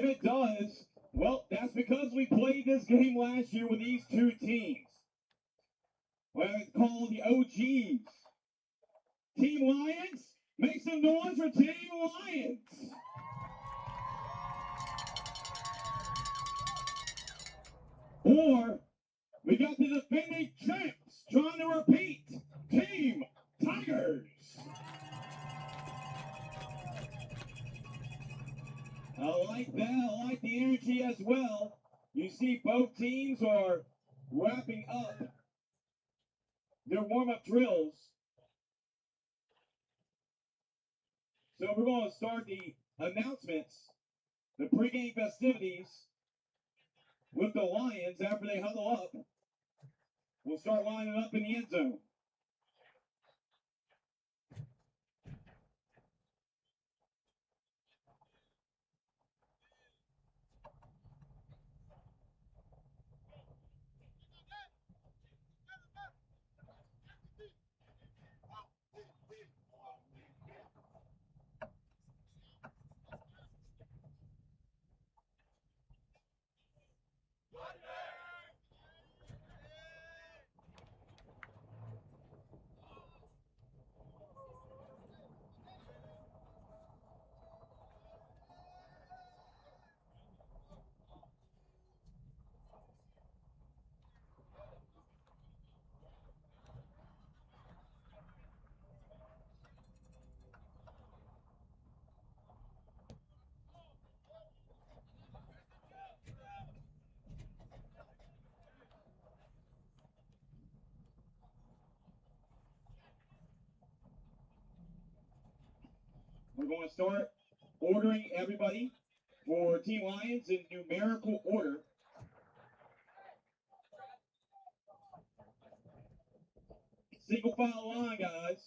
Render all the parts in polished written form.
If it does, well, that's because we played this game last year with these two teams. Well, it's called the OGs. Team Lions, make some noise for Team Lions. Or, we got the defending champs trying to repeat, Team Tigers. I like that. I like the energy as well. You see both teams are wrapping up their warm-up drills. So we're going to start the announcements, the pregame festivities with the Lions after they huddle up. We'll start lining up in the end zone. We're going to start ordering everybody for Team Lions in numerical order. Single file line, guys.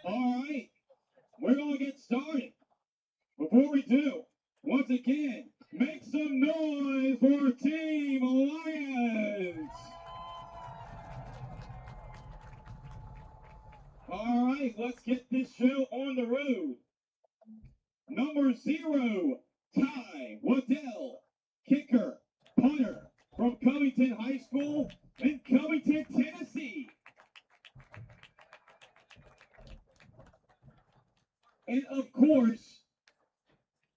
All right, we're going to get started. Before we do, once again, make some noise for Team Lions. All right, let's get this show on the road. Number 0, Ty Waddell, kicker, punter from Covington High School in Covington, Tennessee. And of course,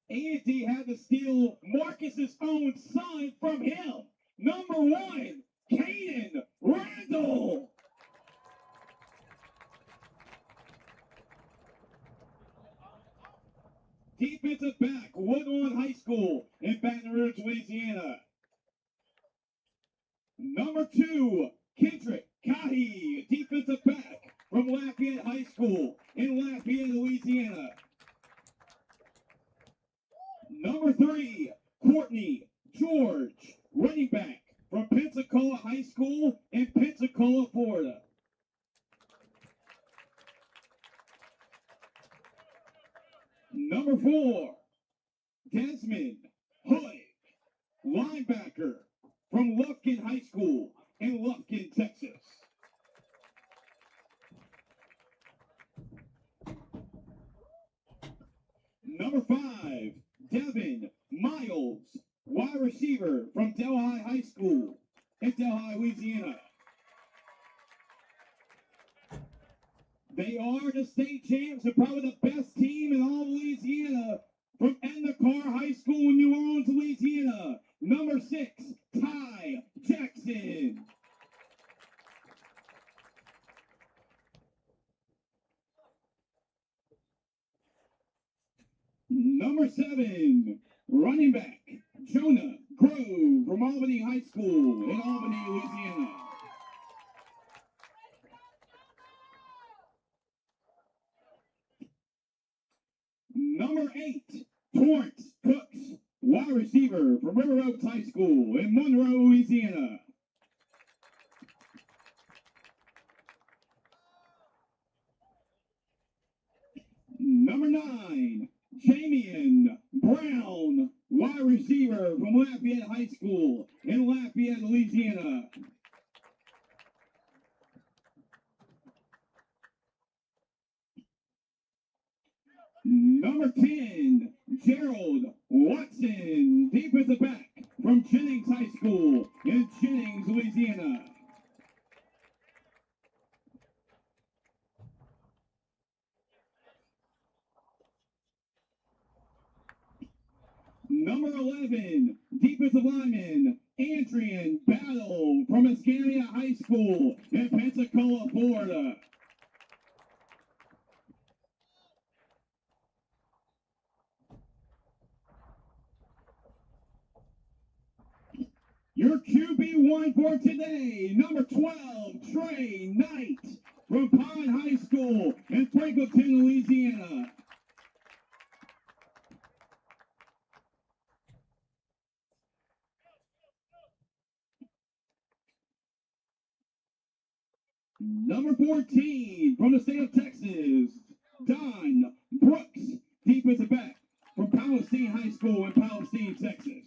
Andy had to steal Marcus's own son from him. Number 1, Caden Randall. Defensive back, Woodlawn High School in Baton Rouge, Louisiana. Number 2, Kendrick Kahi, defensive back from Lafayette High School in Lafayette, Louisiana. Number 3, Courtney George, running back from Pensacola High School in Pensacola, Florida. Number 4, Desmond Hood, linebacker from Lufkin High School in Lufkin, Texas. Number 5, Devin Miles, wide receiver from Delhi High School in Delhi, Louisiana. They are the state champs and probably the best team in all Louisiana from Endicott High School in New Orleans, Louisiana. Number 6, Ty Jackson. Number 7, running back, Jonah Grove from Albany High School in Albany, Louisiana. Number 8, Torrance Cooks, wide receiver from River Oaks High School in Monroe, Louisiana. Number 9, Jamian Brown, wide receiver from Lafayette High School in Lafayette, Louisiana. Number 10, Gerald Watson, defensive back from Jennings High School in Jennings, Louisiana. Number 11, defensive lineman, Adrian Battle from Escambia High School in Pensacola, Florida. Your QB1 for today, number 12, Trey Knight from Pine High School in Franklinton, Louisiana. Number 14, from the state of Texas, Don Brooks, defensive back from Palestine High School in Palestine, Texas.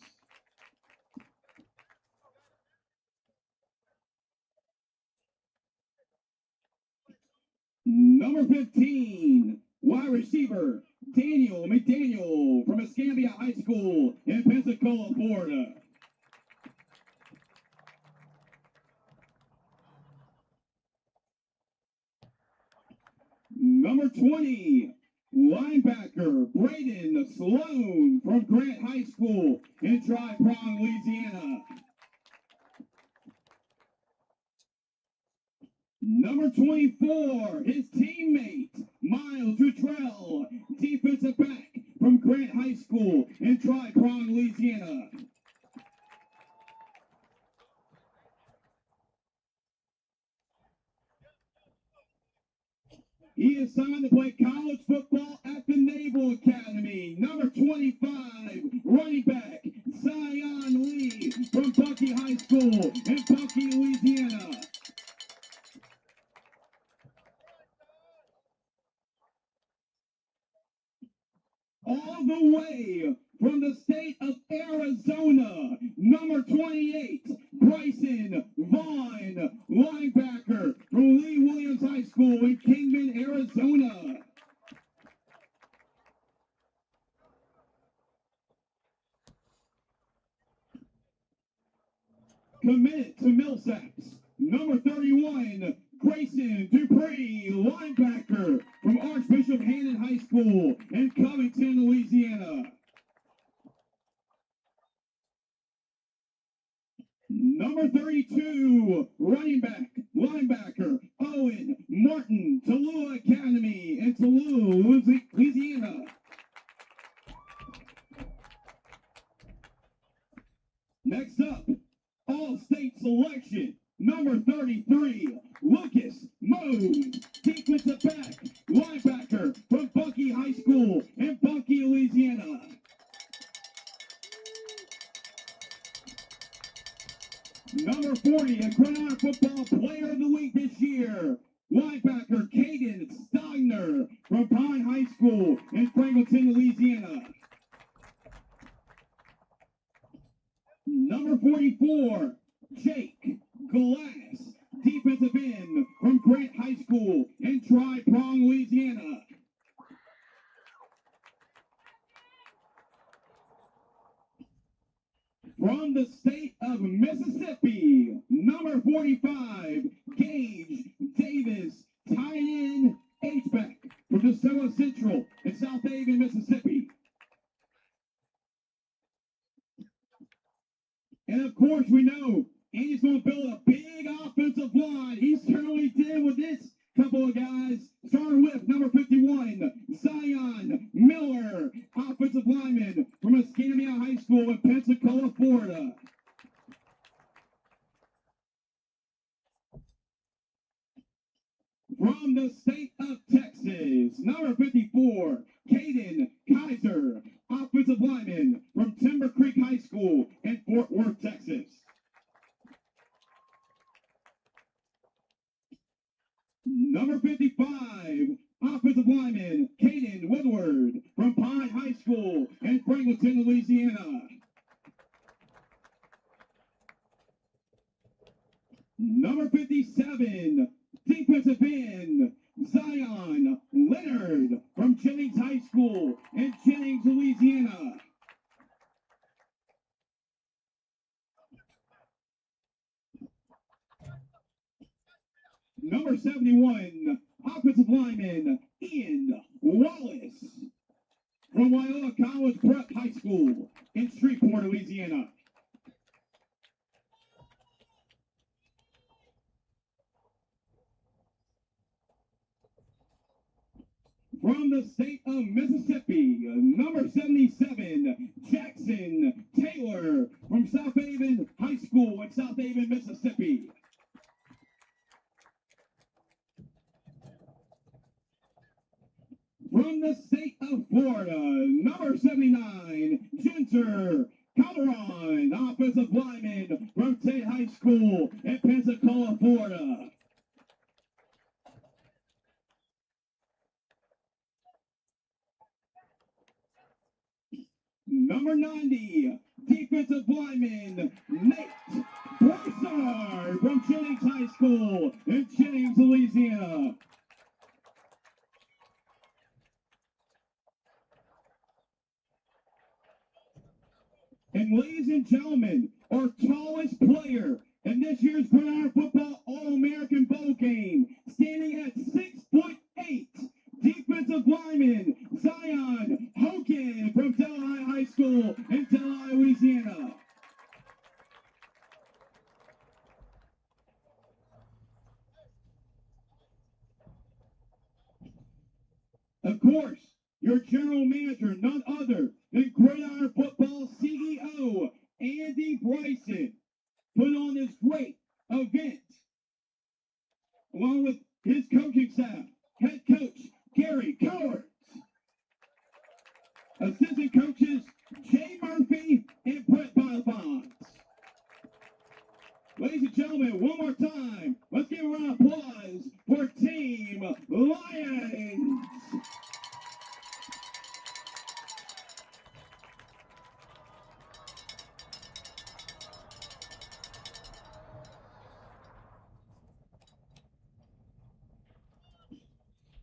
Number 15, wide receiver, Daniel McDaniel from Escambia High School in Pensacola, Florida. Number 20, linebacker, Braden Sloan from Grant High School in Dry Prong, Louisiana. Number 24, his teammate, Miles Dutrell, defensive back from Grant High School in Dry Prong, Louisiana. He is signed to play college football at the Naval Academy. Number 25, running back, Zion Lee from Bucky High School in Bucky, Louisiana. All the way from the state of Arizona, number 28, Bryson Vaughn, linebacker from Lee Williams High School in Kingman, Arizona. Committed to Millsaps, number 31, Grayson Dupree, linebacker from Archbishop Hannon High School in Covington, Louisiana. Number 32, running back, linebacker, Owen Martin, Tallulah Academy in Tallulah, Louisiana. Next up, all-state selection, number 33, Lucas Mose, defensive back, linebacker from Bucky High School in Bucky, Louisiana. Number 40, a Gridiron Football Player of the Week this year, linebacker Caden Steiner from Pine High School in Franklinton, Louisiana. Number 44, Jake Glass, defensive end from Grant High School in Dry Prong, Louisiana. From the state of Mississippi, number 45, Gage Davis, tight end, H-back from DeSoto Central in South Haven, Mississippi. And of course, we know Andy's going to build a big offensive line. He certainly did with this couple of guys, starting with number 51, Zion Miller, offensive lineman from Escambia High School in Pensacola, Florida. From the state of Texas, number 54, Caden Kaiser, offensive lineman from Timber Creek High School in Fort Worth, Texas. Number 55, offensive lineman Caden Woodward from Pine High School in Franklinton, Louisiana. Number 57, defensive end Zion Leonard from Jennings High School in Jennings, Louisiana. Number 71, offensive lineman Ian Wallace from Wyoa College Prep High School in Shreveport, Louisiana. From the state of Mississippi, number 77, Jackson Taylor from South Haven High School in South Haven, Mississippi. From the state of Florida, number 79, Ginger Calderon, offensive lineman from Tate High School in Pensacola, Florida. Number 90, defensive lineman Nate Broussard from Jennings High School in Jennings, Louisiana. And ladies and gentlemen, our tallest player in this year's Gridiron Football All-American Bowl game, standing at 6'8", defensive lineman Zion Hogan from Delhi High School in Delhi, Louisiana. Of course, your general manager, none other than Gridiron Football CEO Andy Bryson, put on this great event, along with his coaching staff, head coach Gary Cowards, assistant coaches Jay Murphy and Brett Bonds. Ladies and gentlemen, one more time, let's give a round of applause for Team Lions.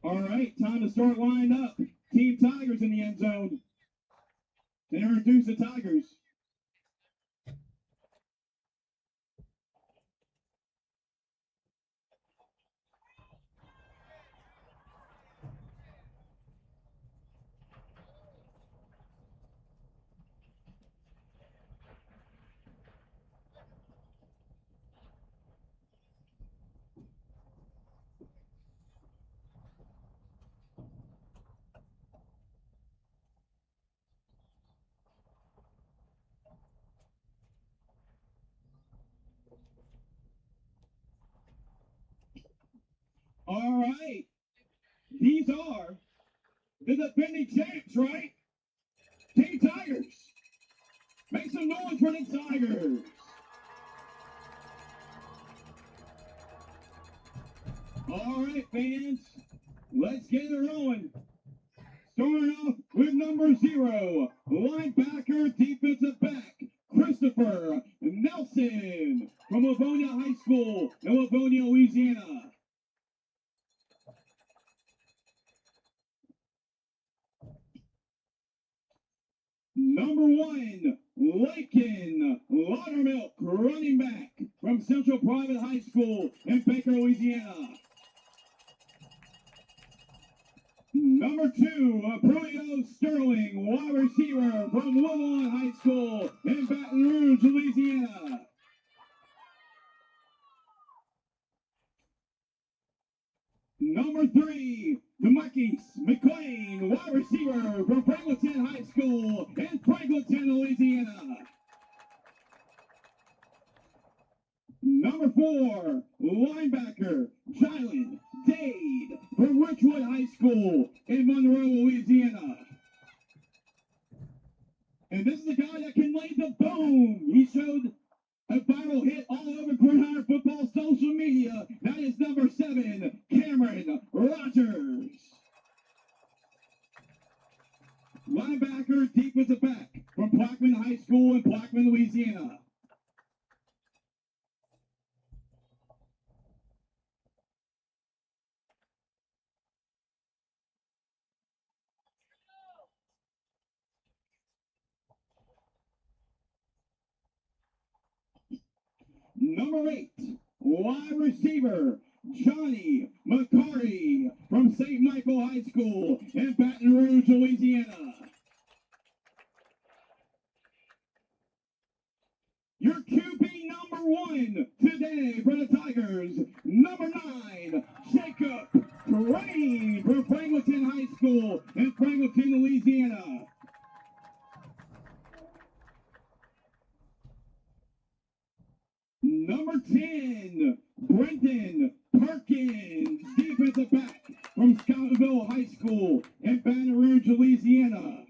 All right, time to start lining up. Team Tigers in the end zone. To introduce the Tigers. All right. These are the defending champs, right? Team Tigers. Make some noise for the Tigers. All right, fans. Let's get it rolling. Starting off with number 0, linebacker, defensive back, Christopher Nelson from Livonia High School in Livonia, Louisiana. Number 1, Lakin Laudermilk, running back from Central Private High School in Baker, Louisiana. Number 2, Aprilio Sterling, wide receiver from Woodlawn High School in Baton Rouge, Louisiana. Number 3, Demarcus McLean, wide receiver from Franklinton High School in Franklinton, Louisiana. Number 4, linebacker, Jylan Dade from Richwood High School in Monroe, Louisiana. And this is a guy that can lay the boom. He showed a viral hit all over Gridiron football social media. That is number 7, Cameron Rogers. Linebacker, defensive back from Blackman High School in Blackman, Louisiana. Number 8, wide receiver, Johnny McCarty from St. Michael High School in Baton Rouge, Louisiana. Your QB number 1 today for the Tigers, number 9, Jacob Crane from Franklinton High School in Franklinton, Louisiana. Number 10, Brendan Perkins, defensive back from Scottsville High School in Baton Rouge, Louisiana.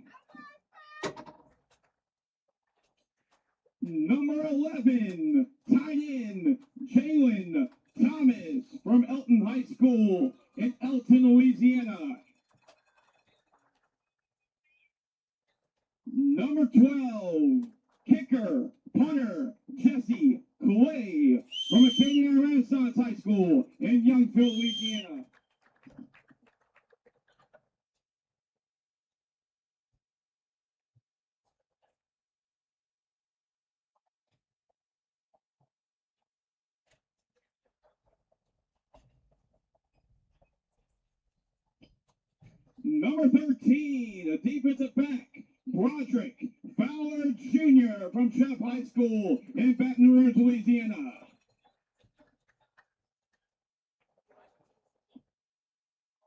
Number 11, tight end, Jalen Thomas from Elton High School in Elton, Louisiana. Number 12, kicker, punter, Jesse Clay from Acadian Renaissance High School in Youngfield, Louisiana. Number 13, a defensive back, Broderick Fowler Jr. from Chef High School in Baton Rouge, Louisiana.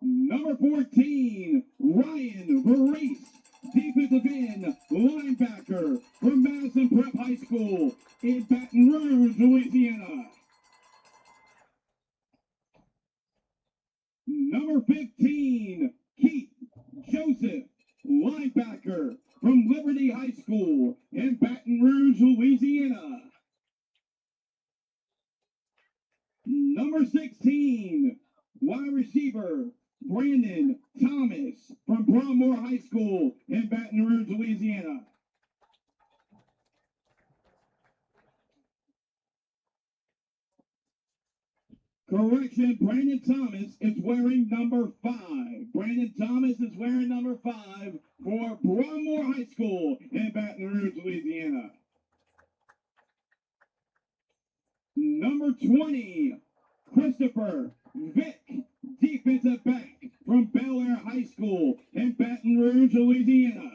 Number 14, Ryan Varese, defensive end, linebacker from Madison Prep High School in Baton Rouge, Louisiana. Number 15, Keith Joseph, linebacker from Liberty High School in Baton Rouge, Louisiana. Number 16, wide receiver, Brandon Thomas from Broadmoor High School in Baton Rouge, Louisiana. Correction, Brandon Thomas is wearing number 5. Brandon Thomas is wearing number 5 for Broadmoor High School in Baton Rouge, Louisiana. Number 20, Christopher Vick, defensive back from Bel Air High School in Baton Rouge, Louisiana.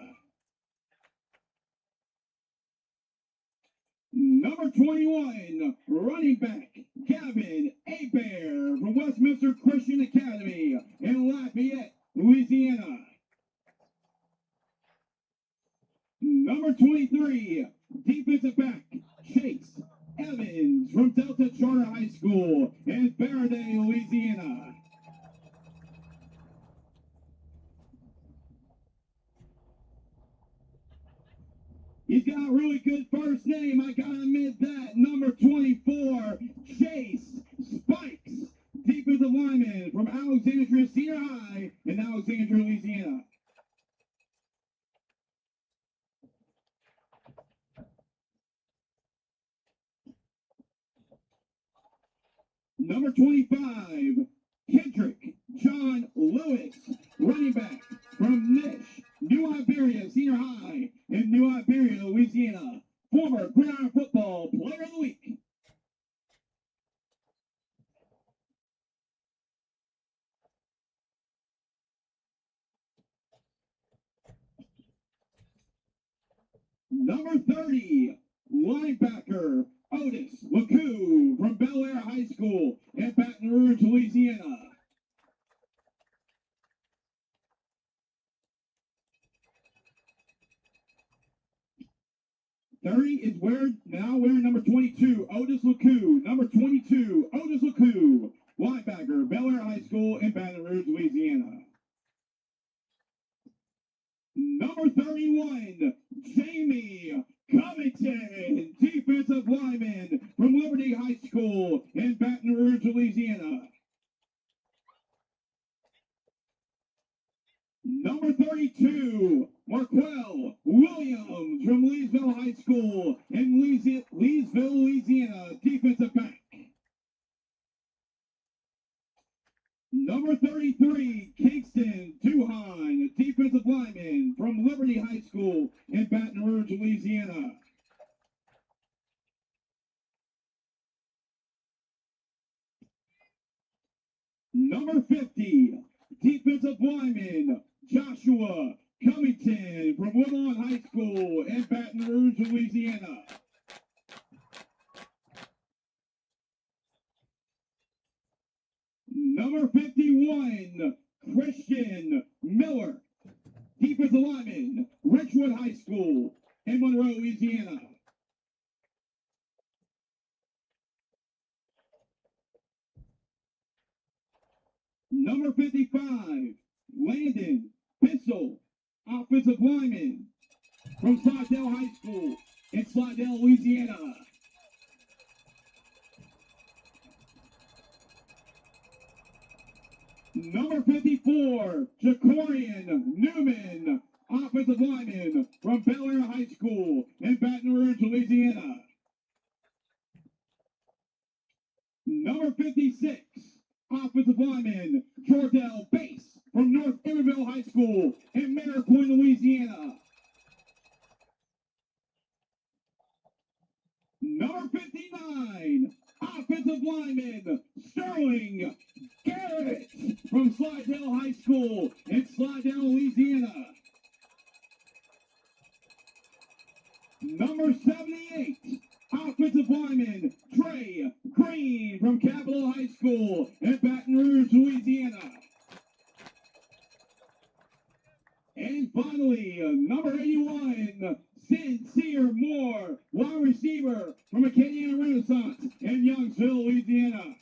Number 21, running back, Gavin Abear from Westminster Christian Academy in Lafayette, Louisiana. Number 23, defensive back, Chase Evans from Delta Charter High School in Faraday, Louisiana. He's got a really good first name, I gotta admit that. Number 24, Chase Spikes, defensive lineman from Alexandria Senior High in Alexandria, Louisiana. Number 25, Kendrick John Lewis, running back from Nish, New Iberia Senior High in New Iberia, Louisiana. Former Gridiron Football Player of the Week. Number 30, linebacker Otis LeCoux from Bel Air High School in Baton Rouge, Louisiana. Is now wearing number 22, Otis LeCoux. Number 22, Otis LeCoux, linebacker, Bel Air High School in Baton Rouge, Louisiana. Number 31, Jamie Covington, defensive lineman from Liberty High School in Baton Rouge, Louisiana. Number 32, Marquell Williams from Leesville High School in Leesville, Louisiana, defensive back. Number 33, Kingston Duhan, defensive lineman from Liberty High School in Baton Rouge, Louisiana. Number 50, defensive lineman Joshua Covington from Woodlawn High School in Baton Rouge, Louisiana. Number 51, Christian Miller, defensive lineman, Ridgewood High School in Monroe, Louisiana. Number 55, Landon Bissell, offensive lineman from Slidell High School in Slidell, Louisiana. Number 54, Jacorian Newman, offensive lineman from Bel Air High School in Baton Rouge, Louisiana. Number 56, offensive lineman Jordell Bass from North Emerville High School in Maricoy, Louisiana. Number 59, offensive lineman Sterling Garrett from Slidell High School in Slidell, Louisiana. Number 78, offensive lineman Trey Green from Capitol High School in Baton Rouge, Louisiana. And finally, number 81, Sincere Moore, wide receiver from Acadiana Renaissance in Youngsville, Louisiana.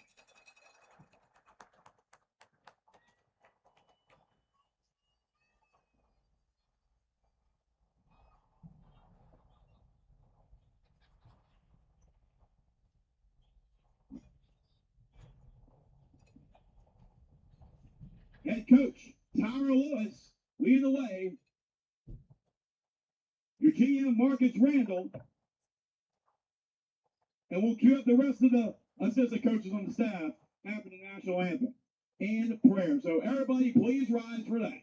Head coach Tyra Lewis leading the way. Your GM Marcus Randall. And we'll cue up the rest of the assistant coaches on the staff after the national anthem and prayer. So everybody please rise for that.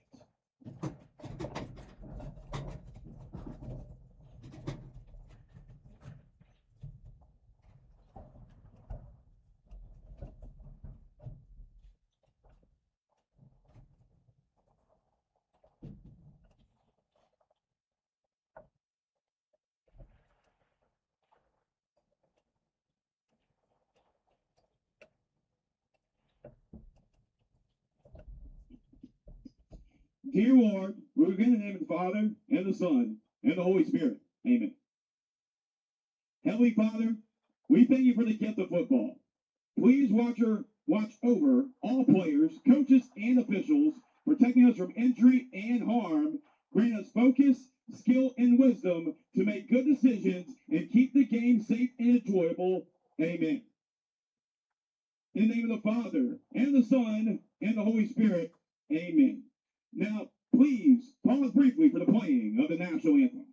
Dear Lord, we begin in the name of the Father, and the Son, and the Holy Spirit. Amen. Heavenly Father, we thank you for the gift of football. Please watch over all players, coaches, and officials, protecting us from injury and harm. Grant us focus, skill, and wisdom to make good decisions and keep the game safe and enjoyable. Amen. In the name of the Father, and the Son, and the Holy Spirit. Amen. Now, please pause briefly for the playing of the national anthem.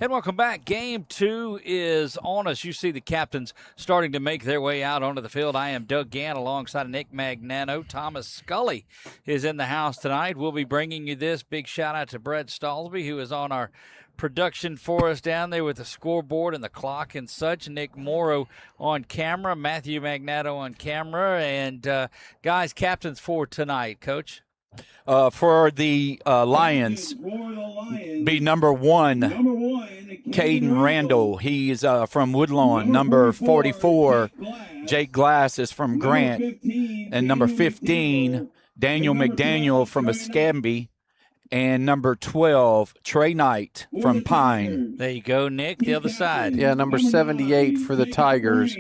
And welcome back. Game 2 is on us. You see the captains starting to make their way out onto the field. I am Doug Gant alongside Nick Magnano. Thomas Scully is in the house tonight. We'll be bringing you this. Big shout out to Brett Stallsby, who is on our production for us down there with the scoreboard and the clock and such. Nick Morrow on camera, Matthew Magnano on camera. And guys, captains for tonight, Coach. For the Lions, be number 1, Caden Randall. He's from Woodlawn. Number 44, Jake Glass is from Grant. And number 15, Daniel McDaniel from Escambia. And number 12, Trey Knight from Pine. There you go, Nick, the other side. Yeah, number 78 for the Tigers,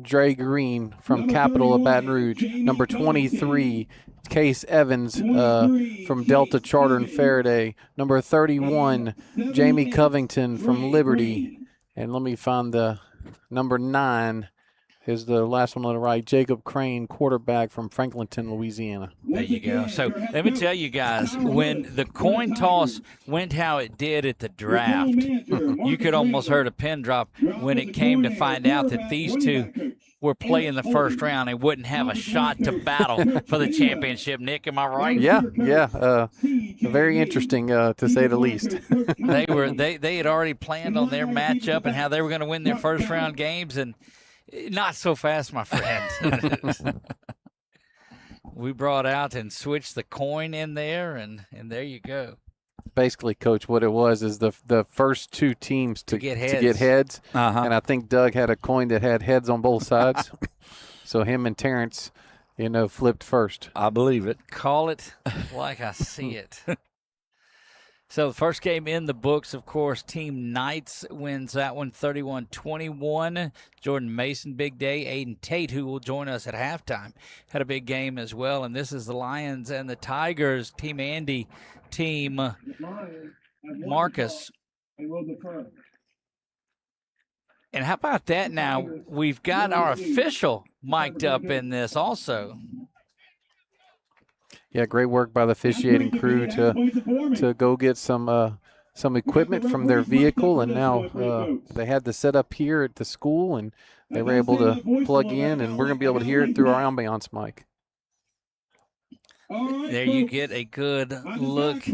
Dre Green from Capital of Baton Rouge. Number 23, Case Evans from Delta Charter and Faraday. Number 31, Jamie Covington from Liberty. And let me find the number 9 is the last one on the right, Jacob Crane, quarterback from Franklinton, Louisiana. There you go. So let me tell you guys, when the coin toss went how it did at the draft, you could almost heard a pin drop when it came to find out that these two were playing the first round and wouldn't have a shot to battle for the championship. Nick, am I right? Yeah. Very interesting, to say the least. They had already planned on their matchup and how they were going to win their first round games, and not so fast, my friend. We brought out and switched the coin in there, and there you go. Basically, Coach, what it was is the first two teams to get heads. And I think Doug had a coin that had heads on both sides. So him and Terrence, flipped first. I believe it. Call it like I see it. So the first game in the books, of course, Team Knights wins that one 31-21. Jordan Mason, big day. Aiden Tate, who will join us at halftime, had a big game as well. And this is the Lions and the Tigers, Team Andy, Team Marcus. And how about that now? We've got our official mic'd up in this also. Yeah, great work by the officiating crew to go get some equipment from their vehicle, and now they had the setup here at the school, and they were able to plug in, and we're going to be able to hear it through our ambiance mic. There you get a good look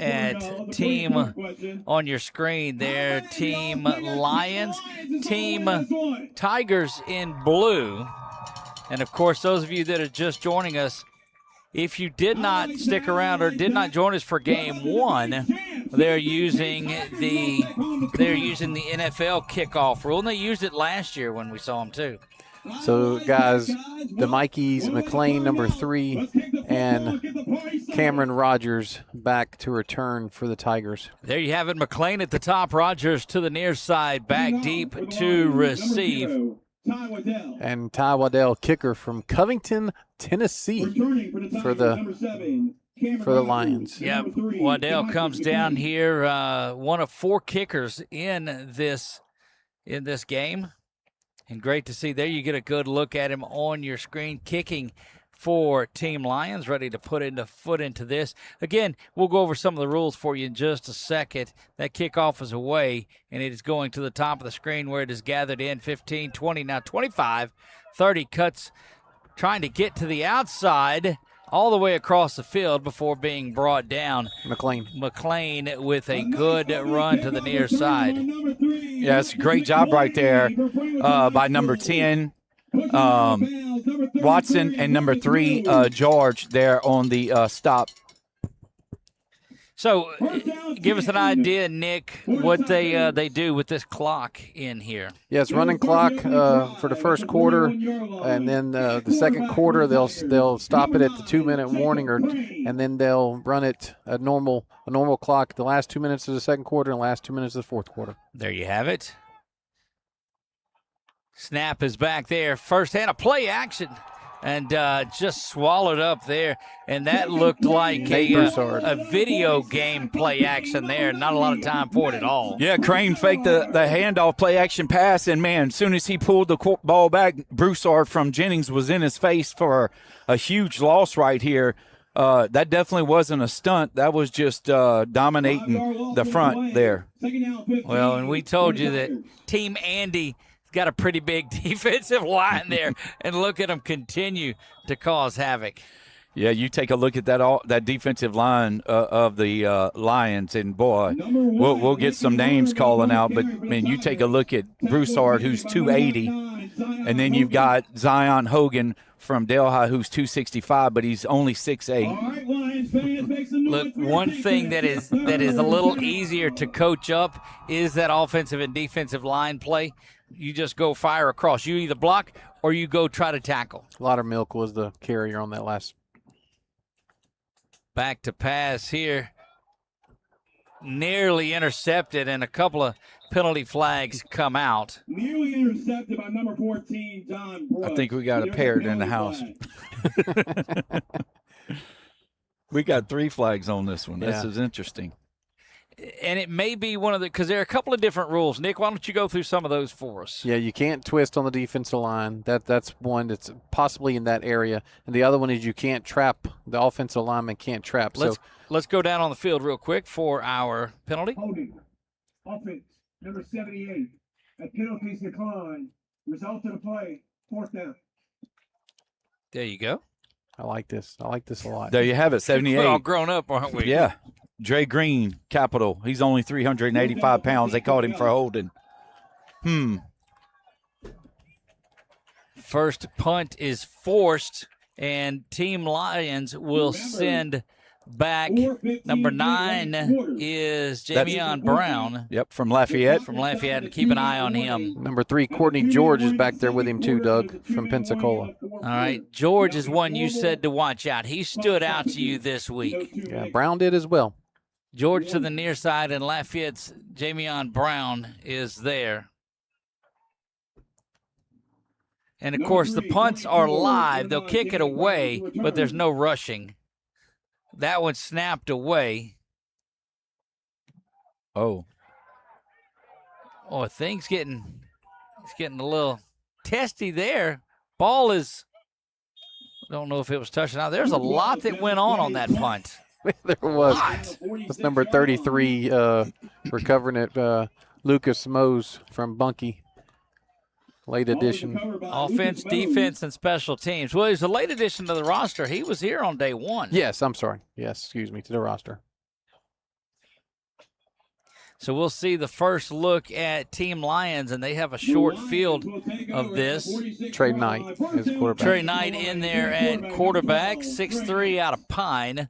at team on your screen there. Team Lions, Team Tigers in blue. And, of course, those of you that are just joining us, if you did not stick around or did not join us for game 1, they're using the NFL kickoff rule, and they used it last year when we saw them too. So, guys, the Mikeys, McLean, number 3, and Cameron Rogers back to return for the Tigers. There you have it. McLean at the top, Rogers to the near side, back deep to receive. And Ty Waddell, kicker from Covington, Tennessee, for the Lions. Yep, Waddell comes down here, one of 4 kickers in this game, and great to see. There you get a good look at him on your screen, kicking for Team Lions, ready to put foot into this. Again, we'll go over some of the rules for you in just a second. That kickoff is away, and it is going to the top of the screen where it is gathered in. 15, 20, now 25, 30 cuts, trying to get to the outside all the way across the field before being brought down. McLean with a good run to the near side. Yeah, it's a great job right there by number 10. Watson, and number 3, George, there on the stop. So give us an idea, Nick, what they do with this clock in here. Yeah, it's running clock for the first quarter, and then the second quarter they'll stop it at the 2-minute warning, and then they'll run it a normal clock the last 2 minutes of the second quarter and the last 2 minutes of the fourth quarter. There you have it. Snap is back there. First hand, a play action, and just swallowed up there. And that looked like a video game play action there. Not a lot of time for it at all. Yeah, Crane faked the handoff play action pass, and, man, as soon as he pulled the ball back, Broussard from Jennings was in his face for a huge loss right here. That definitely wasn't a stunt. That was just dominating the front there. Well, and we told you that Team Andy got a pretty big defensive line there, and look at them continue to cause havoc. Yeah, you take a look at that defensive line of the Lions, and boy, we'll get some names calling out. But man, you take a look at Broussard, who's 280, and then you've got Zion Hogan from Delhi, who's 265, but he's only 6'8". Look, one thing that is a little easier to coach up is that offensive and defensive line play. You just go fire across. You either block or you go try to tackle. Laudermilk was the carrier on that last. Back to pass here. Nearly intercepted, and a couple of penalty flags come out. Nearly intercepted by number 14, John Brooks. I think we got a parrot in the house. We got 3 flags on this one. This is interesting. And it may be one of the – because there are a couple of different rules. Nick, why don't you go through some of those for us? Yeah, you can't twist on the defensive line. That's one that's possibly in that area. And the other one is you can't trap. The offensive lineman can't trap. Let's go down on the field real quick for our penalty. Holding. Offense, number 78. A penalties decline. Result of the play, 4th down. There you go. I like this. I like this a lot. There you have it, 78. We're all grown up, aren't we? Yeah. Dre Green, Capital. He's only 385 pounds. They caught him for holding. First punt is forced, and Team Lions will send back. Number 9 is Jamion Brown. Yep, from Lafayette. Keep an eye on him. Number 3, Courtney George is back there with him too, Doug, from Pensacola. All right, George is one you said to watch out. He stood out to you this week. Yeah, Brown did as well. George to the near side, and Lafayette's Jamion Brown is there. And, of course, the punts are live. They'll kick it away, but there's no rushing. That one snapped away. Oh, It's getting a little testy there. Ball is, don't know if it was touching out. There's a lot that went on that punt. There was. It's number 33 recovering it, Lucas Mose from Bunkie. Late addition. Offense, defense, and special teams. Well, he's a late addition to the roster. He was here on day 1. Yes, I'm sorry. Yes, excuse me, to the roster. So we'll see the first look at Team Lions, and they have a short field of this. Trey Knight is quarterback. Trey Knight in there at quarterback, 6'3" out of Pine.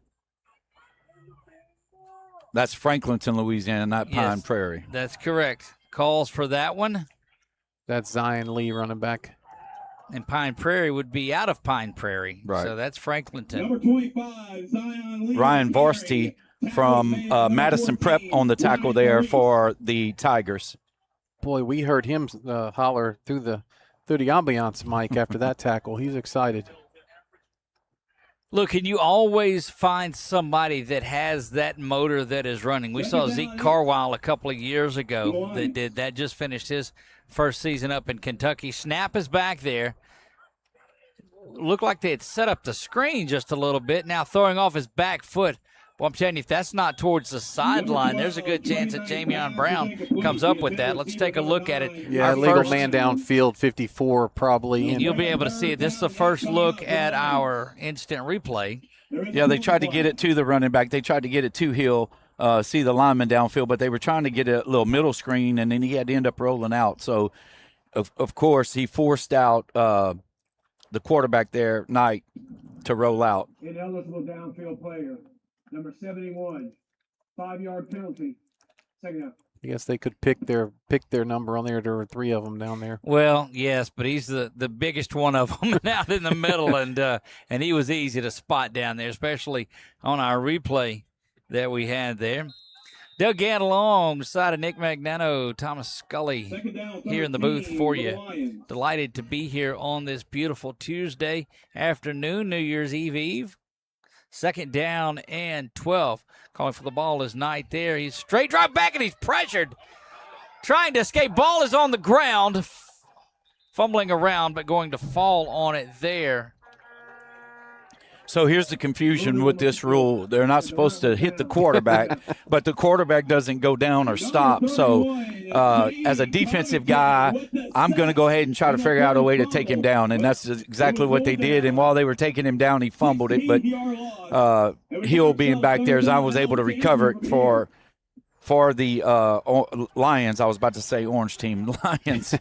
that's Franklinton, Louisiana, not Pine Prairie. That's correct. Calls for that one. That's Zion Lee running back. And Pine Prairie would be out of Pine Prairie. Right. So that's Franklinton. Number 25, Zion Lee. Ryan Varsity from Madison Prep on the tackle there for the Tigers. Boy, we heard him holler through the ambiance mic after that tackle. He's excited. Look, and you always find somebody that has that motor that is running. We saw Zeke Carwile a couple of years ago that did that. Just finished his first season up in Kentucky. Snap is back there. Looked like they had set up the screen just a little bit. Now throwing off his back foot. Well, I'm telling you, if that's not towards the sideline, there's a good chance that Jamion Brown comes up with that. Let's take a look at it. Yeah, legal man downfield, 54 probably. And you'll be able to see it. This is the first look at our instant replay. Yeah, they tried to get it to the running back. They tried to get it to Hill, see the lineman downfield, but they were trying to get a little middle screen, and then he had to end up rolling out. So, of course, he forced out the quarterback there, Knight, to roll out. Ineligible downfield player. Number 71, 5-yard penalty. Second out. I guess they could pick their number on there. There were 3 of them down there. Well, yes, but he's the biggest one of them out in the middle, and he was easy to spot down there, especially on our replay that we had there. Doug Gann alongside of Nick Magnano, Thomas Scully here in the booth for you. Delighted to be here on this beautiful Tuesday afternoon, New Year's Eve. Second down and 12. Calling for the ball is Knight there. He's straight drive back, and he's pressured. Trying to escape. Ball is on the ground. Fumbling around, but going to fall on it there. So here's the confusion with this rule. They're not supposed to hit the quarterback, but the quarterback doesn't go down or stop. So as a defensive guy, I'm going to go ahead and try to figure out a way to take him down, and that's exactly what they did. And while they were taking him down, he fumbled it, but Hill being back there, as I was able to recover it for the Lions. I was about to say orange team, Lions.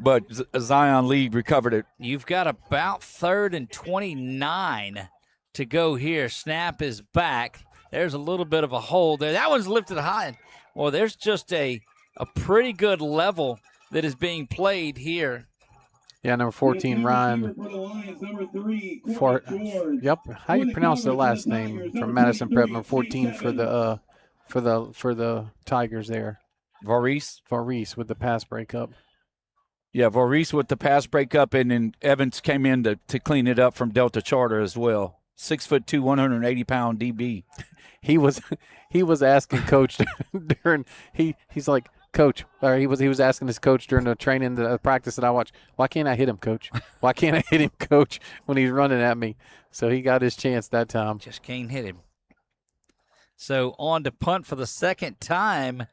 But Zion Lee recovered it. You've got about 3rd and 29 to go here. Snap is back. There's a little bit of a hole there. That one's lifted high. Well, there's just a pretty good level that is being played here. Yeah, number 14, Ryan. Yep. How do you pronounce the last name from Madison Prep? Number 14 for the Tigers there. Varese with the pass breakup. Yeah, Varese with the pass breakup, and then Evans came in to clean it up from Delta Charter as well. 6'2", 180-pound DB. He was asking Coach during he's like, Coach, or he was asking his coach during the training, the practice that I watched, why can't I hit him, Coach? Why can't I hit him, Coach, when he's running at me? So he got his chance that time. Just can't hit him. So on to punt for the second time.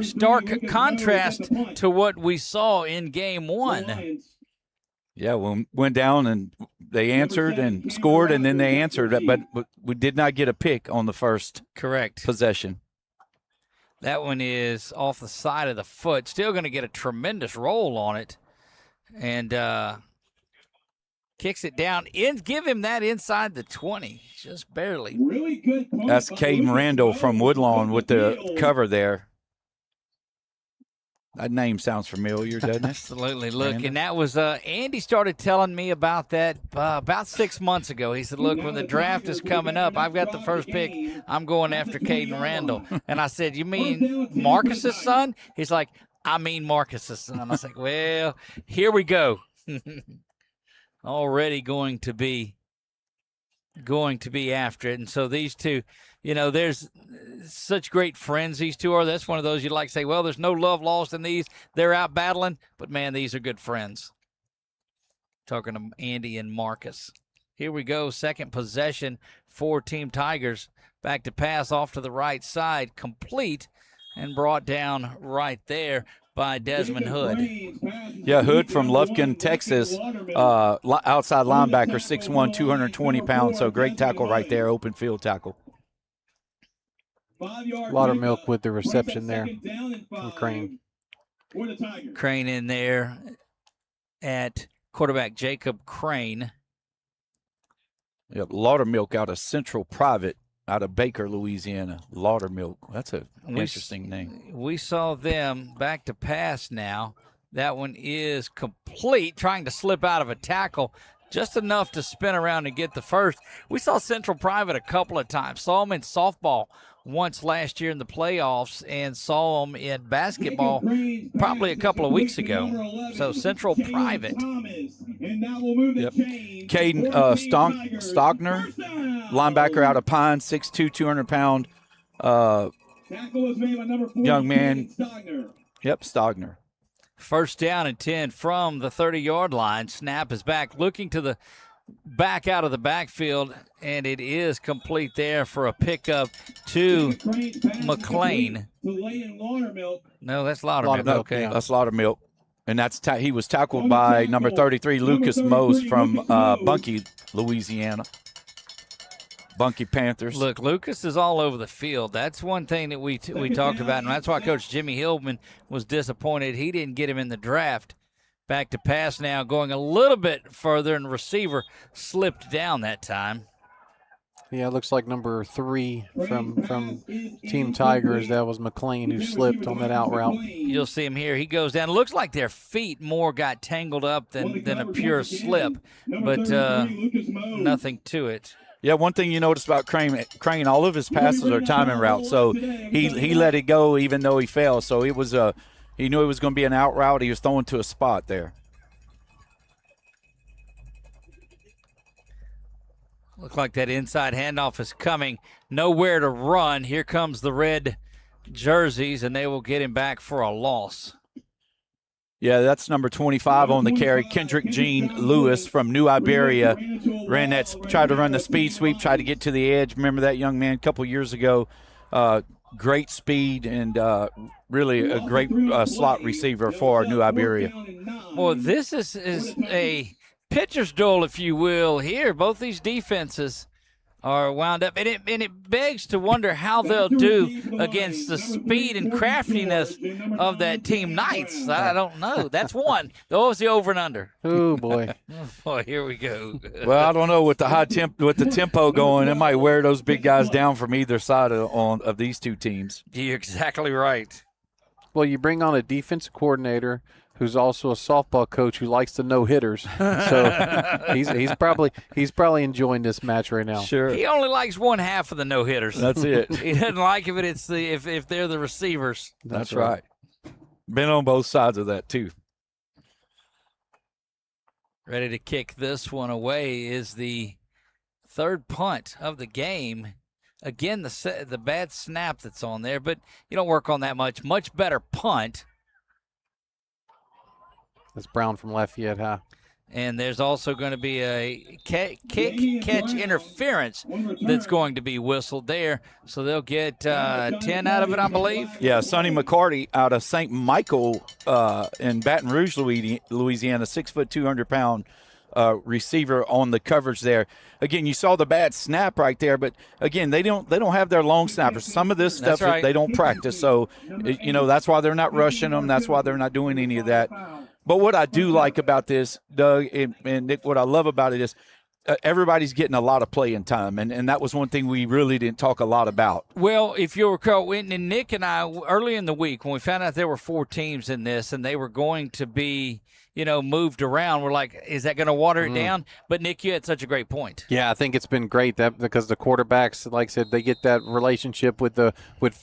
Stark contrast to what we saw in game 1. Yeah, we went down and they answered and scored, and then they answered, but we did not get a pick on the first possession. That one is off the side of the foot. Still going to get a tremendous roll on it. And kicks it down. Give him that inside the 20. Just barely. Really good. That's Caden Randall from Woodlawn with the cover there. That name sounds familiar, doesn't it? Absolutely. Look, and that was Andy started telling me about that about 6 months ago. He said, look, when the draft is coming up, I've got the first pick. I'm going after Caden Randall. And I said, you mean Marcus's son? He's like, I mean Marcus's son. I was like, well, here we go. Already going to be after it. And so these two, there's such great friends these two are. That's one of those you'd like to say, well, there's no love lost in these. They're out battling, but man, these are good friends. Talking to Andy and Marcus. Here we go, second possession for Team Tigers. Back to pass off to the right side, complete and brought down right there by Desmond Hood. Yeah, Hood from Lufkin, Texas, outside linebacker, 6'1", 220 pounds, so great tackle right there, open field tackle. Laudermilk with the reception there from Crane. Crane in there at quarterback, Jacob Crane. Yep, Laudermilk out of Central Private, out of Baker, Louisiana. Laudermilk. That's an interesting name. We saw them back to pass now. That one is complete, trying to slip out of a tackle. Just enough to spin around and get the first. We saw Central Private a couple of times. Saw them in softball once last year in the playoffs and saw them in basketball probably a couple of weeks ago. So Central Private. Yep. Caden Stogner, linebacker out of Pine, 6'2", 200-pound young man. Yep, Stogner. First down and 10 from the 30-yard line. Snap is back, looking to the back out of the backfield, and it is complete there for a pickup to McLean. No, that's Laudermilk. Okay, that's Laudermilk, and he was tackled by number 33, Lucas Mose from Bunkie, Louisiana. Bunkie Panthers. Look, Lucas is all over the field. That's one thing that we talked about, and that's why Coach Jimmy Hillman was disappointed he didn't get him in the draft. Back to pass now, going a little bit further, and receiver slipped down that time. Yeah, it looks like number 3 from Team Tigers. That was McLean who slipped on that out route. You'll see him here. He goes down. It looks like their feet more got tangled up than a pure slip, but nothing to it. Yeah, one thing you notice about Crane, all of his passes are timing routes, so he let it go even though he fell. So it was he knew it was going to be an out route. He was throwing to a spot there. Look like that inside handoff is coming. Nowhere to run. Here comes the red jerseys, and they will get him back for a loss. Yeah, that's number 25 on the carry. Kendrick Jean Lewis from New Iberia tried to run the speed sweep, tried to get to the edge. Remember that young man a couple years ago? Great speed and really a great slot receiver for New Iberia. Well, this is a pitcher's duel, if you will, here. Both these defenses are wound up, and it begs to wonder how they'll do against the speed and craftiness of that team Knights. I don't know. That's one. What was the over and under? Oh boy. Boy, here we go. Well, I don't know, with the tempo going, it might wear those big guys down from either side of these two teams. You're exactly right. Well, you bring on a defensive coordinator who's also a softball coach who likes to know hitters. So he's probably enjoying this match right now. Sure. He only likes one half of the no hitters. That's it. He doesn't like if they're the receivers. That's right. Been on both sides of that too. Ready to kick this one away is the third punt of the game. Again, the bad snap that's on there, but you don't work on that much. Much better punt. That's Brown from Lafayette High. And there's also going to be a kick-catch interference that's going to be whistled there. So they'll get 10 out of it, I believe. Yeah, Sonny McCarty out of St. Michael in Baton Rouge, Louisiana, 6 foot, 200-pound receiver on the coverage there. Again, you saw the bad snap right there, but again, they don't have their long snappers. Some of this stuff they don't practice, so that's why they're not rushing them. That's why they're not doing any of that. But what I do like about this, Doug and Nick, what I love about it is everybody's getting a lot of playing time, and that was one thing we really didn't talk a lot about. Well, if you'll recall, and Nick and I, early in the week, when we found out there were 4 teams in this and they were going to be moved around, we're like, is that going to water it down? But, Nick, you had such a great point. Yeah, I think it's been great because the quarterbacks, like I said, they get that relationship with 4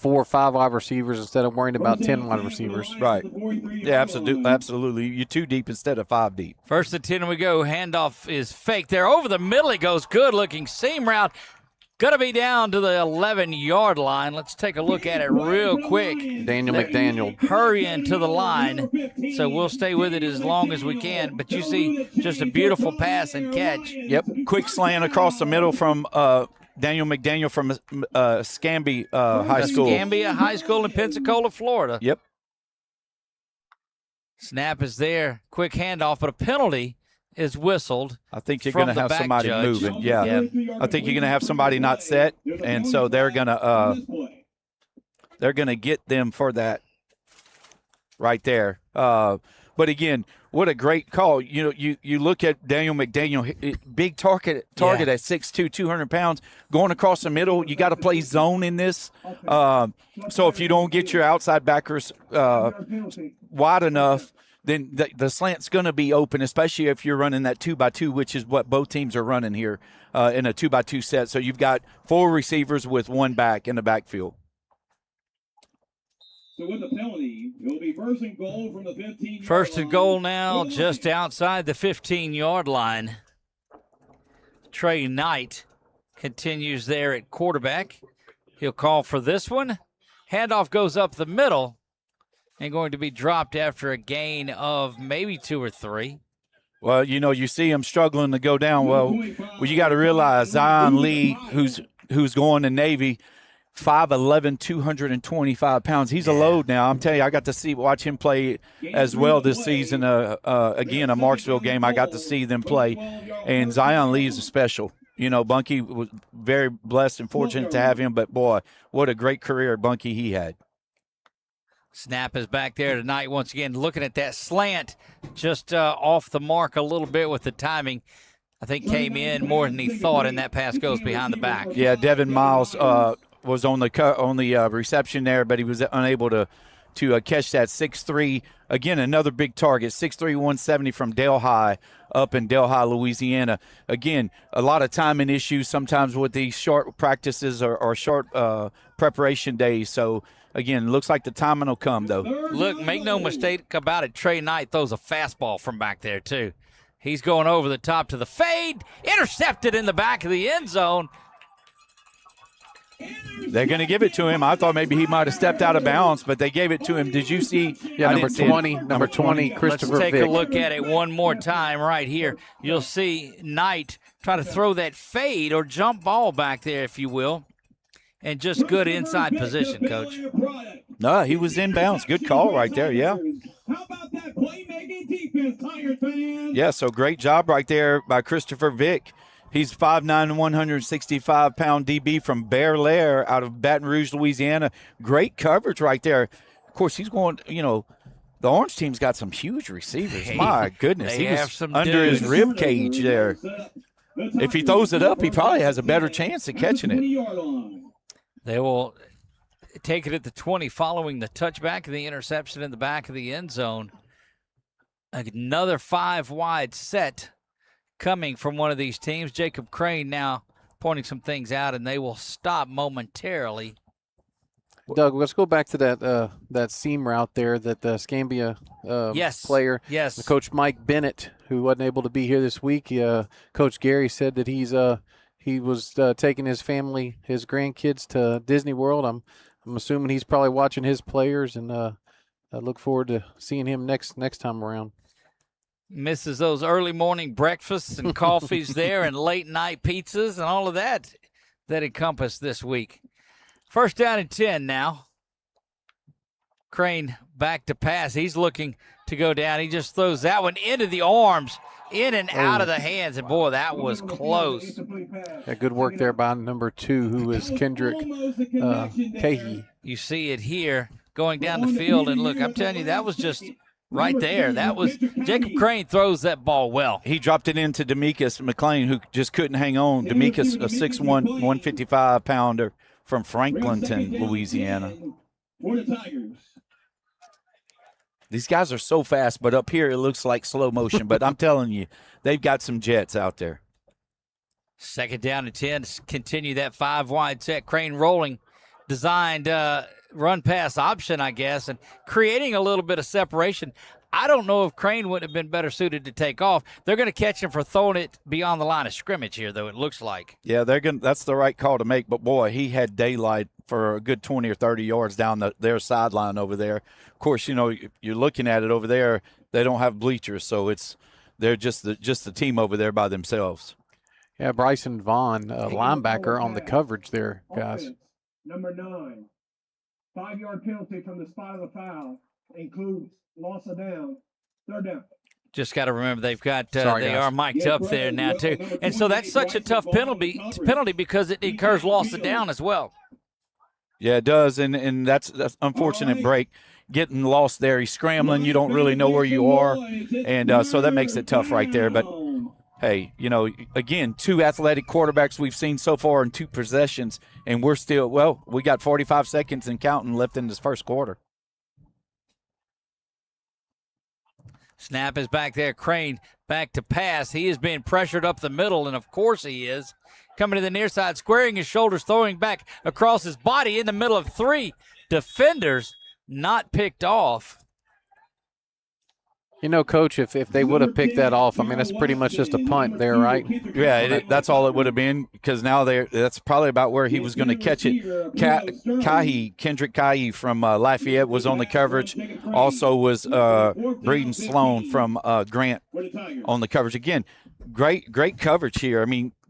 or 5 wide receivers instead of worrying about 10 wide receivers. Right. Yeah, absolutely. You're 2 deep instead of 5 deep. First and 10 we go. Handoff is fake there. Over the middle it goes. Good-looking seam route. Going to be down to the 11-yard line. Let's take a look at it real quick. Daniel McDaniel. Hurrying to the line, so we'll stay with it as long as we can. But you see just a beautiful pass and catch. Yep, quick slant across the middle from Daniel McDaniel from Scambia High School. Scambia High School in Pensacola, Florida. Yep. Snap is there. Quick handoff, but a penalty is whistled. I think you're going to have somebody moving. Yeah. I think you're going to have somebody not set, and so they're going to get them for that right there. But again, what a great call. You look at Daniel McDaniel, big target at 6'2", 200 pounds, going across the middle. You got to play zone in this. So if you don't get your outside backers wide enough, then the slant's going to be open, especially if you're running that 2x2, which is what both teams are running here in a 2x2 set. So you've got 4 receivers with 1 back in the backfield. So with the penalty, it'll be first and goal from the 15-yard First and goal now, just outside the 15-yard line. Trey Knight continues there at quarterback. He'll call for this one. Handoff goes up the middle and going to be dropped after a gain of maybe 2 or 3. Well, you see him struggling to go down. Well, you got to realize Zion Lee, who's going to Navy, 5'11", 225 pounds. He's a load now. I'm telling you, I got to watch him play as well this season. Again, a Marksville game, I got to see them play. And Zion Lee is a special. Bunky was very blessed and fortunate to have him, but, boy, what a great career Bunky he had. Snap is back there tonight once again. Looking at that slant, just off the mark a little bit with the timing. I think came in more than he thought, and that pass goes behind the back. Yeah, Devin Miles was on the reception there, but he was unable to catch that 6'3". Again, another big target, 6'3", 170 from Delhi, up in Delhi, Louisiana. Again, a lot of timing issues sometimes with these short practices or short preparation days. So, again, looks like the timing will come, though. Look, make no mistake about it, Trey Knight throws a fastball from back there, too. He's going over the top to the fade, intercepted in the back of the end zone. They're going to give it to him. I thought maybe he might have stepped out of bounds, but they gave it to him. Did you see? Yeah, I number didn't see it. 20, number 20, Christopher Let's take Vick. a look at it one more time right here. You'll see Knight try to throw that fade or jump ball back there, if you will, and just good inside position, Coach. No, he was in bounds. Good call right there, yeah. How about that playmaking defense, Tiger fans? Yeah, so great job right there by Christopher Vick. He's 5'9", 165-pound DB from Bear Lair out of Baton Rouge, Louisiana. Great coverage right there. Of course, he's going, the Orange team's got some huge receivers. Hey, My goodness, they he have was some under his dudes. rib cage there. If he throws it up, he probably has a better chance at catching it. They will take it at the 20 following the touchback and the interception in the back of the end zone. Another 5-wide set coming from one of these teams. Jacob Crane now pointing some things out, and they will stop momentarily. Doug, let's go back to that seam route there that the Scambia player. Yes. Coach Mike Bennett, who wasn't able to be here this week. Coach Gary said that he was taking his family, his grandkids to Disney World. I'm assuming he's probably watching his players, and I look forward to seeing him next time around. Misses those early morning breakfasts and coffees there and late night pizzas and all of that encompass this week. First down and 10 now. Crane back to pass. He's looking to go down. He just throws that one into the arms, in and out of the hands. And, boy, that was close. Yeah, good work there by number 2, who is Kendrick Cahey. You see it here going down the field. And, look, I'm telling you, that was just right there. That was Jacob Crane throws that ball well. He dropped it into Demekus McLean, who just couldn't hang on. Demekus, a 6'1", 155-pounder from Franklinton, Louisiana. For the Tigers. These guys are so fast, but up here it looks like slow motion. But I'm telling you, they've got some jets out there. Second down and 10 to continue that 5-wide set. Crane rolling, designed run pass option, I guess, and creating a little bit of separation. I don't know if Crane would have been better suited to take off. They're going to catch him for throwing it beyond the line of scrimmage here, though, it looks like. Yeah, that's the right call to make. But, boy, he had daylight for a good 20 or 30 yards down their sideline over there. Of course, you're looking at it over there. They don't have bleachers, so they're just the team over there by themselves. Yeah, Bryson Vaughn, linebacker on the coverage there, guys. Number 9, 5-yard penalty from the spot of the foul. Includes loss of down. Third down. Just got to remember they've got they guys. are mic'd up there now too, and so that's such a tough penalty because it incurs loss of down as well. Yeah, it does, and that's unfortunate break. Getting lost there, he's scrambling. You don't really know where you are, and so that makes it tough right there. But hey, again, 2 athletic quarterbacks we've seen so far in 2 possessions, and we got 45 seconds and counting left in this first quarter. Snap is back there. Crane back to pass. He is being pressured up the middle, and of course he is. Coming to the near side, squaring his shoulders, throwing back across his body in the middle of 3 defenders, not picked off. Coach, if they would have picked that off, that's pretty much just a punt there, right? Yeah, that's all it would have been, because now that's probably about where he was going to catch it. Kendrick Cahey from Lafayette was on the coverage. Also was Breeden Sloan from Grant on the coverage. Again, great coverage here.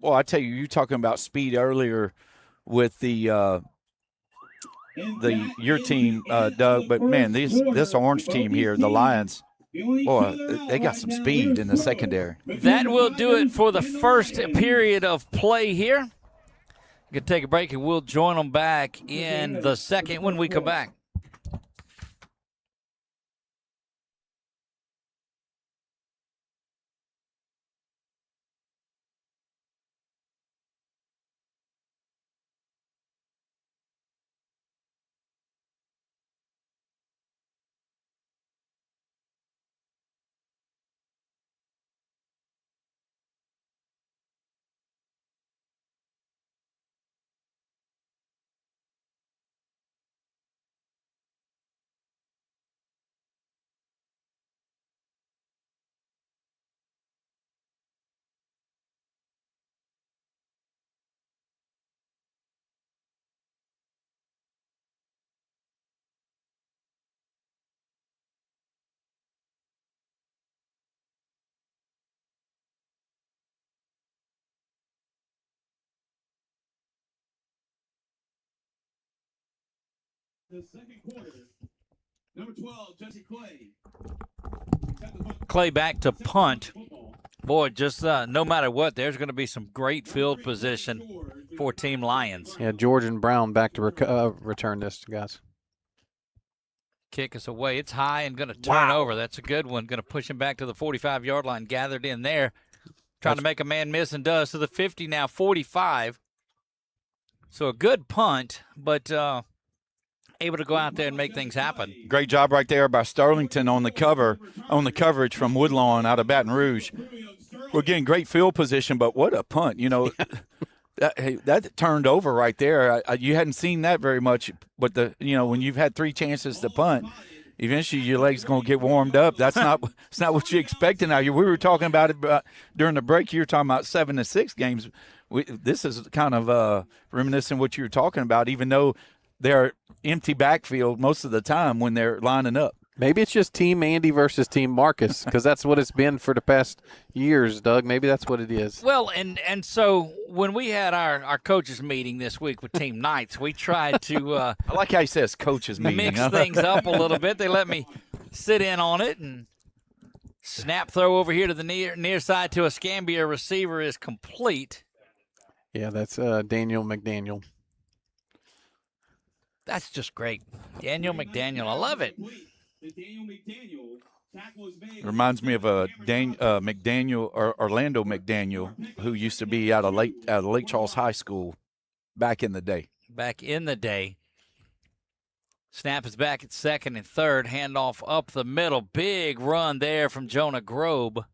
I tell you, you're talking about speed earlier with your team, Doug, but man, this Orange team here, the Lions. Boy, they got some speed in the secondary. That will do it for the first period of play here. We're going to take a break, and we'll join them back in the second when we come back. The second quarter. Number 12, Jesse Clay. Clay back to punt. Boy, just no matter what, there's going to be some great field position for Team Lions. Yeah, George and Brown back to return this, guys. Kick us away. It's high and going to turn over. That's a good one. Going to push him back to the 45-yard line. Gathered in there. Trying to make a man miss and does. So the 50 now 45. So a good punt, but able to go out there and make things happen. Great job right there by Sterlington on the coverage from Woodlawn out of Baton Rouge. We're getting great field position, but what a punt. You know, that turned over right there. You hadn't seen that very much, but when you've had 3 chances to punt, eventually your leg's going to get warmed up. It's not what you expected now. We were talking about it during the break. You were talking about 7-6 games. This is kind of reminiscent of what you were talking about, even though they're empty backfield most of the time when they're lining up. Maybe it's just Team Andy versus Team Marcus, because that's what it's been for the past years, Doug. Maybe that's what it is. Well, and so when we had our coaches meeting this week with Team Knights, we tried to I like how he says coaches meeting. Mix things up a little bit. They let me sit in on it, and snap throw over here to the near side to Escambia. Receiver is complete. Yeah, that's Daniel McDaniel. That's just great. Daniel McDaniel. I love it. Reminds me of McDaniel or Orlando McDaniel, who used to be out of Lake Charles High School back in the day. Snap is back at second and third. Handoff up the middle. Big run there from Jonah Grobe.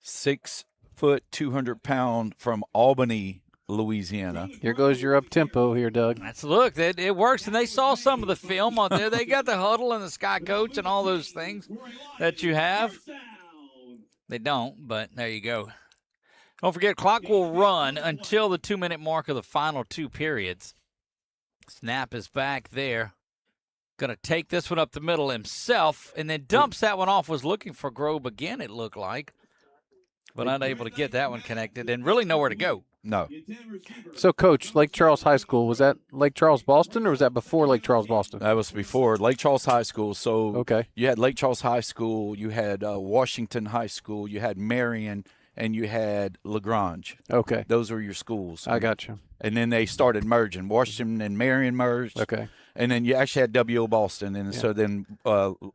6 foot, 200-pound from Albany, Louisiana. Here goes your up-tempo here, Doug. Look, it works, and they saw some of the film out there. They got the huddle and the sky coach and all those things that you have. They don't, but there you go. Don't forget, clock will run until the 2-minute mark of the final 2 periods. Snap is back there. Going to take this one up the middle himself, and then dumps that one off. Was looking for Grobe again, it looked like, but unable to get that one connected and really nowhere to go. No. So, Coach, Lake Charles High School, was that Lake Charles Boston, or was that before Lake Charles Boston? That was before Lake Charles High School. So okay. You had Lake Charles High School, you had Washington High School, you had Marion, and you had LaGrange. Okay. Those were your schools. I got you. And then they started merging. Washington and Marion merged. Okay. And then you actually had W.O. Boston. And so then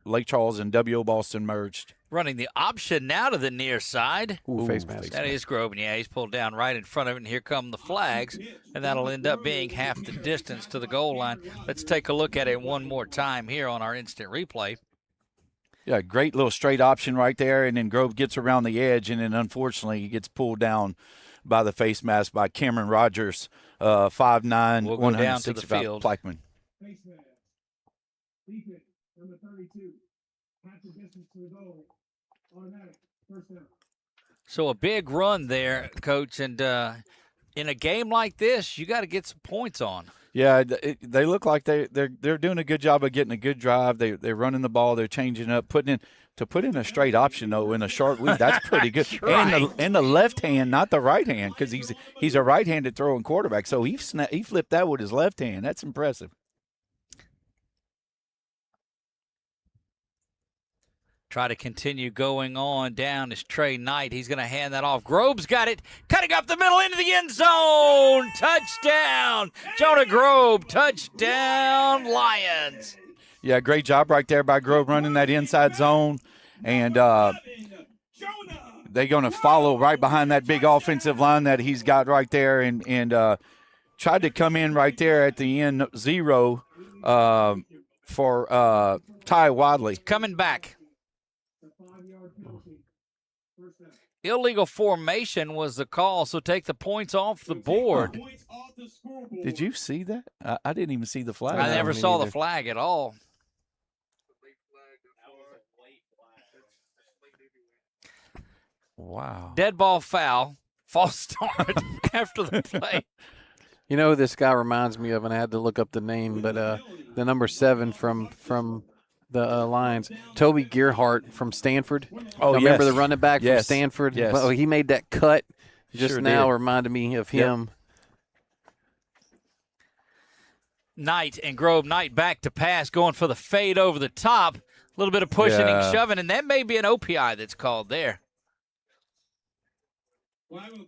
Lake Charles and W.O. Boston merged. Running the option now to the near side. Ooh, face mask. That is Groban. Yeah, he's pulled down right in front of it, and here come the flags, and that'll end up being half the distance to the goal line. Let's take a look at it one more time here on our instant replay. Yeah, great little straight option right there, and then Grove gets around the edge, and then unfortunately he gets pulled down by the face mask by Cameron Rogers, 5'9", we'll go down to the field. Plaquemine. Face mask. Defense, number 32. Half the distance to the goal. Automatic. First down. So a big run there, Coach, and in a game like this, you got to get some points on. Yeah, they look like they're doing a good job of getting a good drive. They're running the ball. They're changing up, putting in a straight option though in a short week. That's pretty good. Right. And the left hand, not the right hand, because he's a right-handed throwing quarterback. So he flipped that with his left hand. That's impressive. Try to continue going on down is Trey Knight. He's going to hand that off. Grobe's got it. Cutting up the middle into the end zone. Touchdown. Jonah Grobe. Touchdown, Lions. Yeah, great job right there by Grove running that inside zone. And they're going to follow right behind that big offensive line that he's got right there and tried to come in right there at the end, 0 for Ty Wadley. Coming back. Illegal formation was the call, so take the points off the board. Did you see that? I didn't even see the flag. I never saw the flag at all. Wow. Dead ball foul. False start after the play. You know who this guy reminds me of, and I had to look up the name, but the number 7 from the Lions, Toby Gearhart from Stanford. Oh, yes. Remember the running back from Yes. Stanford? Yes. Well, he made that cut just Sure now, did. reminded me of him. Knight and Grove. Knight back to pass, going for the fade over the top. A little bit of pushing and shoving, and that may be an OPI that's called there.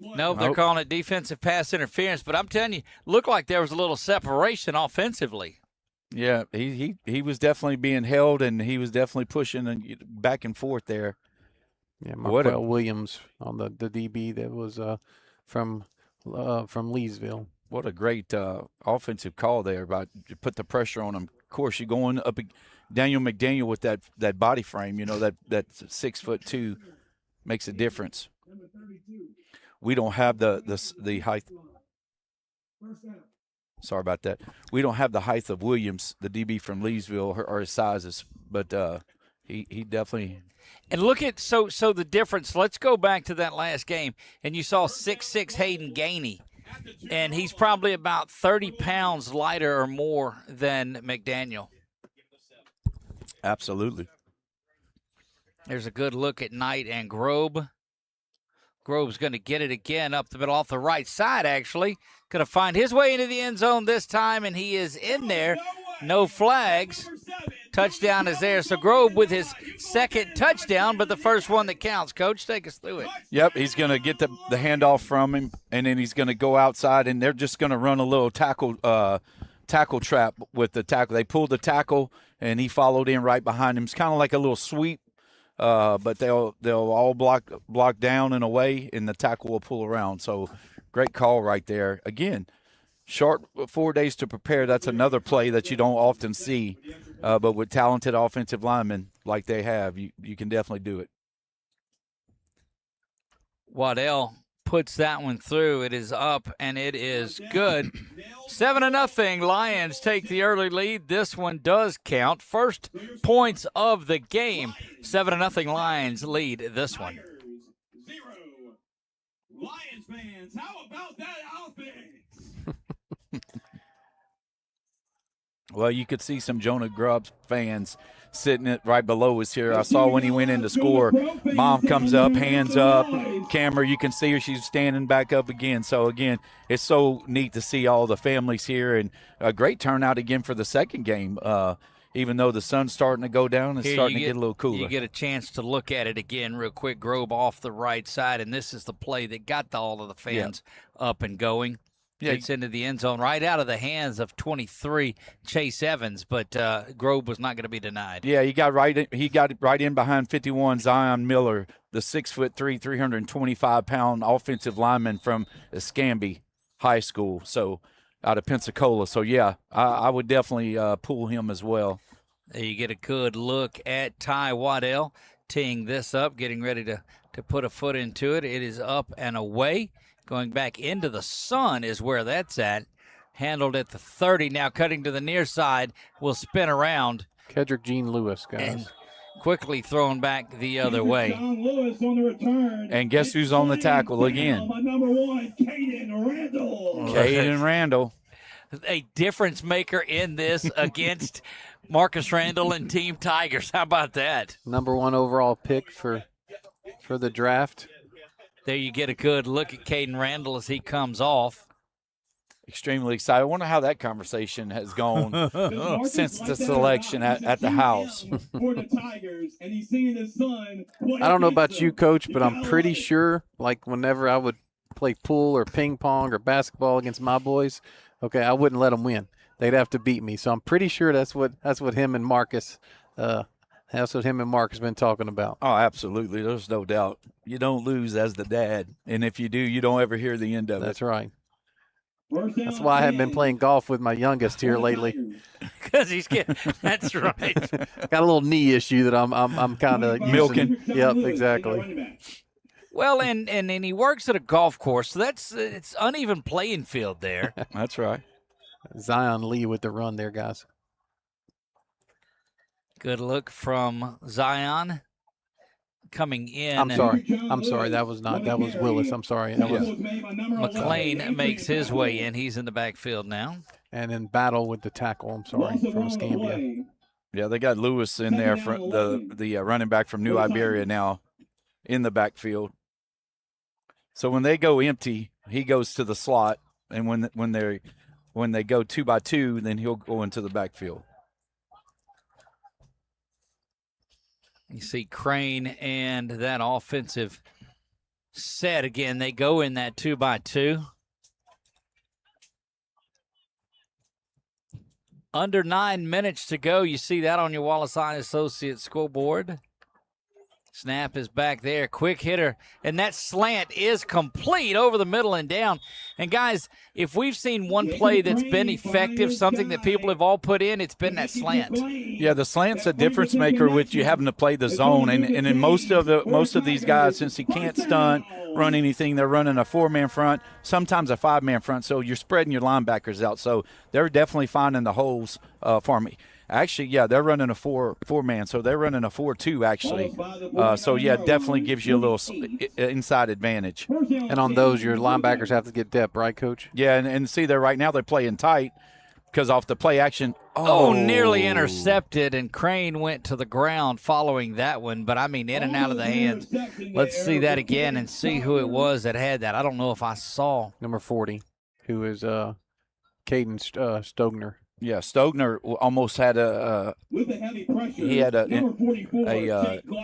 Nope, they're calling it defensive pass interference, but I'm telling you, looked like there was a little separation offensively. Yeah, he was definitely being held, and he was definitely pushing back and forth there. Yeah, Marquell Williams on the DB that was from Leesville. What a great offensive call there. Put the pressure on him. Of course, you're going up Daniel McDaniel with that body frame. You know, that 6'2" makes a difference. We don't have the height. Sorry about that. We don't have the height of Williams, the DB from Leesville, or his sizes, but he definitely. And look at so the difference. Let's go back to that last game, and you saw 6'6" Hayden Gainey, and he's probably about 30 pounds lighter or more than McDaniel. Absolutely. There's a good look at Knight and Grobe. Grove's going to get it again up the middle off the right side, actually. Going to find his way into the end zone this time, and he is in there. No flags. Touchdown is there. So Grove with his second touchdown, but the first one that counts. Coach, take us through it. Yep, he's going to get the handoff from him, and then he's going to go outside, and they're just going to run a little tackle trap with the tackle. They pulled the tackle, and he followed in right behind him. It's kind of like a little sweep. But they'll all block down and away, and the tackle will pull around. So great call right there. Again, short 4 days to prepare. That's another play that you don't often see. But with talented offensive linemen like they have, you can definitely do it. Waddell puts that one through. It is up, and it is good. 7-0. Lions take the early lead. This one does count. First points of the game. 7-0. Lions lead this one. Lions fans, how about that offense? Well, you could see some Jonah Grubbs fans sitting right below us here. I saw when he went in to score, Mom comes up, hands up. Camera, you can see her. She's standing back up again. So, again, it's so neat to see all the families here, and a great turnout again for the second game. Even though the sun's starting to go down, it's starting to get a little cooler. You get a chance to look at it again real quick. Grove off the right side, and this is the play that got all of the fans up and going. Yeah, gets into the end zone right out of the hands of 23 Chase Evans, but Grove was not going to be denied. Yeah, he got right in behind 51 Zion Miller, the 6'3", 325-pound offensive lineman from Escambia High School, so out of Pensacola. So yeah, I would definitely pull him as well. There you get a good look at Ty Waddell teeing this up, getting ready to put a foot into it. It is up and away. Going back into the sun is where that's at. Handled at the 30. Now cutting to the near side. Will spin around. Kedrick Gene Lewis, guys. And quickly thrown back the other way. Lewis on the return. And guess who's on the tackle again? Number 1, Caden Randall. Caden Randall. A difference maker in this against Marcus Randall and Team Tigers. How about that? Number 1 overall pick for the draft. There you get a good look at Caden Randall as he comes off. Extremely excited. I wonder how that conversation has gone since the selection at the house. I don't know about you, Coach, but I'm pretty sure, like whenever I would play pool or ping pong or basketball against my boys, okay, I wouldn't let them win. They'd have to beat me. So I'm pretty sure that's what him and Marcus been talking about. Oh, absolutely. There's no doubt. You don't lose as the dad. And if you do, you don't ever hear the end of it. That's right. That's why I haven't been playing golf with my youngest here lately. Because he's getting – that's right. Got a little knee issue that I'm kind of milking. Yep, exactly. Well, and he works at a golf course, so it's uneven playing field there. That's right. Zion Lee with the run there, guys. Good look from Zion coming in. I'm sorry. That was Willis. I'm sorry. That was McLean makes his way in. He's in the backfield now. And in battle with the tackle. I'm sorry, from Escambia. Yeah, they got Lewis in there from the running back from New Iberia now in the backfield. So when they go empty, he goes to the slot, and when they when they go 2 by 2, then he'll go into the backfield. You see Crane and that offensive set again. They go in that 2 by 2. Under 9 minutes to go. You see that on your Wallace Eye Associates scoreboard. Snap is back there. Quick hitter. And that slant is complete over the middle and down. And, guys, if we've seen one play that's been effective, something that people have all put in, it's been that slant. Yeah, the slant's a difference maker with you having to play the zone. And in most of these guys, since he can't stunt, run anything, they're running a 4-man front, sometimes a 5-man front. So you're spreading your linebackers out. So they're definitely finding the holes for me. Actually, yeah, they're running a 4-man, so they're running a 4-2 actually. So, yeah, definitely gives you a little inside advantage. And on those, your linebackers have to get depth, right, Coach? Yeah, and see there right now they're playing tight because off the play action. Oh, nearly intercepted, and Crane went to the ground following that one. But, I mean, in and out of the hands. Let's see that again and see who it was that had that. I don't know if I saw. Number 40, who is Caden Stogner. Yeah, Stogner almost had a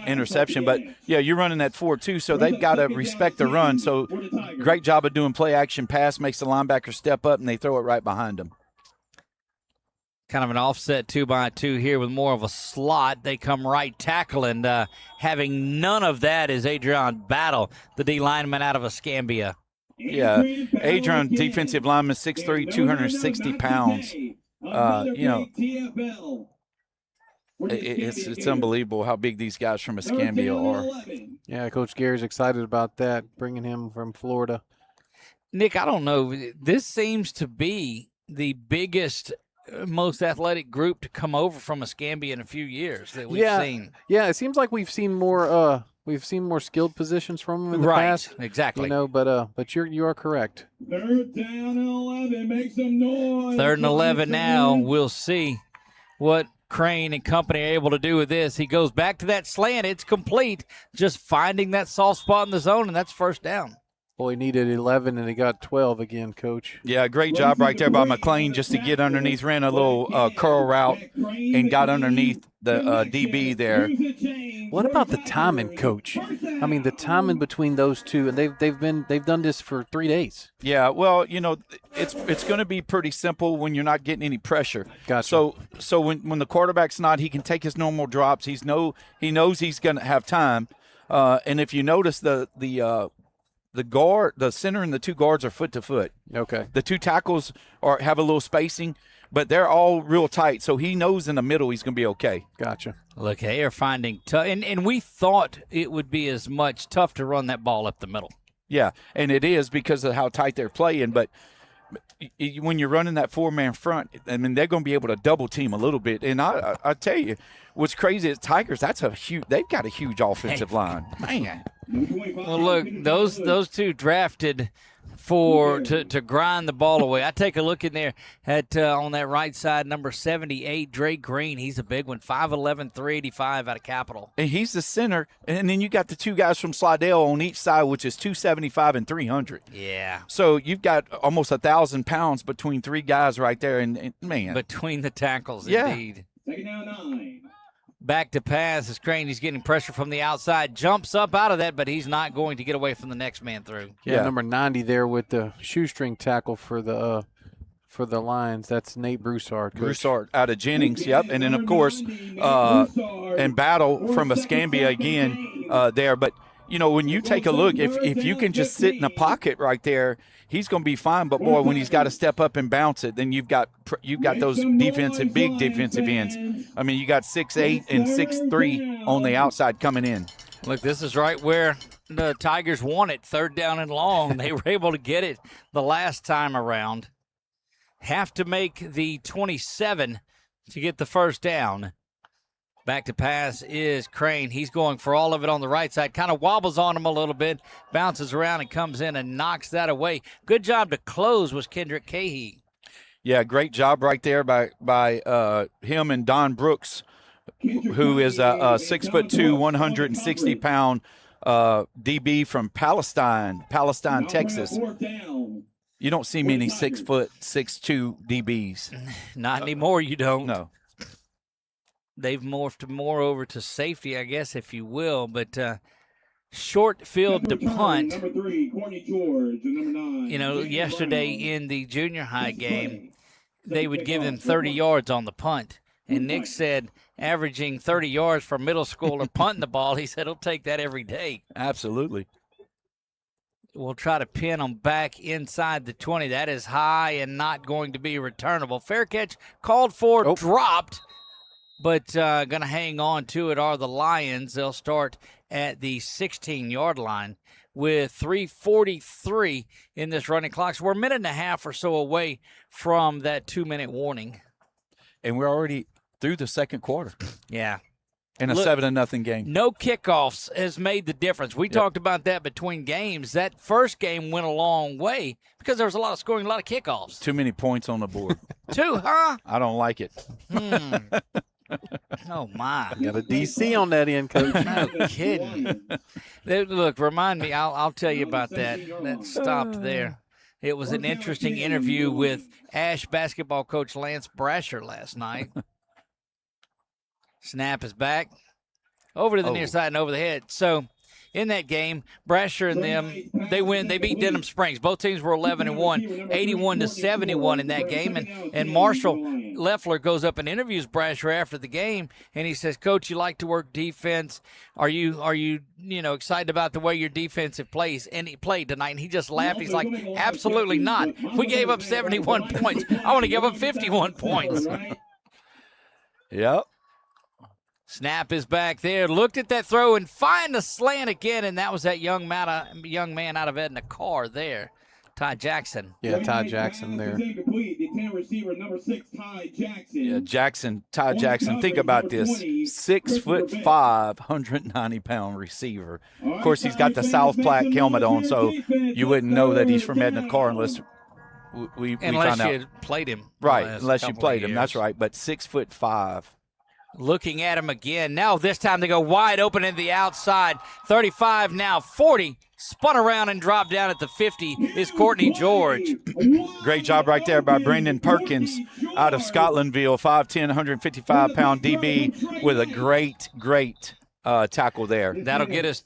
interception, but yeah, you're running that 4-2, so they've got to respect the run. So great job of doing play action pass, makes the linebacker step up, and they throw it right behind them. Kind of an offset 2 by 2 here with more of a slot. They come right tackle, and having none of that is Adrian Battle, the D lineman out of Escambia. Yeah, Adrian, defensive lineman, 6'3", 260 pounds. It's unbelievable how big these guys from Escambia are. Yeah, Coach Gary's excited about that, bringing him from Florida. Nick, I don't know. This seems to be the biggest, most athletic group to come over from Escambia in a few years that we've seen. Yeah, it seems like we've seen more skilled positions from them in the past. Exactly. But you are correct. 3rd down and 11. Make some noise. 3rd and 11 now. We'll see what Crane and company are able to do with this. He goes back to that slant. It's complete. Just finding that soft spot in the zone, and that's 1st down. Well, he needed 11, and he got 12 again, Coach. Yeah, great job right there by McLean just to get underneath, ran a little curl route, and got underneath the DB there. What about the timing, Coach? I mean, the timing between those two, and they've done this for 3 days. Yeah, well, it's going to be pretty simple when you're not getting any pressure. Gotcha. So when the quarterback's not, he can take his normal drops. He knows he's going to have time, and if you notice the guard, the center, and the 2 guards are foot to foot. Okay. The 2 tackles have a little spacing, but they're all real tight. So he knows in the middle he's going to be okay. Gotcha. Look, they are finding and we thought it would be as much tough to run that ball up the middle. Yeah, and it is because of how tight they're playing. But when you're running that 4-man front, I mean, they're going to be able to double team a little bit. And I tell you, what's crazy is Tigers. They've got a huge offensive line, man. Well, look, those 2 drafted to grind the ball away. I take a look in there at on that right side, number 78, Dre Green. He's a big one, 5'11", 385 out of Capital. And he's the center, and then you got the 2 guys from Slidell on each side, which is 275 and 300. Yeah. So you've got almost 1,000 pounds between 3 guys right there, and man. Between the tackles, yeah. Indeed. 2nd down 9. Back to pass as Crane. He's getting pressure from the outside. Jumps up out of that, but he's not going to get away from the next man through. Yeah, number 90 there with the shoestring tackle for the Lions. That's Nate Broussard. Broussard out of Jennings, yep. And then, of course, and Battle from Escambia again there. But, when you take a look, if you can just sit in a pocket right there, he's going to be fine. But, boy, when he's got to step up and bounce it, then you've got those big defensive ends. I mean, you got 6'8" and 6'3" on the outside coming in. Look, this is right where the Tigers want it, 3rd down and long. They were able to get it the last time around. Have to make the 27 to get the 1st down. Back to pass is Crane. He's going for all of it on the right side. Kind of wobbles on him a little bit, bounces around and comes in and knocks that away. Good job to close was Kendrick Cahey. Yeah, great job right there by him and Don Brooks, who is a 6'2", 160-pound DB from Palestine, Texas. You don't see many 6'6" DBs. Not anymore, you don't. No. They've morphed more over to safety, I guess, if you will. But short field to punt. Number 3, Courtney George, and number 9. You know, yesterday in the junior high game, they would give them 30 yards on the punt. And Nick said averaging 30 yards for middle schooler punting the ball, he said he'll take that every day. Absolutely. We'll try to pin them back inside the 20. That is high and not going to be returnable. Fair catch called for, dropped, but going to hang on to it are the Lions. They'll start at the 16-yard line with 3:43 in this running clock. So we're a minute and a half or so away from that 2-minute warning. And we're already through the second quarter. Yeah. In a 7-0 game. No kickoffs has made the difference. We talked about that between games. That first game went a long way because there was a lot of scoring, a lot of kickoffs. Too many points on the board. 2, huh? I don't like it. Oh, my. Got a DC on that end, Coach. No kidding. Look, remind me. I'll tell you about that. That stopped there. It was an interesting interview with Ash basketball coach Lance Brasher last night. Snap is back. Over to the near side and over the head. So, in that game, Brasher and them, they win. They beat Denham Springs. Both teams were 11-1, 81-71 in that game. And Marshall Leffler goes up and interviews Brasher after the game, and he says, "Coach, you like to work defense. Are you excited about the way your defensive plays?" And he played tonight, and he just laughed. He's like, "Absolutely not. We gave up 71 points. I want to give up 51 points." Yep. Snap is back there. Looked at that throw and find the slant again, and that was that young man out of Edna Carr there, Ty Jackson. Yeah, Ty Jackson there. Yeah, Ty Jackson. Think about this: 6'5", 190-pound receiver. Of course, he's got the South Platte helmet on, so you wouldn't know that he's from Edna Carr unless we found out. You played him, right? Unless you played him. That's right. But 6'5". Looking at him again. Now this time they go wide open in the outside. 35 now, 40. Spun around and dropped down at the 50 is Courtney George. Great job right there by Brendan Perkins out of Scotlandville. 5'10", 155-pound DB with a great tackle there. That'll get us.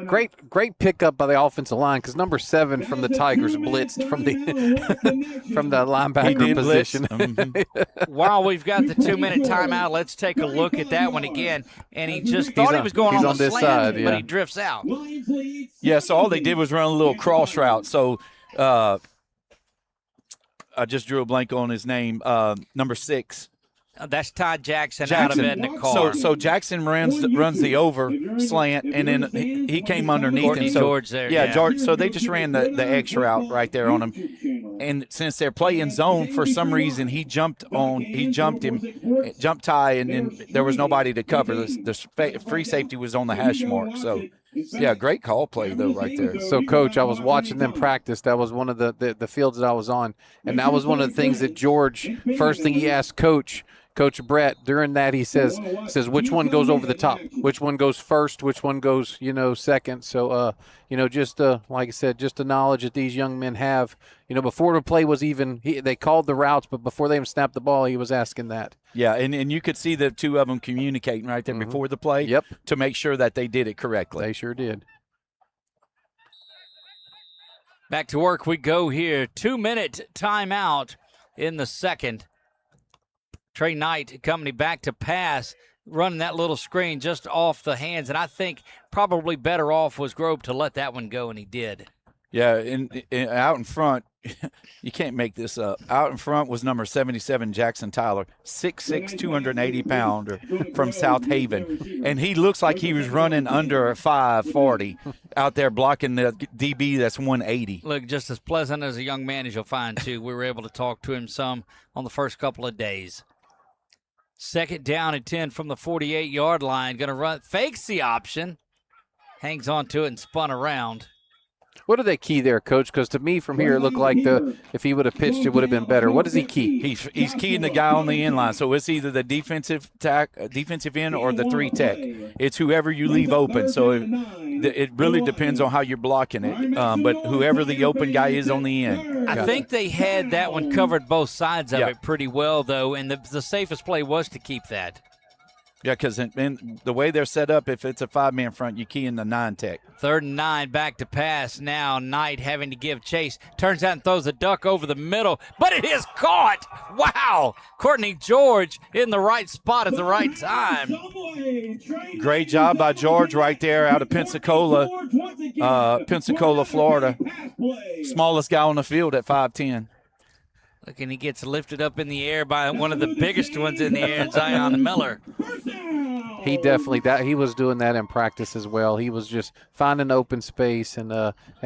Great pickup by the offensive line because number 7 from the Tigers blitzed from the linebacker position. While we've got the 2-minute timeout, let's take a look at that one again. And he just thought he was going on the slant, side, but he drifts out. Yeah, so all they did was run a little cross route. So I just drew a blank on his name. Number 6. That's Todd Jackson out of Edna Carr. So Jackson runs the over slant, and then he came underneath Courtney him. So, George there. Yeah, George. So they just ran the X route right there on him. And since they're playing zone, for some reason he jumped Ty, and then there was nobody to cover. The free safety was on the hash mark. So. Yeah, great call play, though, right there. So, Coach, I was watching them practice. That was one of the fields that I was on. And that was one of the things that George, first thing he asked Coach Brett, during that he says, which one goes over the top? Which one goes first? Which one goes, second? So, just like I said, just the knowledge that these young men have. Before the play was even, they called the routes, but before they even snapped the ball, he was asking that. Yeah, and you could see the two of them communicating right there before the play to make sure that they did it correctly. They sure did. Back to work we go here. 2-minute timeout in the second. Trey Knight company back to pass, running that little screen just off the hands, and I think probably better off was Grove to let that one go, and he did. Yeah, and out in front, you can't make this up. Out in front was number 77, Jackson Tyler, 6'6", 280-pounder from South Haven. And he looks like he was running under a 540 out there blocking the DB that's 180. Look, just as pleasant as a young man as you'll find, too. We were able to talk to him some on the first couple of days. Second down and 10 from the 48-yard line. Going to run, fakes the option, hangs on to it and spun around. What did they key there, Coach? Because to me, from here, it looked like if he would have pitched, it would have been better. What does he key? He's keying the guy on the end line. So it's either the defensive end or the 3 tech. It's whoever you leave open. So it really depends on how you're blocking it. But whoever the open guy is on the end. I think they had that one covered both sides of it pretty well, though, and the safest play was to keep that. Yeah, because in the way they're set up, if it's a 5-man front, you key in the 9 tech. 3rd and 9, back to pass. Now Knight having to give chase. Turns out and throws a duck over the middle, but it is caught. Wow. Courtney George in the right spot at the right time. Great job by George right there out of Pensacola, Florida. Smallest guy on the field at 5'10". Look, and he gets lifted up in the air by one of the biggest ones in the air, Zion Miller. He definitely he was doing that in practice as well. He was just finding open space and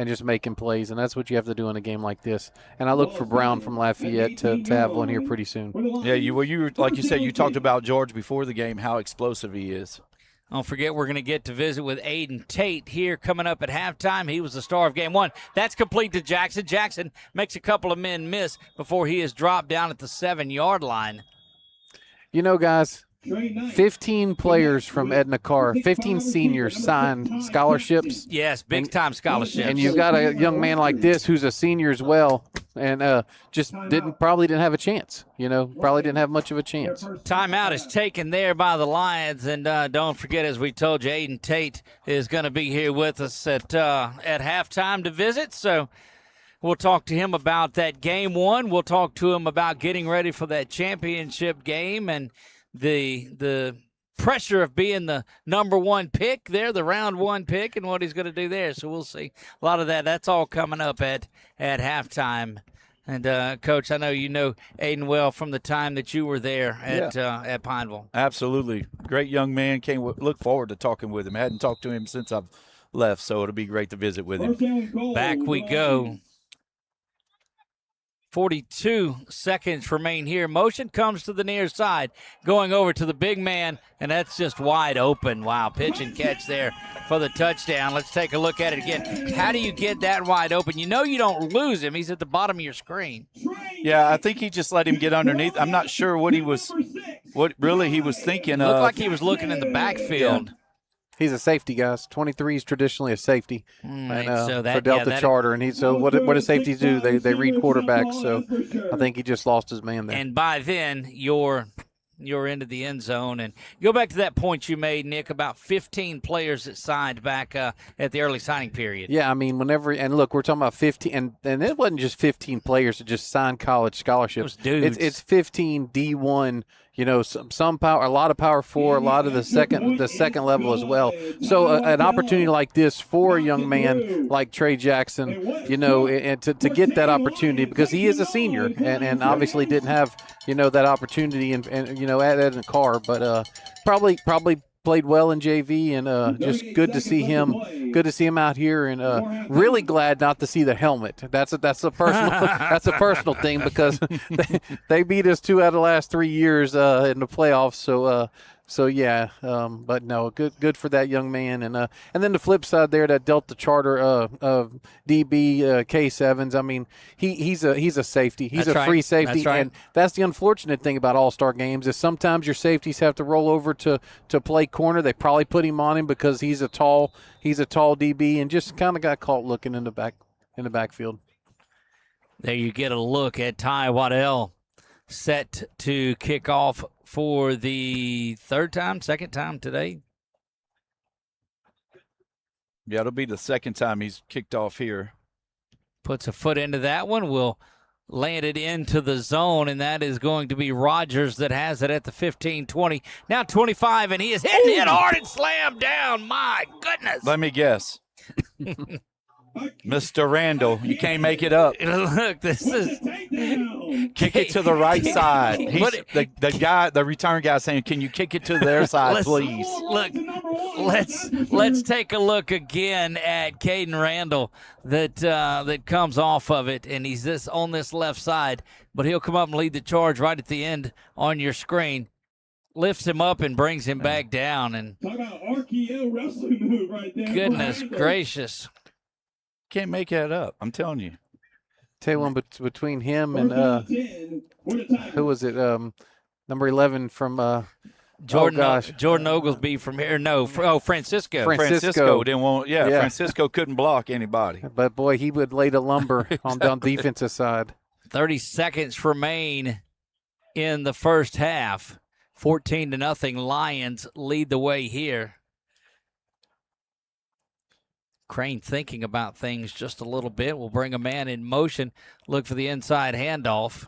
just making plays, and that's what you have to do in a game like this. And I look for Brown from Lafayette to have one here pretty soon. Yeah, you like you said, you talked about George before the game, how explosive he is. Don't forget, we're going to get to visit with Aiden Tate here coming up at halftime. He was the star of game 1. That's complete to Jackson. Jackson makes a couple of men miss before he is dropped down at the 7-yard line. You know, guys, 15 players from Edna Carr, 15 seniors signed scholarships. Yes, big-time scholarships. And you've got a young man like this who's a senior as well, and just probably didn't have a chance. Probably didn't have much of a chance. Timeout is taken there by the Lions, and don't forget, as we told you, Aiden Tate is going to be here with us at halftime to visit. So we'll talk to him about that game 1. We'll talk to him about getting ready for that championship game and the pressure of being the number 1 pick there, the round 1 pick, and what he's going to do there. So we'll see a lot of that. That's all coming up at halftime. And, Coach, I know you know Aiden well from the time that you were there at Pineville. Absolutely. Great young man. Look forward to talking with him. I hadn't talked to him since I've left, so it'll be great to visit with him. Back we go. 42 seconds remain here. Motion comes to the near side, going over to the big man, and that's just wide open. Wow, pitch and catch there for the touchdown. Let's take a look at it again. How do you get that wide open? You don't lose him. He's at the bottom of your screen. Yeah, I think he just let him get underneath. I'm not sure what really he was thinking of. Looked like he was looking in the backfield. Yeah. He's a safety, guys. 23 is traditionally a safety for Delta Charter. And what do safeties do? They read quarterbacks. So I think he just lost his man there. And by then, you're into the end zone. And go back to that point you made, Nick, about 15 players that signed back at the early signing period. Yeah, I mean, and look, we're talking about 15, and it wasn't just 15 players that just signed college scholarships. Those dudes. It's 15 D1. Some power, a lot of Power 4, a lot of the second level as well. So an opportunity like this for a young man like Trey Jackson, and to get that opportunity because he is a senior and obviously didn't have that opportunity and at Edna Carr, but probably played well in JV and just good to see him. Good to see him out here, and really glad not to see the helmet. That's a personal thing because they beat us 2 out of the last 3 years in the playoffs. So yeah, but no, good for that young man, and then the flip side there, that Delta Charter DB Case Evans. I mean, he's a safety. He's a free safety, and that's the unfortunate thing about All-Star games is sometimes your safeties have to roll over to play corner. They probably put him on him because he's a tall DB, and just kind of got caught looking in the backfield. There you get a look at Ty Waddell set to kick off for the second time today. Yeah, it'll be the second time he's kicked off here. Puts a foot into that one. Will land it into the zone, and that is going to be Rogers that has it at the 15-20. Now 25, and he is hitting it hard and slammed down. My goodness. Let me guess. Mr. Randall, you can't make it up. Look, this is kick it to the right side. He's the return guy saying, "Can you kick it to their side, please?" Look, let's take a look again at Caden Randall that comes off of it, and he's on this left side, but he'll come up and lead the charge right at the end on your screen. Lifts him up and brings him back down, and talk about RKO wrestling move right there. Goodness gracious. Can't make that up. I'm telling you. Tell you one between him and who was it? Number 11 from Jordan Oglesby from here. No, Francisco. Francisco didn't want. Yeah, Francisco couldn't block anybody. But boy, he would lay the lumber on the defensive side. 30 seconds remain in the first half. 14-0. Lions lead the way here. Crane thinking about things just a little bit. We'll bring a man in motion. Look for the inside handoff.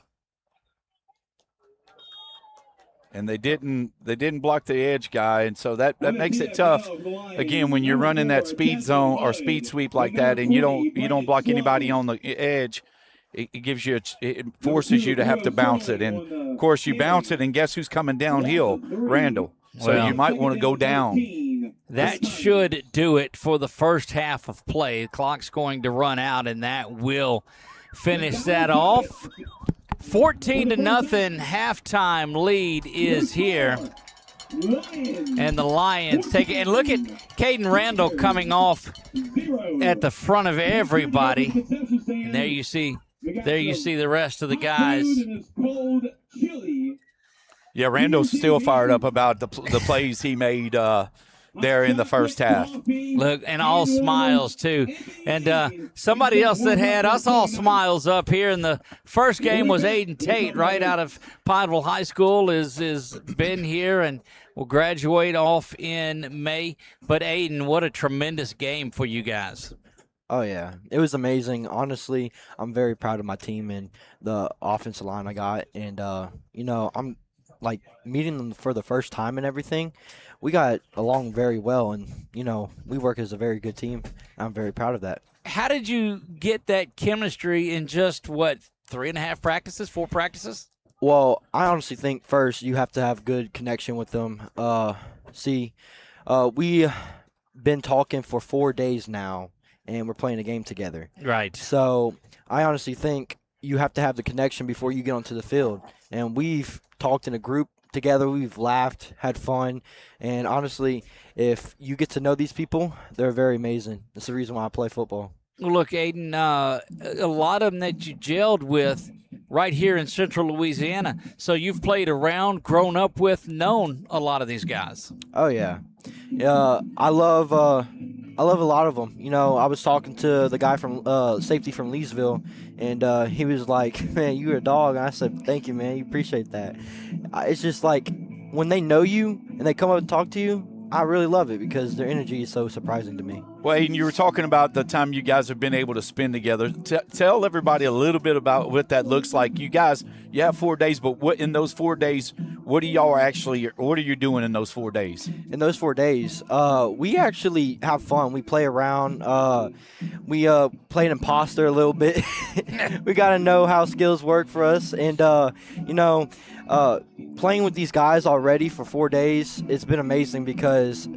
And they didn't block the edge guy, and so that makes it tough. Again, when you're running that speed zone or speed sweep like that, and you don't block anybody on the edge, it forces you to have to bounce it. And of course, you bounce it, and guess who's coming downhill? Randall. So you might want to go down. That should do it for the first half of play. The clock's going to run out, and that will finish that off. 14-0 halftime lead is here. And the Lions take it. And look at Caden Randall coming off at the front of everybody. And there you see the rest of the guys. Yeah, Randall's still fired up about the plays he made there in the first half. Look, and all smiles, too. And somebody else that had us all smiles up here in the first game was Aiden Tate, right out of Pineville High School, is been here and will graduate off in May. But, Aiden, what a tremendous game for you guys. Oh, yeah. It was amazing. Honestly, I'm very proud of my team and the offensive line I got. And, I'm, meeting them for the first time and everything. We got along very well, and, we work as a very good team. I'm very proud of that. How did you get that chemistry in just, 3.5 practices, 4 practices? Well, I honestly think first you have to have good connection with them. We been talking for 4 days now, and we're playing a game together. Right. So I honestly think you have to have the connection before you get onto the field. And we've talked in a group together. We've laughed, had fun. And honestly, if you get to know these people, they're very amazing. That's the reason why I play football. Well, look, Aiden, a lot of them that you gelled with right here in Central Louisiana. So you've played around, grown up with, known a lot of these guys. Oh, yeah. I love a lot of them. I was talking to the guy from safety from Leesville, and he was like, "Man, you're a dog." And I said, "Thank you, man. You appreciate that." It's just like when they know you and they come up and talk to you, I really love it because their energy is so surprising to me. Well, Aiden, you were talking about the time you guys have been able to spend together. Tell everybody a little bit about what that looks like. You guys, you have 4 days, but what in those 4 days, what are you doing in those 4 days? In those 4 days, we actually have fun. We play around. We play an imposter a little bit. We got to know how skills work for us. And, playing with these guys already for 4 days, it's been amazing because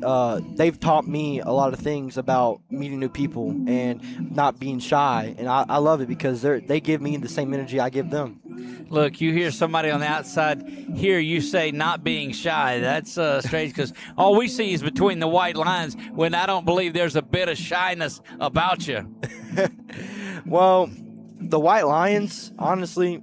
they've taught me a lot of things about meeting new people and not being shy. And I love it because they give me the same energy I give them. Look, you hear somebody on the outside hear you say not being shy. That's strange because all we see is between the white lines when I don't believe there's a bit of shyness about you. Well, the White Lions, honestly,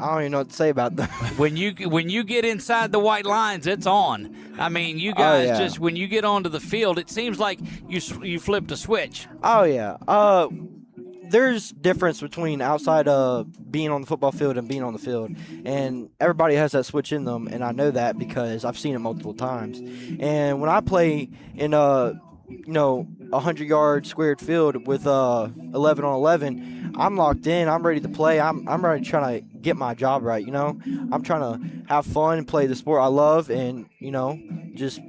I don't even know what to say about them. When you get inside the white lines, it's on. I mean, you guys just when you get onto the field, it seems like you flipped a switch. Oh yeah. There's difference between outside being on the football field and being on the field, and everybody has that switch in them, and I know that because I've seen it multiple times. And when I play in a 100-yard squared field with 11 on 11, I'm locked in. I'm ready to play. I'm ready trying to get my job right. I'm trying to have fun and play the sport I love, and just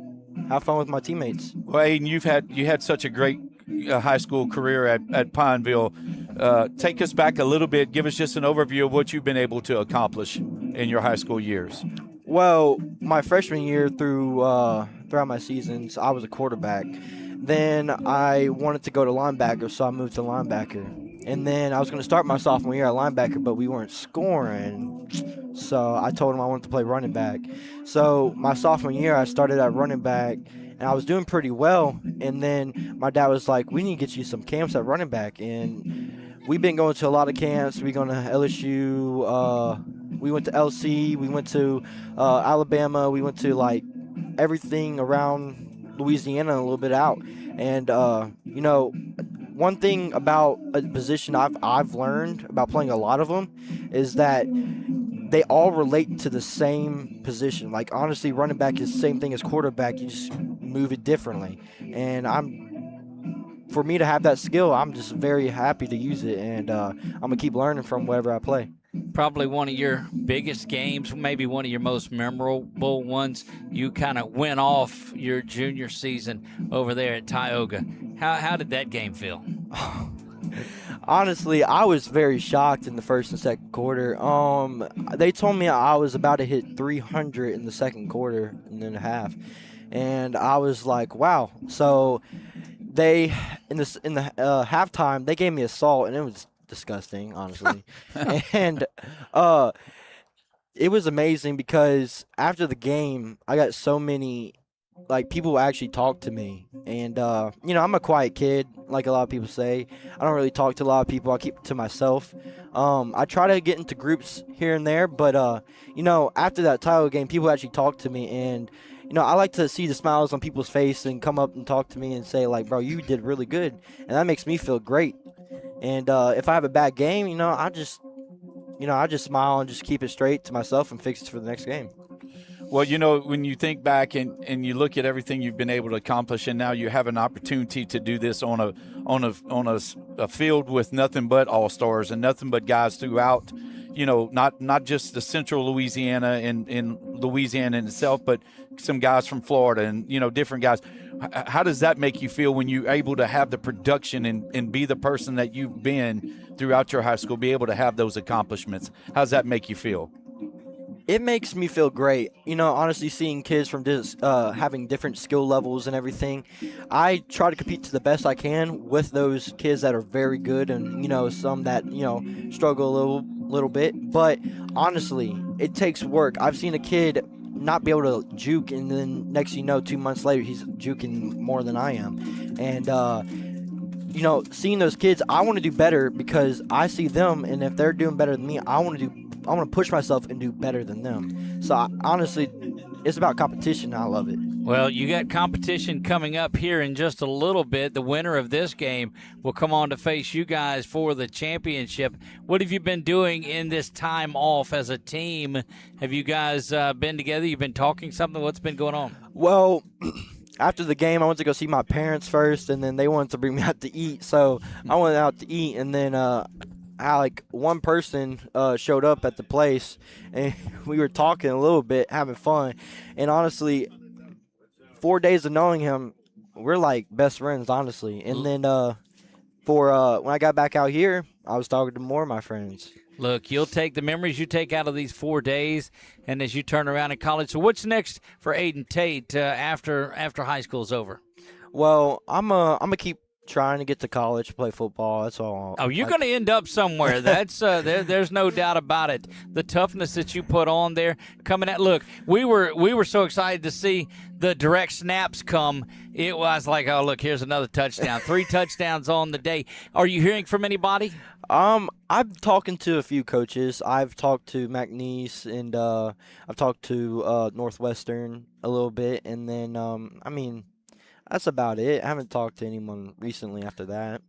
have fun with my teammates. Well, Aiden, you had such a great high school career at Pineville. Take us back a little bit. Give us just an overview of what you've been able to accomplish in your high school years. Well, my freshman year throughout my seasons, I was a quarterback. Then I wanted to go to linebacker, so I moved to linebacker. And then I was going to start my sophomore year at linebacker, but we weren't scoring. So I told him I wanted to play running back. So my sophomore year, I started at running back, and and I was doing pretty well. And then my dad was like, we need to get you some camps at running back. And we've been going to a lot of camps. We going to LSU. We went to LC. We went to Alabama. We went to like everything around Louisiana, a little bit out. And one thing about a position I've learned about playing a lot of them is that they all relate to the same position. Like, honestly, running back is the same thing as quarterback. You just move it differently. And for me to have that skill, I'm just very happy to use it. And I'm going to keep learning from wherever I play. Probably one of your biggest games, maybe one of your most memorable ones. You kind of went off your junior season over there at Tioga. How did that game feel? Honestly, I was very shocked in the first and second quarter. They told me I was about to hit 300 in the second quarter and then a half, and I was like, wow. So they in the halftime they gave me a salt, and it was disgusting, honestly. And it was amazing because after the game, I got so many. Like, people actually talk to me, and I'm a quiet kid, like a lot of people say. I don't really talk to a lot of people. I keep it to myself. I try to get into groups here and there, but after that Tioga game, people actually talk to me, and I like to see the smiles on people's face and come up and talk to me and say, like, bro, you did really good, and that makes me feel great. And if I have a bad game, I just smile and just keep it straight to myself and fix it for the next game. Well, when you think back and you look at everything you've been able to accomplish, and now you have an opportunity to do this on a field with nothing but all-stars and nothing but guys throughout, not just the central Louisiana and in Louisiana in itself, but some guys from Florida and, different guys. How does that make you feel when you're able to have the production and be the person that you've been throughout your high school, be able to have those accomplishments? How does that make you feel? It makes me feel great. Honestly, seeing kids from having different skill levels and everything, I try to compete to the best I can with those kids that are very good and, some that, struggle a little bit. But honestly, it takes work. I've seen a kid not be able to juke, and then next thing you know, 2 months later, he's juking more than I am. And, seeing those kids, I want to do better because I see them, and if they're doing better than me, I want to push myself and do better than them. So honestly, it's about competition. I love it. Well, you got competition coming up here in just a little bit. The winner of this game will come on to face you guys for the championship. What have you been doing in this time off as a team? Have you guys been together? You've been talking something? What's been going on? Well, after the game, I went to go see my parents first, and then they wanted to bring me out to eat. So I went out to eat, and then one person showed up at the place, and we were talking a little bit, having fun. And honestly, 4 days of knowing him, we're like best friends, honestly. And then when I got back out here, I was talking to more of my friends. Look, you'll take the memories you take out of these 4 days, and as you turn around in college. So what's next for Aiden Tate after high school's over? Well, I'm gonna keep trying to get to college, play football. That's all. Oh, you're going to end up somewhere. That's there's no doubt about it. The toughness that you put on there coming at. Look, we were so excited to see the direct snaps come. It was like, oh, look, here's another touchdown. 3 touchdowns on the day. Are you hearing from anybody? I'm talking to a few coaches. I've talked to McNeese, and I've talked to Northwestern a little bit, and then that's about it. I haven't talked to anyone recently after that.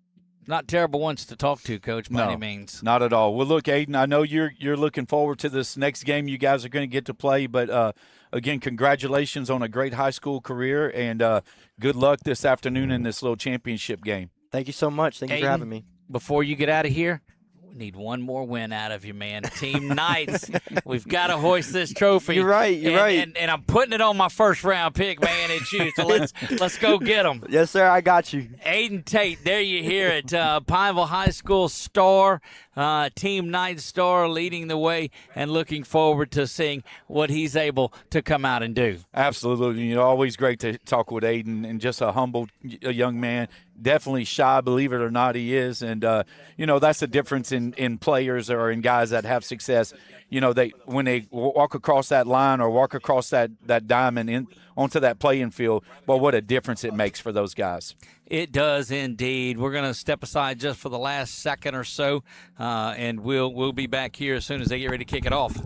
Not terrible ones to talk to, Coach, by any means. Not at all. Well, look, Aiden, I know you're looking forward to this next game you guys are going to get to play, but again, congratulations on a great high school career, and good luck this afternoon in this little championship game. Thank you so much. Thank you for having me. Before you get out of here, we need one more win out of you, man. Team Knights, we've got to hoist this trophy. You're right. You're right. And I'm putting it on my first-round pick, man, and you. So let's go get them. Yes, sir. I got you. Aiden Tate, there you hear it. Pineville High School star, Team Knights star, leading the way, and looking forward to seeing what he's able to come out and do. Absolutely. Always great to talk with Aiden, and just a humble young man. definitely shy, believe it or not, he is. And, that's the difference in players or in guys that have success. When they walk across that line or walk across that diamond onto that playing field, well, what a difference it makes for those guys. It does indeed. We're going to step aside just for the last second or so, and we'll be back here as soon as they get ready to kick it off.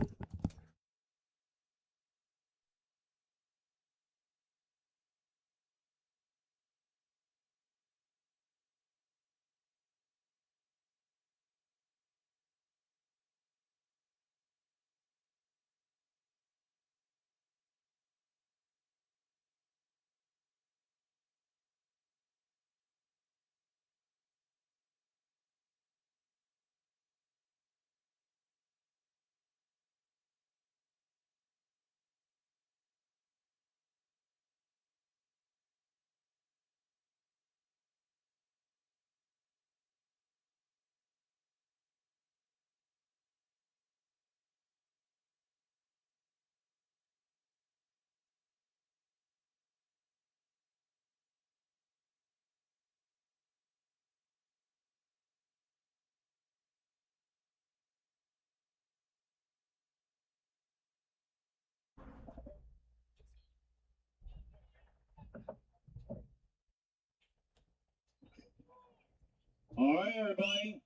All right, everybody.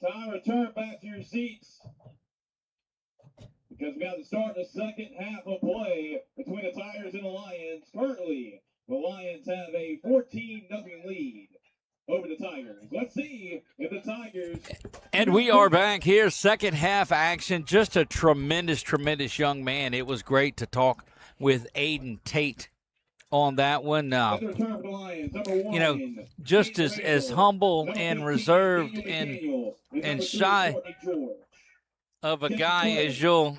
Time to return back to your seats because we got to start the second half of play between the Tigers and the Lions. Currently, the Lions have a 14-0 lead over the Tigers. Let's see if the Tigers... And we are back here, second half action. Just a tremendous, tremendous young man. It was great to talk with Aiden Tate on that one. Just as humble and reserved and shy of a guy as you'll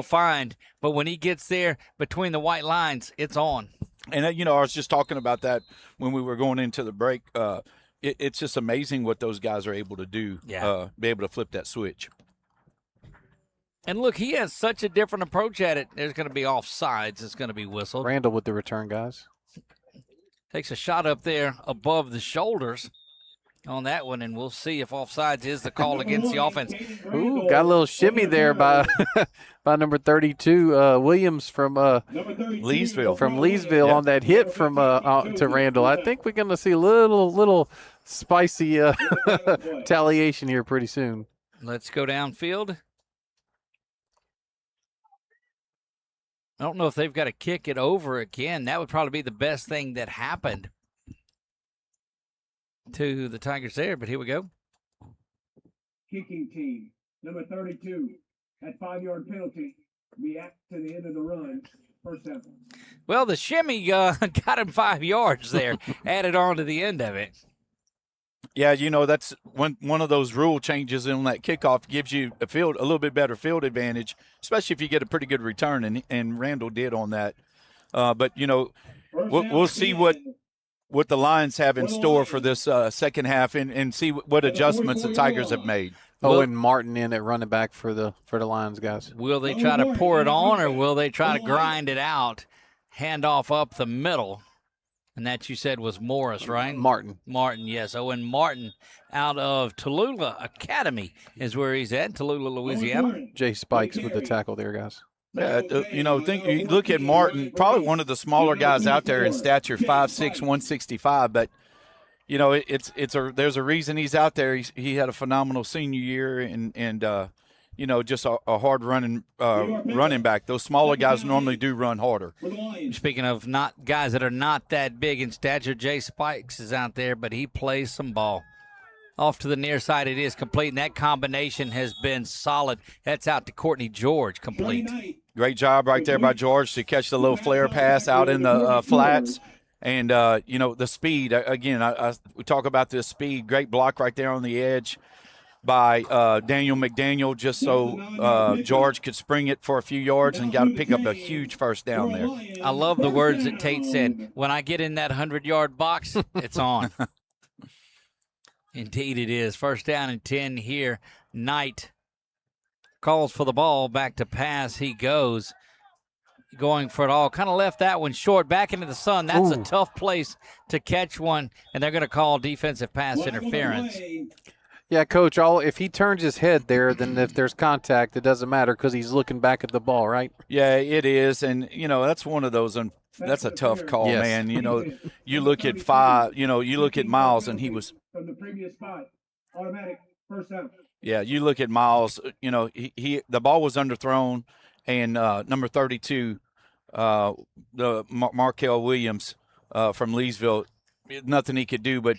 find, but when he gets there between the white lines, it's on. And I was just talking about that when we were going into the break. It's just amazing what those guys are able to do. Yeah. Be able to flip that switch. And look, he has such a different approach at it. There's going to be offsides. It's going to be whistled. Randall with the return, guys. Takes a shot up there above the shoulders on that one, and we'll see if offsides is the call against the offense. Ooh, got a little shimmy there by by number 32, Williams from Leesville. From Leesville on that hit from to Randall. I think we're going to see a little spicy retaliation here pretty soon. Let's go downfield. I don't know if they've got to kick it over again. That would probably be the best thing that happened to the Tigers there, but here we go. Kicking team, number 32, at 5-yard penalty, react to the end of the run, first down. Well, the shimmy got him 5 yards there, added on to the end of it. Yeah, that's one of those rule changes on that kickoff gives you a little bit better field advantage, especially if you get a pretty good return, and Randall did on that. But we'll see what the Lions have in store for this second half, and see what adjustments the Tigers have made. And Martin in at running back for the Lions, guys. Will they try to pour it on, or will they try to grind it out, hand off up the middle? And that you said was Morris, right? Martin, yes. Owen Martin out of Tallulah Academy is where he's at, Tallulah, Louisiana. Jay Spikes with the tackle there, guys. Yeah, you look at Martin, probably one of the smaller guys out there in stature, 5'6", 165. But there's a reason he's out there. He had a phenomenal senior year, and just a hard running back. Those smaller guys normally do run harder. Speaking of not guys that are not that big in stature, Jay Spikes is out there, but he plays some ball. Off to the near side, it is complete, and that combination has been solid. That's out to Courtney George, complete. Great job right there by George to catch the little flare pass out in the flats. And, the speed, again, we talk about the speed. Great block right there on the edge by Daniel McDaniel, just so George could spring it for a few yards and got to pick up a huge first down there. I love the words that Tate said. When I get in that 100-yard box, it's on. Indeed it is. First down and 10 here. Knight calls for the ball. Back to pass he goes. going for it all. Kind of left that one short. Back into the sun. That's a tough place to catch one, and they're going to call defensive pass interference. Yeah, Coach, if he turns his head there, then if there's contact, it doesn't matter because he's looking back at the ball, right? Yeah, it is. And, that's one of those that's a tough call, man. You look at you look at Miles, and he was – from the previous spot, automatic first down. Yeah, you look at Miles, the ball was underthrown, and number 32, the Markel Williams from Leesville, nothing he could do, but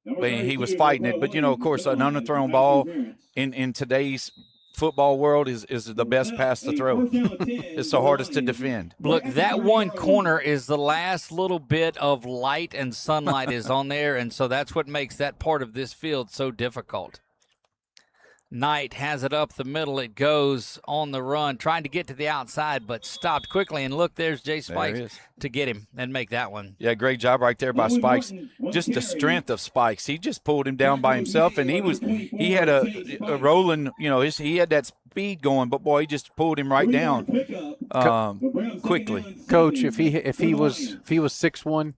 he was fighting it. But, of course, an underthrown ball in today's football world is the best pass to throw. It's the hardest to defend. Look, that one corner is the last little bit of light and sunlight is on there, and so that's what makes that part of this field so difficult. Knight has it up the middle. It goes on the run, trying to get to the outside, but stopped quickly. And look, there's Jay Spikes to get him and make that one. Yeah, great job right there by Spikes. Just the strength of Spikes. He just pulled him down by himself, and he had a rolling, he had that speed going, but boy, he just pulled him right down quickly. Coach, if he was 6'1",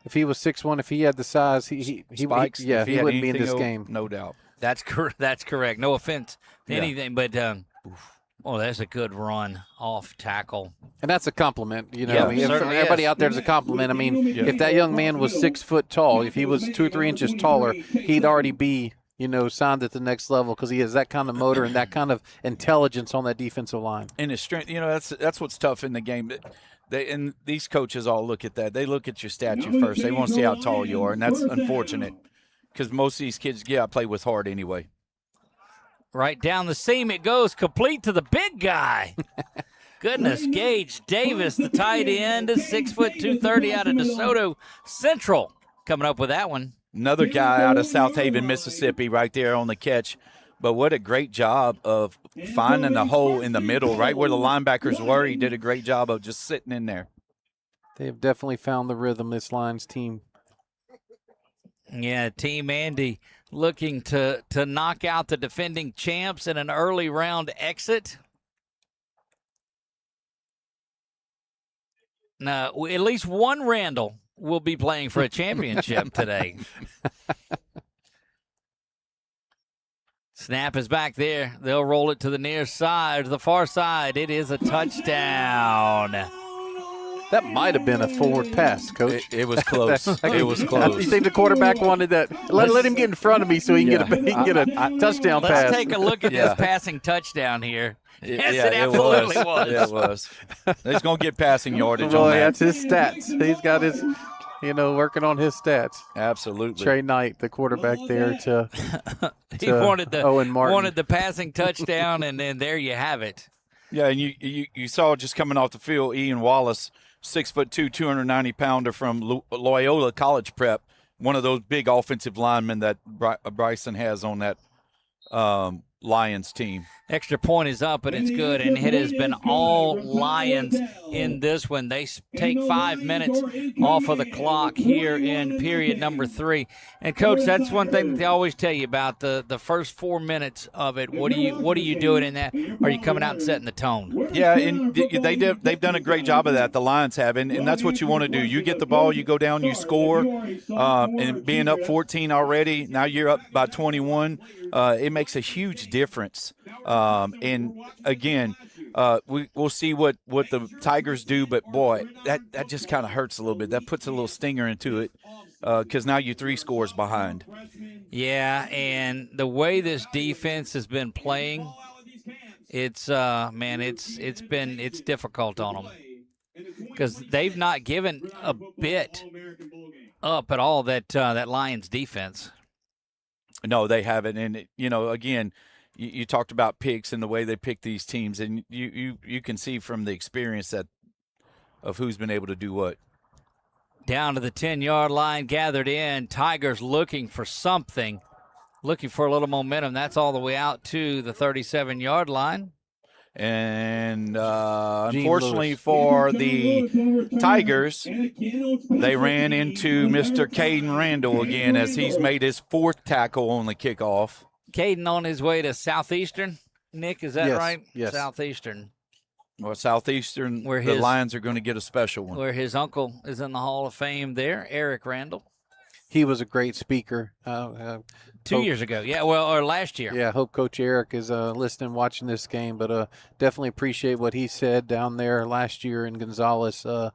if he had the size, he wouldn't be in this game. No doubt. That's correct. No offense to anything, but that's a good run off tackle. And that's a compliment, everybody out there is a compliment. I mean, if that young man was 6 foot tall, if he was 2 or 3 inches taller, he'd already be, signed at the next level because he has that kind of motor and that kind of intelligence on that defensive line. And his strength, that's what's tough in the game. And these coaches all look at that. They look at your stature first. They want to see how tall you are, and that's unfortunate. Because most of these kids, play with heart anyway. Right down the seam it goes, complete to the big guy. Goodness, Gage Davis, the tight end, 6 foot 230 out of DeSoto Central, coming up with that one. Another guy out of South Haven, Mississippi, right there on the catch. But what a great job of finding the hole in the middle, right where the linebackers were. He did a great job of just sitting in there. They have definitely found the rhythm, this Lions team. Yeah, Team Andy looking to knock out the defending champs in an early round exit. Now, at least one Randall will be playing for a championship today. Snap is back there. They'll roll it to the near side, the far side. It is a touchdown. That might have been a forward pass, Coach. It was close. It was close. You think the quarterback wanted that? Let him get in front of me so he can get a touchdown pass. Let's take a look at this passing touchdown here. Yes, it absolutely was. Yeah, it was. He's going to get passing yardage Boy, on that. that's his stats. He's got his, working on his stats. Absolutely. Trey Knight, the quarterback there to he wanted Owen Martin. wanted the passing touchdown, and then there you have it. Yeah, and you saw just coming off the field, Ian Wallace, 6'2", 290-pounder from Loyola College Prep, one of those big offensive linemen that Bryson has on that Lions team. Extra point is up, and it's good, and it has been all Lions in this one. They take 5 minutes off of the clock here in period number 3. And, Coach, that's one thing that they always tell you about, the first 4 minutes of it. What are you doing in that? Are you coming out and setting the tone? Yeah, and they've done a great job of that, the Lions have, and that's what you want to do. You get the ball, you go down, you score, and being up 14 already, now you're up by 21, it makes a huge difference. And again, we'll see what the Tigers do, but boy, that just kind of hurts a little bit. That puts a little stinger into it because now you're 3 scores behind. Yeah, and the way this defense has been playing, it's difficult on them because they've not given a bit up at all that Lions defense. No, they haven't, and again. You talked about picks and the way they pick these teams, and you can see from the experience of who's been able to do what. Down to the 10-yard line, gathered in. Tigers looking for something, looking for a little momentum. That's all the way out to the 37-yard line. And unfortunately for the Tigers, they ran into Mr. Caden Randall again as he's made his 4th tackle on the kickoff. Caden on his way to Southeastern. Nick, is that right? Yes. Southeastern. Well, Southeastern, Where the his- Lions are going to get a special one. where his uncle is in the Hall of Fame there, Eric Randall. He was a great speaker. 2 years ago. Yeah, well, or last year. Yeah, hope Coach Eric is listening, watching this game, but definitely appreciate what he said down there last year in Gonzales at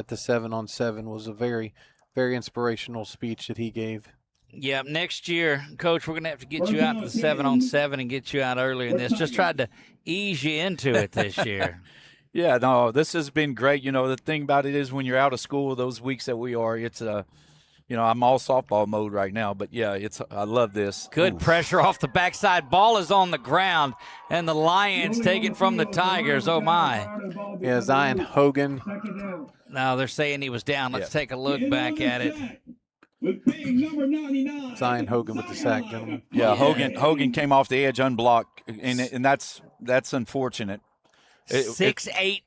the 7-on-7 was a very, very inspirational speech that he gave. Yeah, next year, Coach, we're going to have to get you out to the 7-on-7 and get you out earlier in this. Just tried to ease you into it this year. Yeah, no, this has been great. You know, the thing about it is when you're out of school, those weeks that we are, it's I'm all softball mode right now, but yeah, I love this. Good Ooh. pressure off the backside. Ball is on the ground, and the Lions take it from the Tigers. Oh, my. Yeah, Zion Hogan. Now they're saying he was down. Let's take a look back at it. Zion Hogan with the sack, gentlemen. Yeah, Hogan came off the edge unblocked, and that's unfortunate. 6'8",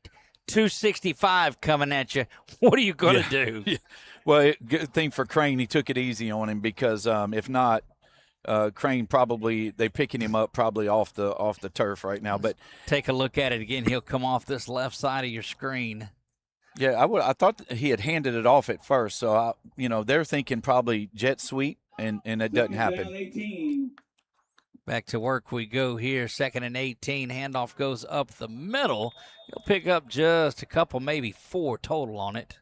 265 coming at you. What are you going to do? Yeah. Well, good thing for Crane, he took it easy on him because if not, Crane they picking him up probably off the turf right now. But take a look at it again. He'll come off this left side of your screen. Yeah, I thought he had handed it off at first, so they're thinking probably jet sweep, and it doesn't happen. Back to work we go here. 2nd and 18. Handoff goes up the middle. He'll pick up just a couple, maybe 4 total on it.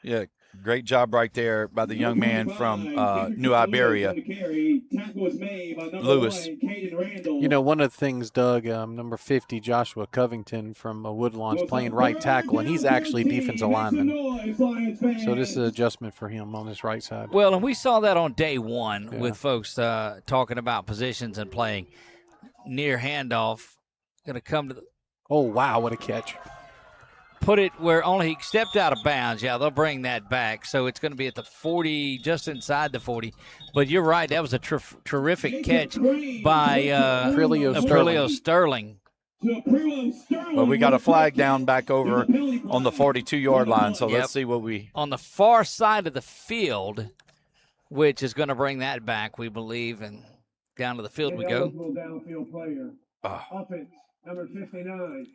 Yeah, great job right there by the young man from New Iberia, Lewis. You know, one of the things, Doug, number 50, Joshua Covington from Woodlawn's playing right tackle, and he's actually defensive lineman. So this is an adjustment for him on this right side. Well, and we saw that on day one with folks talking about positions and playing. Near handoff, going to come to the – oh, wow, what a catch. Put it where only he stepped out of bounds. Yeah, they'll bring that back. So it's going to be at the 40, just inside the 40. But you're right. That was a terrific catch by Aprilio Sterling. Well, we got a flag down back over on the 42-yard line. So let's see what we – on the far side of the field, which is going to bring that back, we believe. And down to the field we go. Downfield player. Offense, number 59.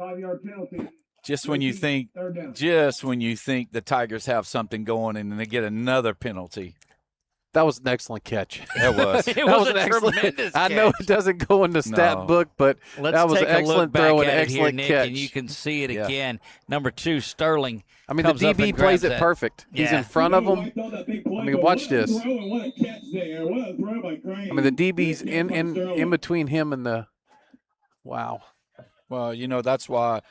5-yard penalty. Just when you think the Tigers have something going and then they get another penalty. That was an excellent catch. It was. It was an tremendous catch. I know it doesn't go in the stat book, but that was an excellent throw and an excellent catch. And you can see it again. Number 2, Sterling. I mean, the DB plays it perfect. He's in front of him. I mean, watch this. I mean, the DB's in between him and the – wow. Well, that's why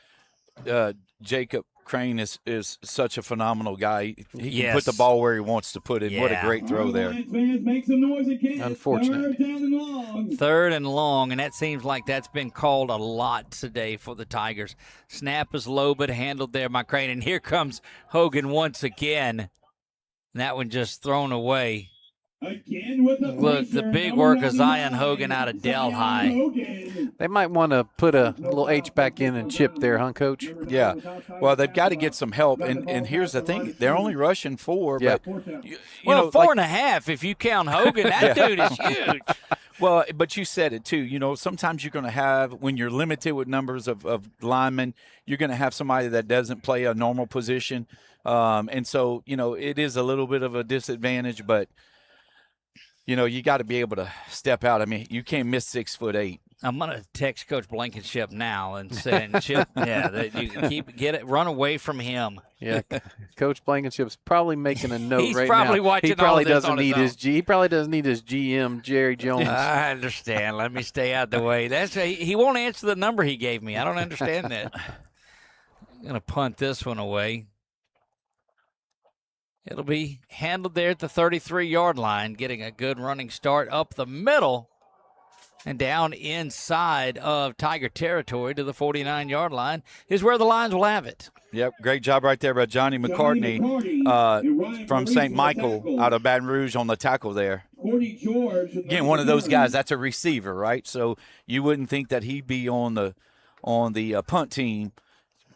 Jacob Crane is such a phenomenal guy. He can put the ball where he wants to put it. Yeah. What a great throw there. Unfortunate. 3rd and long, and that seems like that's been called a lot today for the Tigers. Snap is low but handled there by Crane, and here comes Hogan once again. And that one just thrown away. Look, the big work of Zion Hogan out of Delhi. They might want to put a little H back in and chip there, huh, Coach? Yeah. Well, they've got to get some help. And here's the thing. They're only rushing 4. Yeah. But, well, 4.5 if you count Hogan. That dude is huge. Well, but you said it, too. Sometimes you're going to have, when you're limited with numbers of linemen, you're going to have somebody that doesn't play a normal position. And so, it is a little bit of a disadvantage, but – you got to be able to step out. I mean, you can't miss 6'8". I'm gonna text Coach Blankenship now and say, that you run away from him. Yeah, Coach Blankenship's probably making a note He's right probably now. Watching he probably all this doesn't on need his he probably doesn't need his GM Jerry Jones. I understand. Let me stay out the way. He won't answer the number he gave me. I don't understand that. I'm gonna punt this one away. It'll be handled there at the 33-yard line, getting a good running start up the middle and down inside of Tiger territory to the 49-yard line is where the Lions will have it. Yep, great job right there by Johnny McCartney from St. Michael out of Baton Rouge on the tackle there. Again, one of those guys, that's a receiver, right? So you wouldn't think that he'd be on the punt team.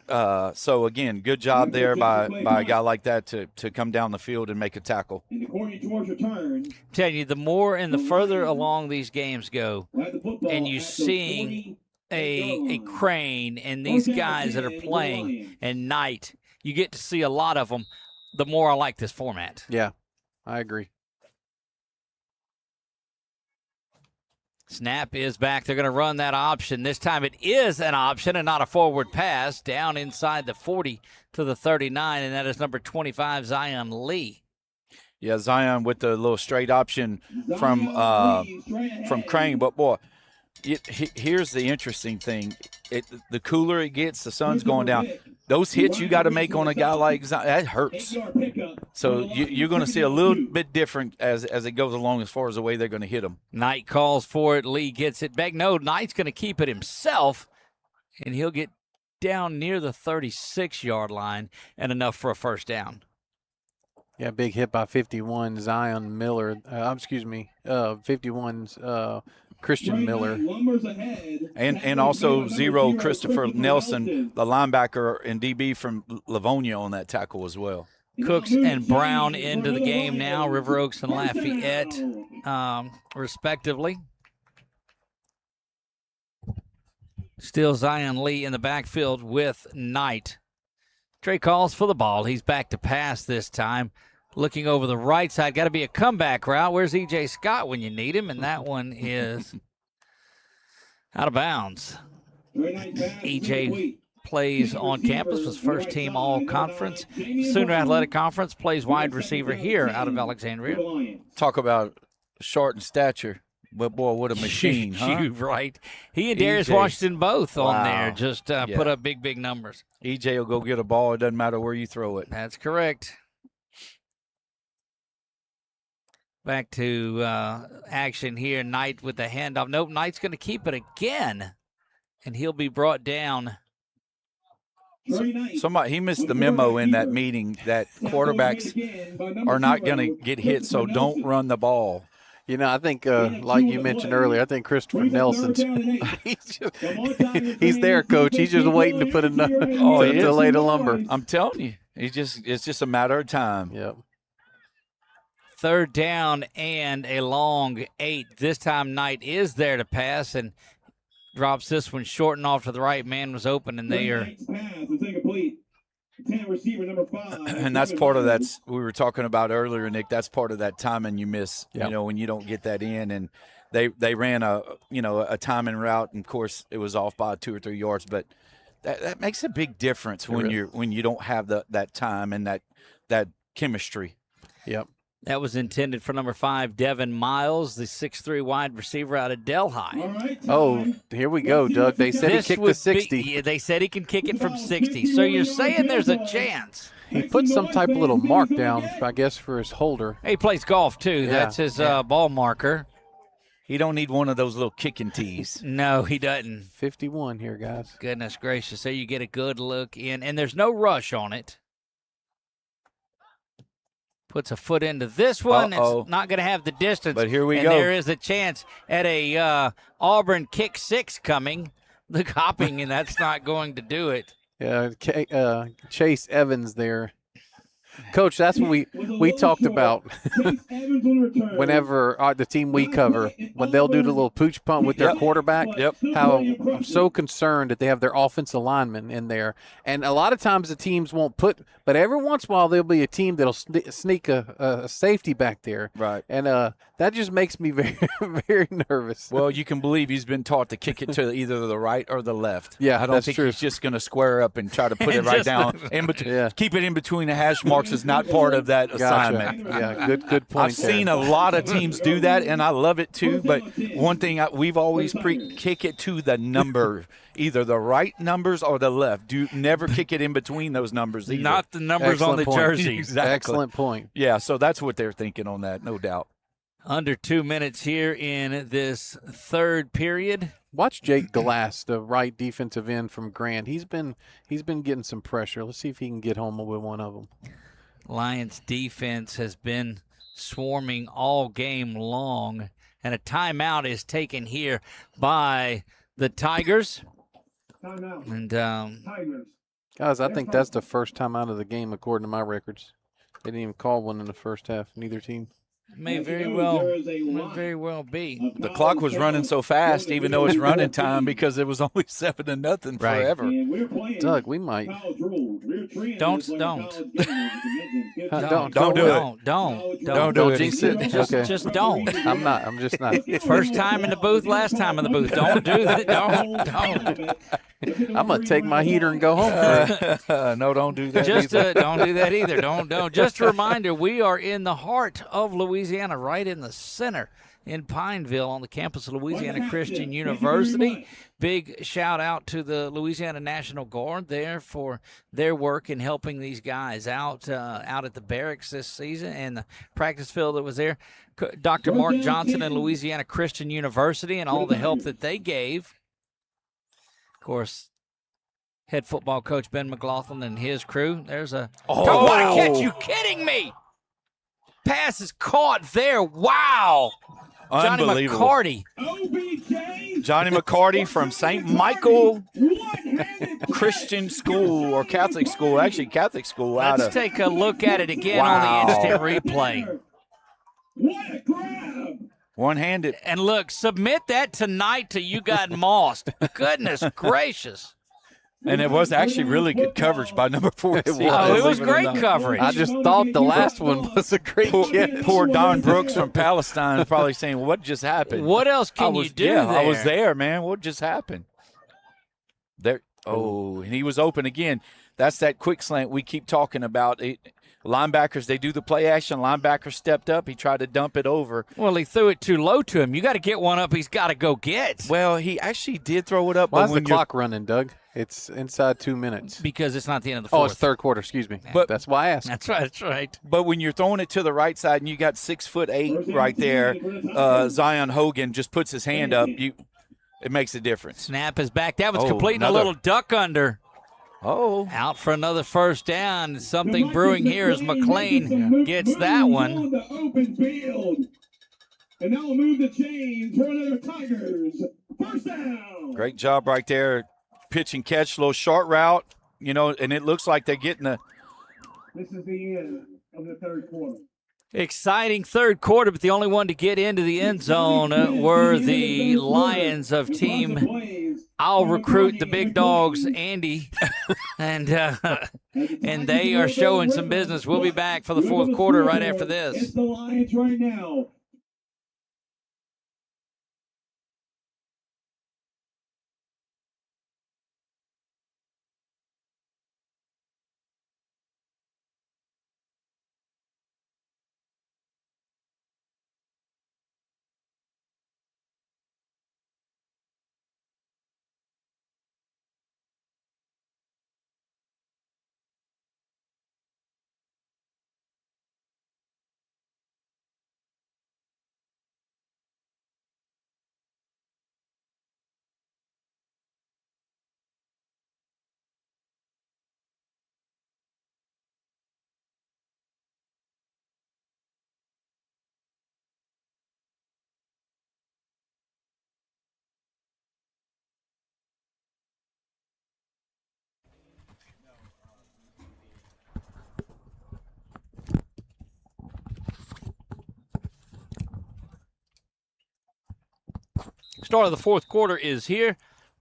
So, again, good job there by a guy like that to come down the field and make a tackle. Tell you, the more and the further along these games go, and you seeing a Crane and these guys that are playing and Knight, you get to see a lot of them, the more I like this format. Yeah, I agree. Snap is back. They're going to run that option. This time it is an option and not a forward pass. Down inside the 40 to the 39, and that is number 25, Zion Lee. Yeah, Zion with the little straight option from Crane. But, boy, here's the interesting thing. The cooler it gets, the sun's going down. Those hits you got to make on a guy like Zion, that hurts. So you're going to see a little bit different as it goes along as far as the way they're going to hit him. Knight calls for it. Lee gets it back. No, Knight's going to keep it himself, and he'll get down near the 36-yard line and enough for a first down. Yeah, big hit by 51, Zion Miller. 51's Christian Miller. And also 0, Christopher Nelson, the linebacker and DB from Livonia on that tackle as well. Cooks and Brown into the game now, River Oaks and Lafayette, respectively. Still Zion Lee in the backfield with Knight. Trey calls for the ball. He's back to pass this time. Looking over the right side. Got to be a comeback route. Where's E.J. Scott when you need him? And that one is out of bounds. E.J. plays on campus, was first team all-conference. Sooner Athletic Conference, plays wide receiver here out of Alexandria. Talk about short in stature. But, boy, what a machine, huh? Right. He and Darius Washington both on there. Just put up big, big numbers. E.J. will go get a ball. It doesn't matter where you throw it. That's correct. Back to action here. Knight with the handoff. Nope, Knight's going to keep it again, and he'll be brought down. Somebody, he missed the memo in that meeting that quarterbacks are not going to get hit, so don't run the ball. You know, I think, like you mentioned earlier, I think Christopher Nelson, he's there, Coach. He's just waiting to put to lay the lumber. I'm telling you, it's just a matter of time. Yep. Third down and a long 8. This time Knight is there to pass and drops this one short and off to the right. Man was open, and they are. And that's part of that we were talking about earlier, Nick. That's part of that timing you miss. Yep. You know, when you don't get that in, and they ran a timing route, and of course it was off by 2 or 3 yards, but that makes a big difference when you don't have that time and that chemistry. Yep. That was intended for number 5, Devin Miles, the 6'3" wide receiver out of Delhi. Oh, here we go, Doug. They said he kicked the 60. They said he can kick it from 60. So you're saying there's a chance. He put some type of little mark down, I guess, for his holder. He plays golf, too. Yeah. That's his ball marker. He don't need one of those little kicking tees. No, he doesn't. 51 here, guys. Goodness gracious. So you get a good look in, and there's no rush on it. Puts a foot into this one. It's not going to have the distance. But here we go. And there is a chance at a Auburn kick 6 coming. The hopping, and that's not going to do it. Yeah, Chase Evans there. Coach, that's what we talked about whenever the team we cover, when they'll do the little pooch punt with their quarterback, how I'm so concerned that they have their offensive lineman in there. And a lot of times the teams won't put – but every once in a while there'll be a team that'll sneak a safety back there. Right. And that just makes me very, very nervous. Well, you can believe he's been taught to kick it to either the right or the left. Yeah, I don't think he's just going to square up and try to put it right down. Keep it in between the hash marks is not part of that assignment. Yeah, good point. I've seen a lot of teams do that, and I love it too. But one thing we've always kick it to the number, either the right numbers or the left. Do never kick it in between those numbers either. Not the numbers on the jersey. Exactly. Excellent point. Yeah, so that's what they're thinking on that, no doubt. Under 2 minutes here in this third period. Watch Jake Glass, the right defensive end from Grant. He's been getting some pressure. Let's see if he can get home with one of them. Lions defense has been swarming all game long, and a timeout is taken here by the Tigers. And guys, I think that's the first time out of the game according to my records. They didn't even call one in the first half, neither team. May very well be. The clock was running so fast, even though it's running time, because it was only 7-0 forever. Doug, we might. Don't do it. jinx it. Okay. Just don't. I'm just not. First time in the booth, last time in the booth. Don't do that. Don't. I'm gonna take my heater and go home. No, don't do that. Just don't do that either. Don't. Just a reminder, we are in the heart of Louisiana, right in the center in Pineville on the campus of Louisiana Christian University. Big shout out to the Louisiana National Guard there for their work in helping these guys out at the barracks this season and the practice field that was there. Dr. Mark Johnson and Louisiana Christian University and all the help that they gave. Of course, head football coach Ben McLaughlin and his crew. There's a what a catch! You kidding me? Pass is caught there. Wow. Johnny McCarty. Johnny McCarty from St. Michael Christian School or Catholic School. Actually, Catholic School. Let's take a look at it again on the instant replay. What a grab! One-handed. And look, submit that tonight to You Got Mossed. Goodness gracious. And it was actually really good coverage by number 4. It was great coverage. I just thought the last one was a great catch. Poor Don Brooks from Palestine is probably saying, what just happened? What else can you do there? I was there, man. What just happened? There. Oh, and he was open again. That's that quick slant we keep talking about. Linebackers, they do the play action. Linebacker stepped up. He tried to dump it over. Well, he threw it too low to him. You got to get one up he's got to go get. Well, he actually did throw it up. Why is the clock running, Doug? It's inside 2 minutes. Because it's not the end of the fourth. Oh, it's third quarter. Excuse me. But that's why I asked. That's right. But when you're throwing it to the right side and you got 6'8" right there, Zion Hogan just puts his hand up. It makes a difference. Snap is back. That was completing a little duck under. Oh. Out for another first down. Something brewing here as McLean gets that one. On the open field. And now we'll move the chains for another Tigers. First down. Great job right there. Pitch and catch, little short route, and it looks like they're getting a. This is the end of the third quarter. Exciting third quarter, but the only one to get into the end zone were the Lions of team. I'll recruit the big dogs, Andy, and they are showing some business. We'll be back for the fourth quarter right after this. It's the Lions right now. Start of the fourth quarter is here.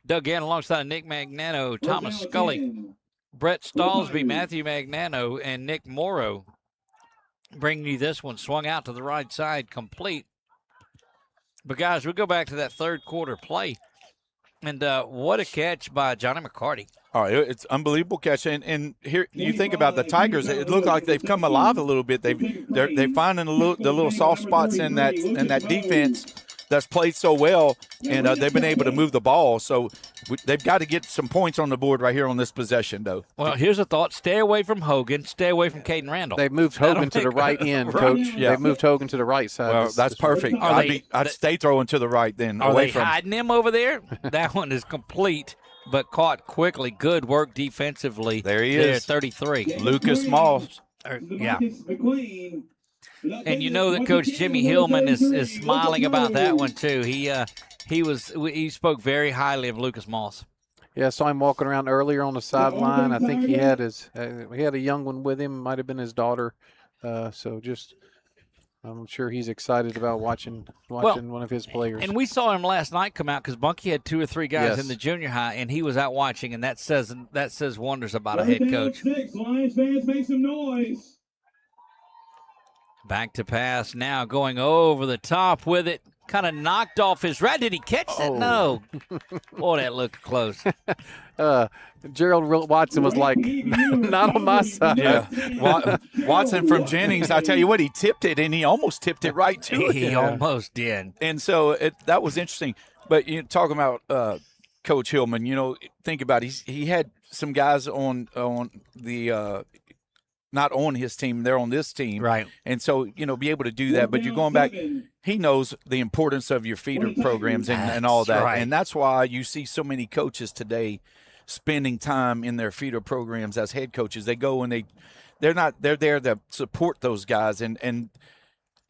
Doug Gann alongside Nick Magnano, Thomas Scully, Brett Stallsby, Matthew Magnano, and Nick Morrow bringing you this one. Swung out to the right side, complete. But, guys, we'll go back to that third quarter play. And what a catch by Johnny McCarty. Oh, it's unbelievable catch. And here you think about the Tigers, it looked like they've come alive a little bit. They're finding the little soft spots in that defense that's played so well, and they've been able to move the ball. So they've got to get some points on the board right here on this possession, though. Well, here's a thought. Stay away from Hogan. Stay away from Caden Randall. They've moved Hogan to the right end, Coach. Yeah. They've moved Hogan to the right side. Well, that's perfect. I'd stay throwing to the right then. Are they hiding him over there? That one is complete, but caught quickly. Good work defensively. There he is. 33. Lucas Moss. Yeah. And you know that Coach Jimmy Hillman is smiling about that one too. He spoke very highly of Lucas Moss. Yeah, I saw him walking around earlier on the sideline. I think he had a young one with him. Might have been his daughter. So just I'm sure he's excited about watching one of his players. And we saw him last night come out because Bunky had 2 or 3 guys Yes. in the junior high, and he was out watching, and that says wonders about a head coach. 6, Lions fans, make some noise. Back to pass now, going over the top with it. Kind of knocked off his right. Did he catch that? Oh. No. Boy, that looked close. Gerald Watson was like, not on my side. Yeah. Watson from Jennings, I tell you what, he tipped it, and he almost tipped it right to it. He almost did. And so that was interesting. But you talking about Coach Hillman, think about it. He had some guys on the not on his team, they're on this team. Right. And so, be able to do that. But you're going back, he knows the importance of your feeder programs and all that. Right. And that's why you see so many coaches today spending time in their feeder programs as head coaches. They go and they're there to support those guys. And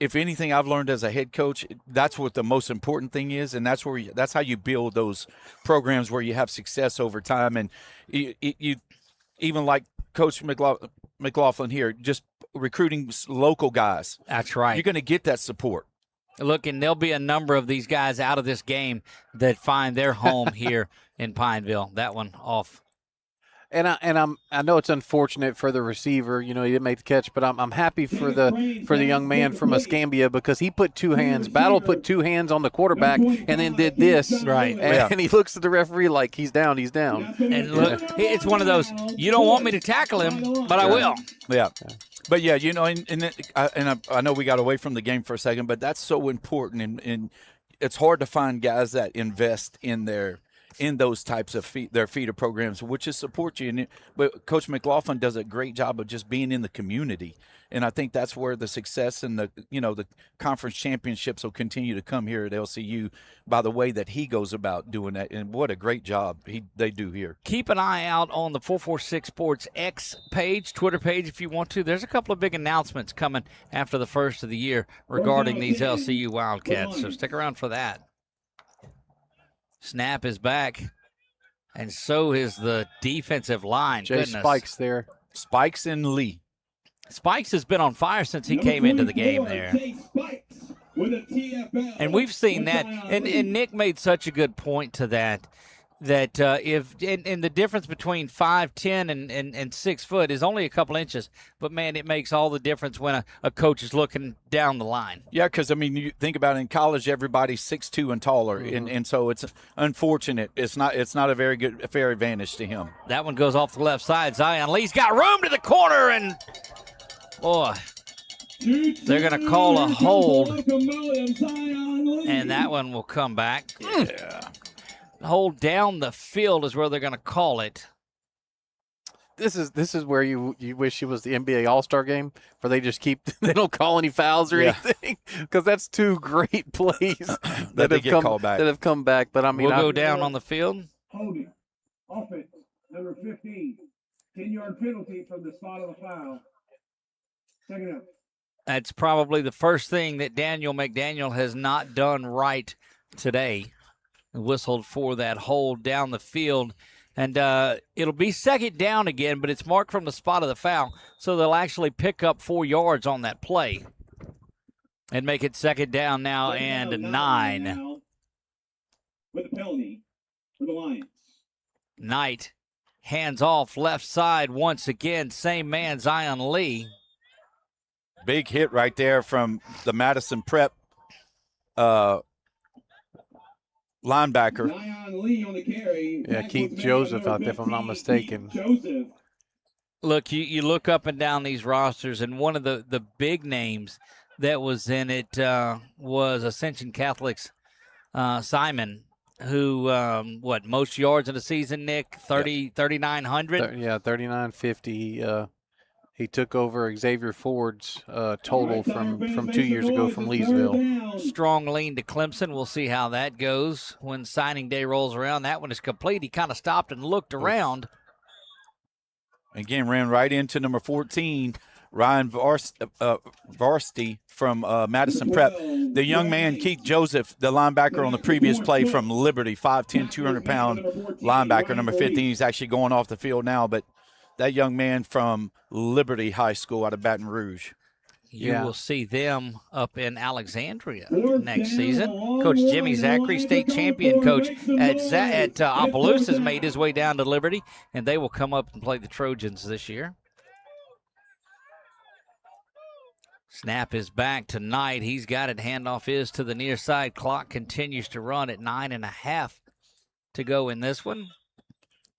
if anything I've learned as a head coach, that's what the most important thing is. And that's how you build those programs where you have success over time. And you even like Coach McLaughlin here, just recruiting local guys. That's right. You're going to get that support. Look, and there'll be a number of these guys out of this game that find their home here in Pineville. That one off. And I know it's unfortunate for the receiver, he didn't make the catch, but I'm happy for the young man from Escambia because he put 2 hands. Battle put 2 hands on the quarterback and then did this. Right. And he looks at the referee like he's down. And look, it's one of those, you don't want me to tackle him, but I will. Yeah. But, yeah, I know we got away from the game for a second, but that's so important. And it's hard to find guys that invest in those types of their feeder programs, which is support you. But Coach McLaughlin does a great job of just being in the community. And I think that's where the success and the conference championships will continue to come here at LCU by the way that he goes about doing that. And what a great job they do here. Keep an eye out on the 446 Sports X page, Twitter page, if you want to. There's a couple of big announcements coming after the first of the year regarding these LCU Wildcats. So stick around for that. Snap is back, and so is the defensive line. Jay Goodness. Spikes there. Spikes and Lee. Spikes has been on fire since he came into the game there. And we've seen that. And Nick made such a good point to that if the difference between 5'10" and 6 foot is only a couple inches, but man, it makes all the difference when a coach is looking down the line. Yeah, because you think about it, in college, everybody's 6'2" and taller, and so it's unfortunate. It's not a very good fair advantage to him. That one goes off the left side. Zion Lee's got room to the corner, and boy, they're going to call a hold, and that one will come back. Yeah. Hold down the field is where they're going to call it. This is where you wish it was the NBA All-Star game, where they just they don't call any fouls or anything, because that's 2 great plays that have come back. But I mean, we'll go down on the field. Holding. Offense. Number 15. 10-yard penalty from the spot of the foul. Second up. That's probably the first thing that Daniel McDaniel has not done right today. Whistled for that hold down the field. And it'll be second down again, but it's marked from the spot of the foul, so they'll actually pick up 4 yards on that play and make it second down now and 9. With the penalty for the Lions. Knight hands off left side once again. Same man, Zion Lee. Big hit right there from the Madison Prep linebacker. Zion Lee on the carry. Yeah, Keith Joseph out there, if I'm not mistaken. Joseph. Look, you look up and down these rosters, and one of the big names that was in it was Ascension Catholic's Simon, who, most yards in a season, Nick? 3,900? Yeah, 3,950. He took over Xavier Ford's total from 2 years ago from Leesville. Strong lean to Clemson. We'll see how that goes when signing day rolls around. That one is complete. He kind of stopped and looked around. Again, ran right into number 14, Ryan Varsity from Madison Prep. The young man, Keith Joseph, the linebacker on the previous play from Liberty, 5'10", 200-pound linebacker, number 15. He's actually going off the field now, but that young man from Liberty High School out of Baton Rouge. You will see them up in Alexandria next season. Coach Jimmy Zachary, state champion coach at Opelousas, has made his way down to Liberty, and they will come up and play the Trojans this year. Snap is back tonight. He's got it. Handoff is to the near side. Clock continues to run at 9.5 to go in this one.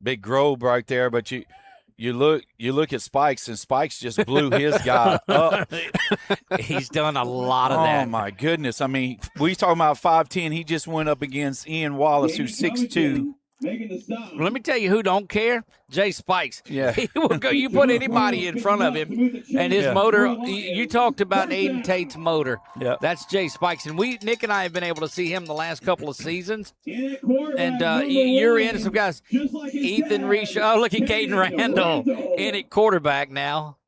Big Grove right there, but you look at Spikes, and Spikes just blew his guy up. He's done a lot of that. Oh, my goodness. I mean, we talking about 5'10". He just went up against Ian Wallace, who's 6'2". Let me tell you who don't care. Jay Spikes. Yeah. He will go. You put anybody in front of him, and his motor. You talked about Aiden Tate's motor. Yeah. That's Jay Spikes, and Nick and I have been able to see him the last couple of seasons. And you're in some guys. Ethan Reese. Oh, look at Caden Randall in at quarterback now.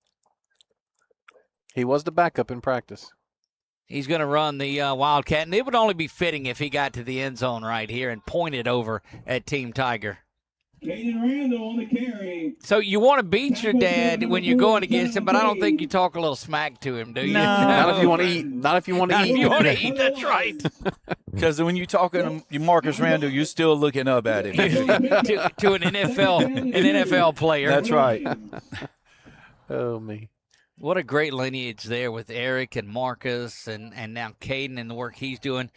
He was the backup in practice. He's going to run the Wildcat, and it would only be fitting if he got to the end zone right here and pointed over at Team Tiger. Caden Randall on the carry. So you want to beat your dad when you're going against him, but I don't think you talk a little smack to him, do you? No. Not if you want to eat. Not if you want to Not eat. if you want to eat, that's right. Because when you're talking to Marcus Randall, you're still looking up at him. to an NFL player. That's right. Oh, me. What a great lineage there with Eric and Marcus and now Caden and the work he's doing.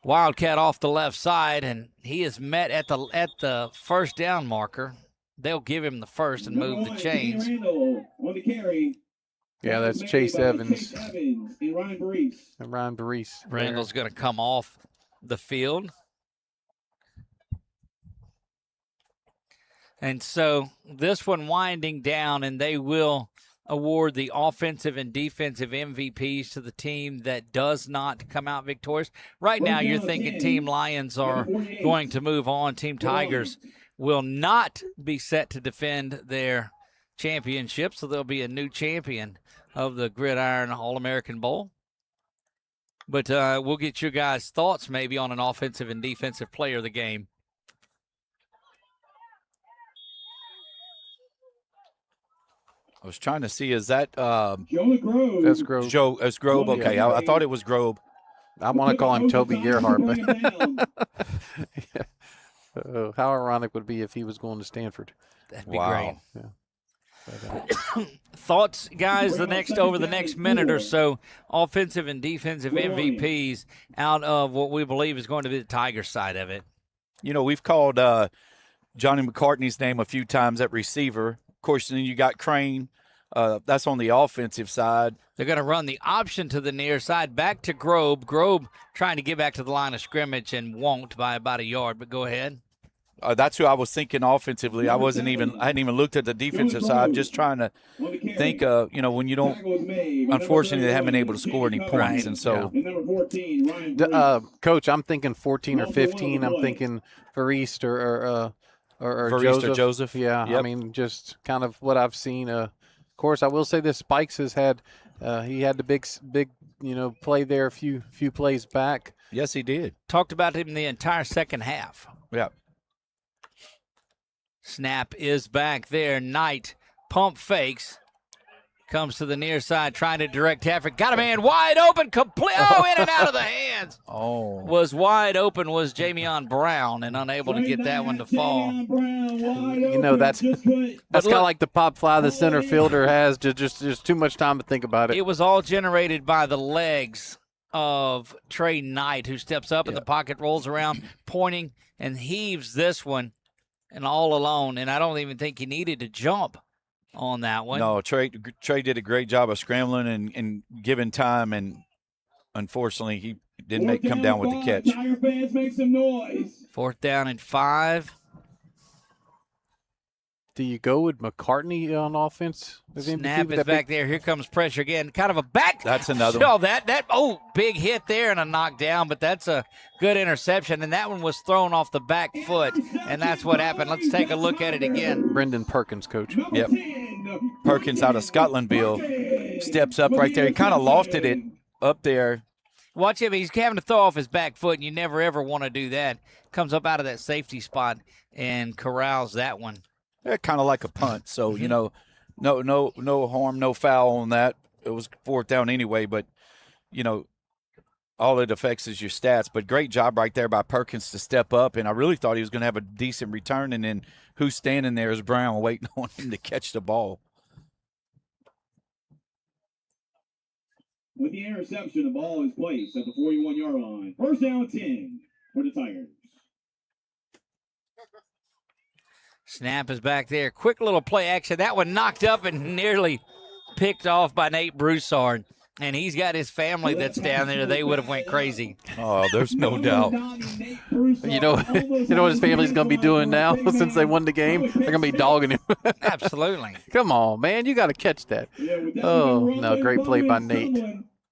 Wildcat off the left side, and he is met at the first down marker. They'll give him the first and move the chains. On the carry. Yeah, that's Chase Evans. And Ryan Baris. And Ryan Baris. Randall's going to come off the field. And so this one winding down, and they will award the offensive and defensive MVPs to the team that does not come out victorious. Right now, you're thinking Team Lions are going to move on. Team Tigers will not be set to defend their championship, so there'll be a new champion of the Gridiron All-American Bowl. But we'll get your guys' thoughts maybe on an offensive and defensive player of the game. I was trying to see, is that Joe Grove. That's Grove. Joe? It's Grove. Okay, I thought it was Grove. I want to call him Toby Gerhardt, but how ironic would it be if he was going to Stanford? That'd be Wow. great. Yeah. Thoughts, guys, over the next minute or so, offensive and defensive MVPs out of what we believe is going to be the Tiger side of it. You know, we've called Johnny McCartney's name a few times at receiver. Of course, then you got Crane. That's on the offensive side. They're going to run the option to the near side, back to Grobe. Grobe trying to get back to the line of scrimmage and won't by about a yard, but go ahead. That's who I was thinking offensively. I hadn't even looked at the defensive side. I'm just trying to think, when you don't, unfortunately, they haven't been able to score any points. Right. And so, Coach, I'm thinking 14 or 15. I'm thinking Verist or Joseph. Yeah, Yep. I mean, just kind of what I've seen. Of course, I will say this: Spikes has had he had the big play there a few plays back. Yes, he did. Talked about him the entire second half. Yeah. Snap is back there. Knight pump fakes. Comes to the near side, trying to direct traffic. Got a man wide open, complete. Oh, in and out of the hands. Oh. Was wide open was Jamion Brown and unable to get that one to fall. That's kind of like the pop fly the center fielder has. Just too much time to think about it. It was all generated by the legs of Trey Knight, who steps up in the pocket, rolls around, pointing, and heaves this one and all alone. And I don't even think he needed to jump on that one. No, Trey did a great job of scrambling and giving time, and unfortunately he didn't come down with the catch. Tiger fans, make some noise. 4th down and 5. Do you go with McCartney on offense? Snap is back there. Here comes pressure again. Kind of a back. That's another one. Big hit there and a knockdown, but that's a good interception. And that one was thrown off the back foot, and that's what happened. Let's take a look at it again. Brendan Perkins, coach. Yep. Perkins out of Scotlandville steps up right there. He kind of lofted it up there. Watch him. He's having to throw off his back foot, and you never, ever want to do that. Comes up out of that safety spot and corrals that one. They're kind of like a punt, so no harm, no foul on that. it was fourth down anyway, but, all it affects is your stats. But great job right there by Perkins to step up, and I really thought he was going to have a decent return, and then who's standing there is Brown waiting on him to catch the ball. With the interception, the ball is placed at the 41-yard line. First down 10 for the Tigers. Snap is back there. Quick little play action. That one knocked up and nearly picked off by Nate Broussard. And he's got his family that's down there. They would have went crazy. Oh, there's no doubt. You know what his family's going to be doing now since they won the game? They're going to be dogging him. Absolutely. Come on, man. You got to catch that. Oh, no, great play by Nate.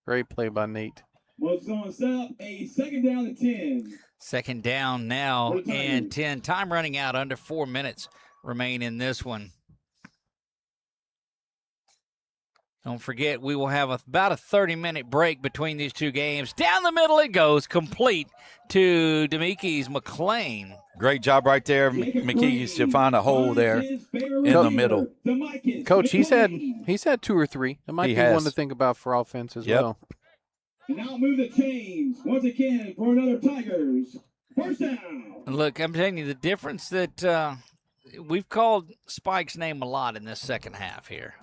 Great play by Nate. Well, it's going to set up a second down and 10. Second down now and 10. Time running out. Under 4 minutes remain in this one. Don't forget, we will have about a 30-minute break between these two games. Down the middle it goes, complete to Demekes McLean. Great job right there, McKee, to find a hole there in the middle. Coach, he's had 2 or 3. It might be one to think about for offense as well. And now move the chains once again for another Tigers. First down. Look, I'm telling you, the difference that we've called Spike's name a lot in this second half here.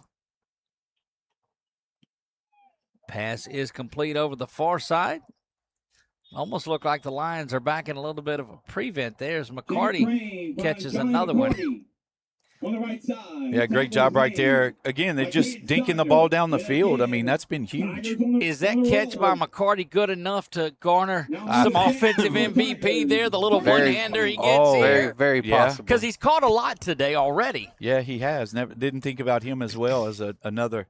Pass is complete over the far side. Almost look like the Lions are back in a little bit of a prevent there as McCarty catches another one. On the right side. Yeah, great job right there. Again, they're just dinking the ball down the field. I mean, that's been huge. Is that catch by McCarty good enough to garner some offensive MVP there? The little one-hander he gets here? Very possible. Because he's caught a lot today already. Yeah, he has. Didn't think about him as well as another.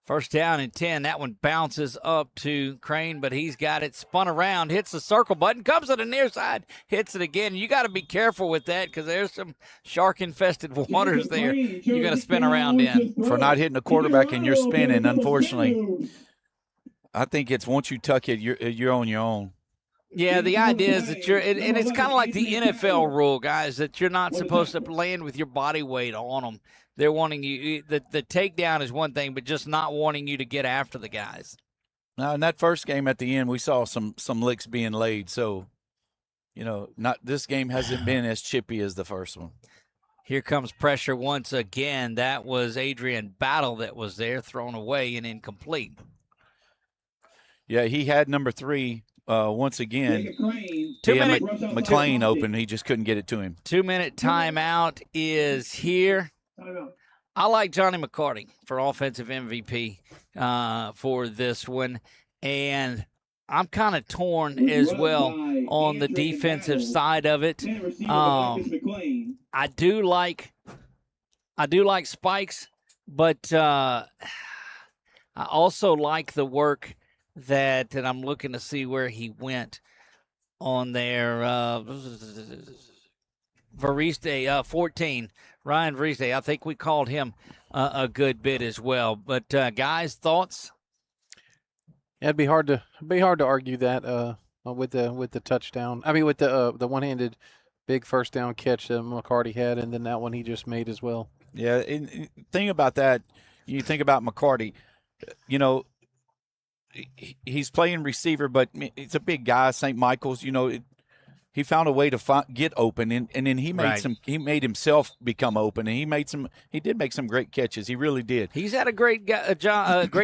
First down and 10. That one bounces up to Crane, but he's got it spun around, hits the circle button, comes to the near side, hits it again. You got to be careful with that because there's some shark-infested waters there you're going to spin around in. For not hitting the quarterback and you're spinning, unfortunately. I think it's once you tuck it, you're on your own. Yeah, the idea is that and it's kind of like the NFL rule, guys, that you're not supposed to land with your body weight on them. They're wanting you, the takedown is one thing, but just not wanting you to get after the guys. Now, in that first game at the end, we saw some licks being laid. So, this game hasn't been as chippy as the first one. Here comes pressure once again. That was Adrian Battle that was there, thrown away and incomplete. Yeah, he had number 3 once again. McLean open. He just couldn't get it to him. 2-minute timeout is here. I like Johnny McCarty for offensive MVP for this one, and I'm kind of torn as well on the defensive side of it. I do like Spikes, but I also like the work that I'm looking to see where he went on there. Variste, 14. Ryan Variste, I think we called him a good bit as well. But guys, thoughts? Yeah, it'd be hard to argue that with the touchdown. I mean, with the one-handed big first down catch that McCarty had, and then that one he just made as well. Yeah, and thing about that, you think about McCarty, he's playing receiver, but it's a big guy, St. Michael's. He found a way to get open, and then he made He made himself become open, and he did make some great catches. He really did. He's had a great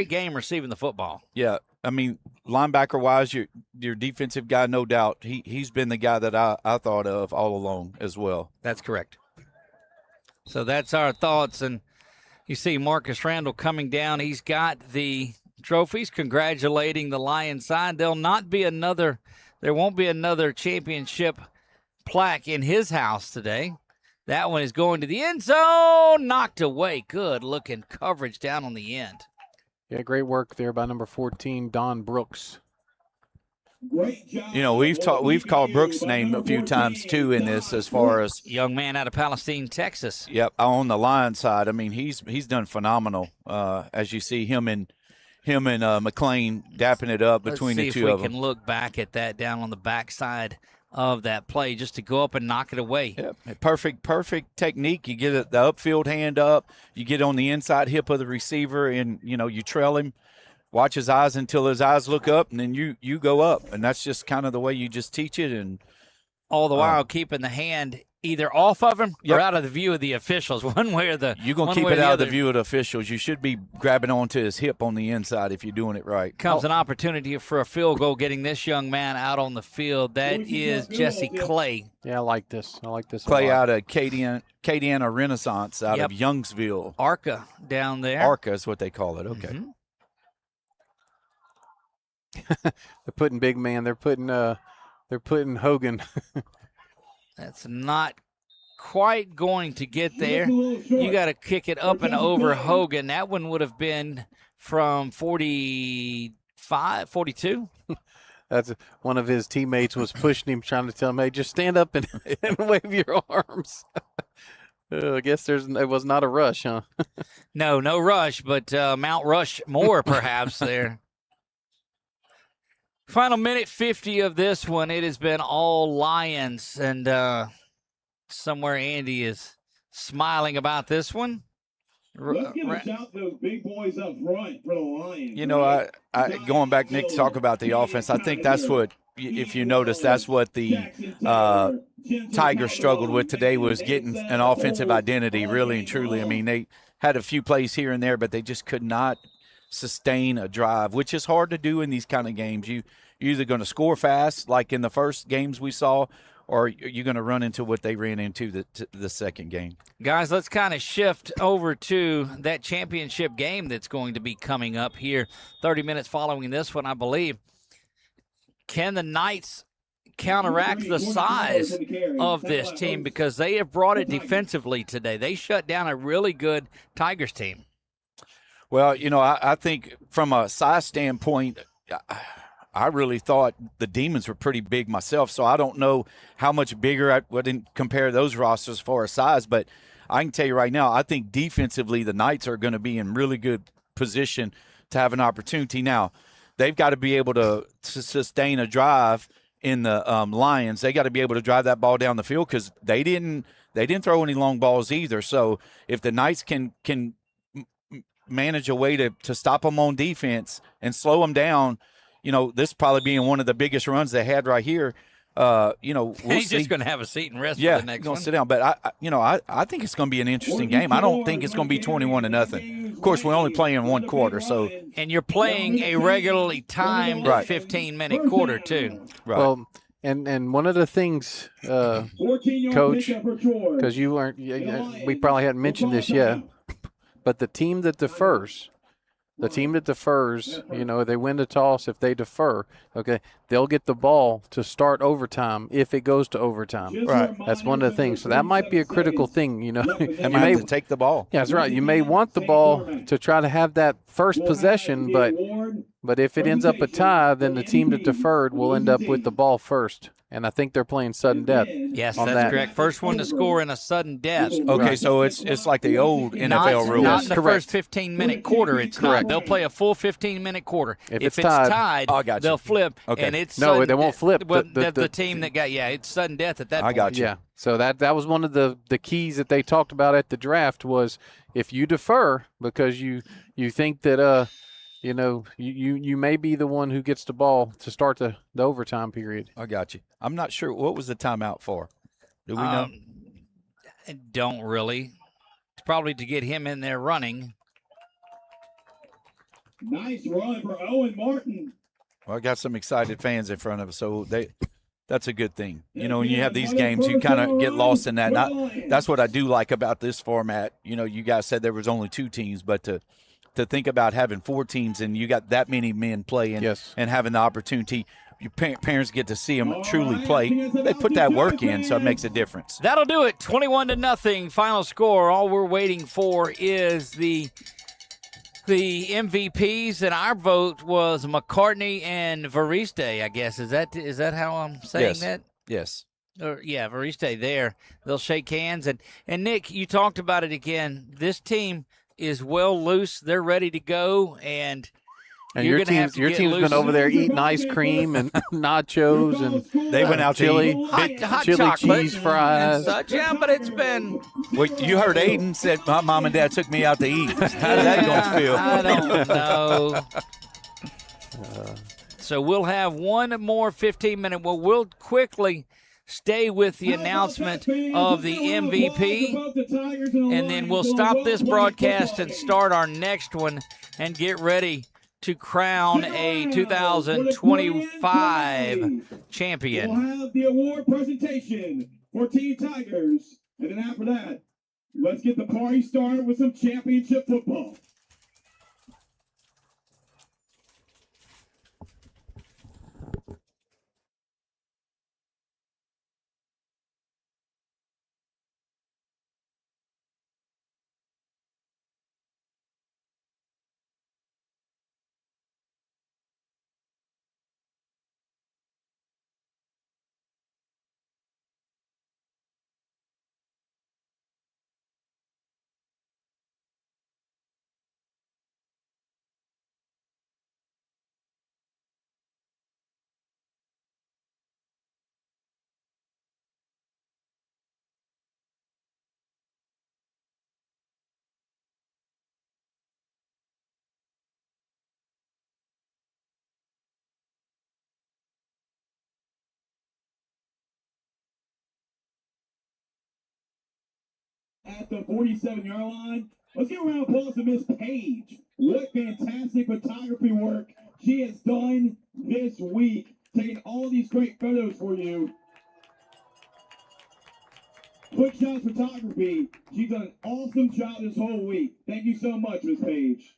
game receiving the football. Yeah, I mean, linebacker wise, your defensive guy, no doubt. He's been the guy that I thought of all along as well. That's correct. So that's our thoughts, and you see Marcus Randall coming down. He's got the trophies, congratulating the Lions side. There won't be another championship plaque in his house today. That one is going to the end zone. Knocked away. Good looking coverage down on the end. Yeah, great work there by number 14, Don Brooks. Great job. We've called Brooks' name a few times too in this, as far as young man out of Palestine, Texas. Yep, on the Lions side. I mean, he's done phenomenal. As you see him and McLean dapping it up between the two of them. Let's see if we can look back at that down on the backside of that play, just to go up and knock it away. Yep. Perfect technique. You get the upfield hand up, you get on the inside hip of the receiver, and, you trail him, watch his eyes until his eyes look up, and then you go up. And that's just kind of the way you just teach it. And all the while keeping the hand either off of him Yep. or out of the view of the officials, one way or the you're going to keep it out of the view of the officials. You should be grabbing onto his hip on the inside if you're doing it right. Comes an opportunity for a field goal, getting this young man out on the field. That is Jesse Clay. Yeah, I like this. I like this. Clay a lot. out of Acadiana Renaissance out Yep. of Youngsville. Arca down there. Arca is what they call it. Okay. Mhm. They're putting big man. They're putting Hogan. That's not quite going to get there. You got to kick it up and over Hogan. That one would have been from 45, 42. That's one of his teammates was pushing him, trying to tell him, "Hey, just stand up and, and wave your arms." I guess it was not a rush, huh? No rush, but Mount Rushmore perhaps there. Final minute 50 of this one. It has been all Lions, and somewhere Andy is smiling about this one. Let's give a shout to those big boys up front for the Lions. I going back, Nick, to talk about the offense, I think that's what, if you notice, that's what the Tigers struggled with today, was getting an offensive identity, really and truly. I mean, they had a few plays here and there, but they just could not sustain a drive, which is hard to do in these kind of games. You're either going to score fast, like in the first games we saw, or you're going to run into what they ran into the second game. Guys, let's kind of shift over to that championship game that's going to be coming up here 30 minutes following this one, I believe. Can the Knights counteract the size of this team? Because they have brought it defensively today. They shut down a really good Tigers team. Well, I think from a size standpoint, I really thought the Demons were pretty big myself, so I don't know how much bigger. I wouldn't compare those rosters as far as size, but I can tell you right now, I think defensively the Knights are going to be in really good position to have an opportunity. Now, they've got to be able to sustain a drive in the Lions. They got to be able to drive that ball down the field, because they didn't throw any long balls either. So if the Knights can manage a way to stop them on defense and slow them down, this probably being one of the biggest runs they had right here. We'll He's see. just going to have a seat and rest Yeah, for the next going one. to sit down. But I think it's going to be an interesting game. I don't think it's going to be 21-0. Of course, we're only playing one quarter, so. And you're playing a regularly timed Right. 15-minute quarter too. Right. Well, and one of the things, Coach, because you weren't, we probably hadn't mentioned this yet, but the team that defers, they win the toss. If they defer, okay, they'll get the ball to start overtime if it goes to overtime. Right. That's one of the things. So that might be a critical thing, You might have to take the ball. Yeah, that's right. You may want the ball to try to have that first possession, but if it ends up a tie, then the team that deferred will end up with the ball first. And I think they're playing sudden death. Yes, on that's that. correct. First one to score in a sudden death. Okay, so it's like the old NFL rules. Not in the Correct. first 15-minute quarter. It's Correct. not. They'll play a full 15-minute quarter. If it's it's tied- tied, Oh, I got you. they'll flip. Okay. And it's No, sudden they won't flip. Well, The- the team that got, it's sudden death at that point. I got you. Yeah. So that was one of the keys that they talked about at the draft was if you defer because you think that you may be the one who gets the ball to start the overtime period. I got you. I'm not sure. What was the timeout for? Do we know? I don't really. It's probably to get him in there running. Nice run for Owen Martin. Well, I got some excited fans in front of us, so that's a good thing. When you have these games, you kind of get lost in that. That's what I do like about this format. You guys said there was only 2 teams, but to think about having 4 teams and you got that many men playing Yes. and having the opportunity, your parents get to see them truly play. They put that work in, so it makes a difference. That'll do it. 21-0 final score. All we're waiting for is the MVPs, and our vote was McCartney and Variste, I guess. Is that how I'm saying Yes. that? Yes. Variste there. They'll shake hands. And Nick, you talked about it again. This team is well loose. They're ready to go. And And You're your gonna have team's to your get team's loose. been over there eating ice cream and nachos and They went out to chili, eat. hot chili chocolate cheese and fries. such. Yeah, but it's been. Well, you heard Aiden said my mom and dad took me out to eat. How's that going to feel? I don't know. So we'll have one more 15-minute. Well, we'll quickly stay with the announcement of the MVP, and then we'll stop this broadcast and start our next one and get ready to crown a 2025 champion. We'll have the award presentation for Team Tigers, and then after that, let's get the party started with some championship football. At the 47-yard line, let's give a round of applause to Miss Page. What fantastic photography work she has done this week, taking all these great photos for you. Quick Shots Photography, she's done an awesome job this whole week. Thank you so much, Miss Page.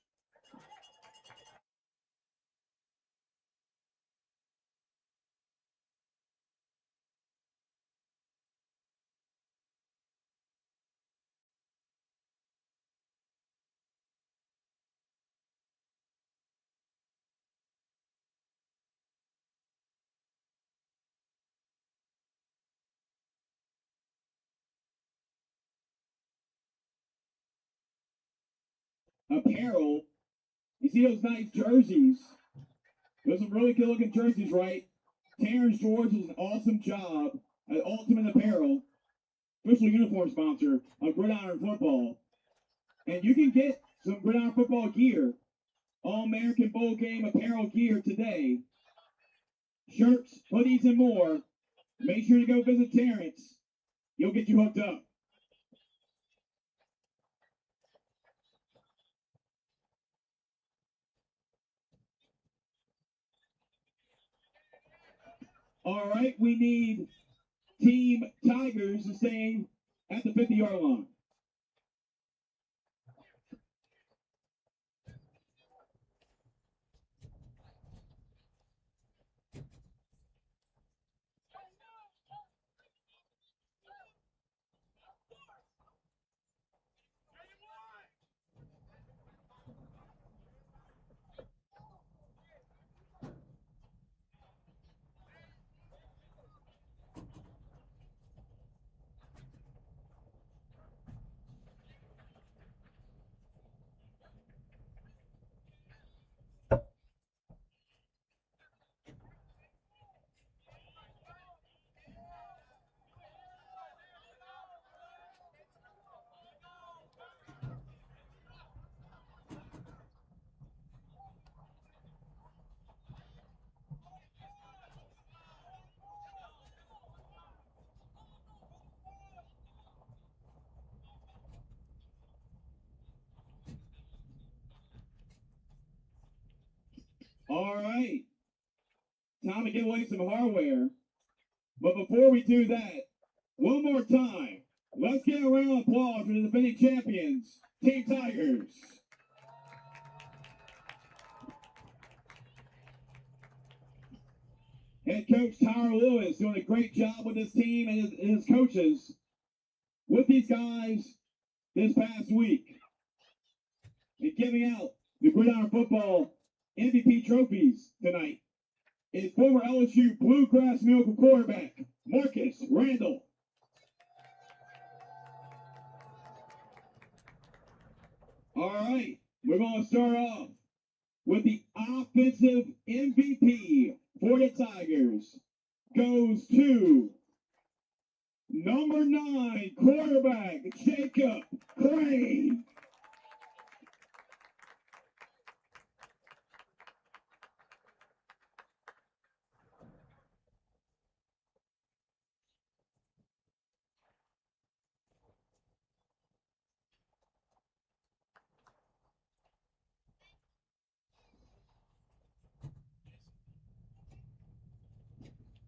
Apparel, you see those nice jerseys? Those are really good looking jerseys, right? Terrence George does an awesome job at Ultimate Apparel, official uniform sponsor of Gridiron Football. And you can get some Gridiron Football gear, All-American Bowl Game apparel gear today. Shirts, hoodies, and more. Make sure to go visit Terrence. He'll get you hooked up. All right, we need Team Tigers to stay at the 50-yard line. All right, time to give away some hardware. But before we do that, one more time, let's get a round of applause for the defending champions, Team Tigers. Head coach Tyler Lewis doing a great job with his team and his coaches with these guys this past week. And giving out the Gridiron Football MVP trophies tonight is former LSU Bluegrass Miracle quarterback, Marcus Randall. All right, we're going to start off with the offensive MVP for the Tigers goes to number 9 quarterback Jacob Crane.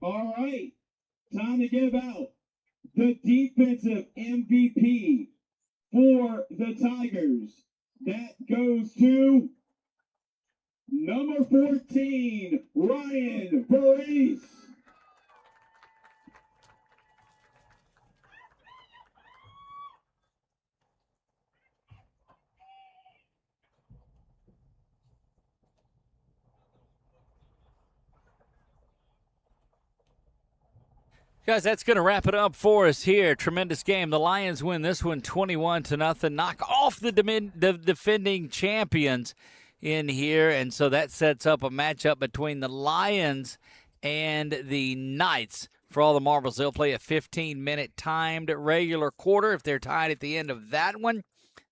All right, time to give out the defensive MVP for the Tigers. That goes to number 14, Ryan Burris. Guys, that's going to wrap it up for us here. Tremendous game. The Lions win this one 21-0. Knock off the defending champions in here. And so that sets up a matchup between the Lions and the Knights. For all the marbles, they'll play a 15-minute timed regular quarter. If they're tied at the end of that one,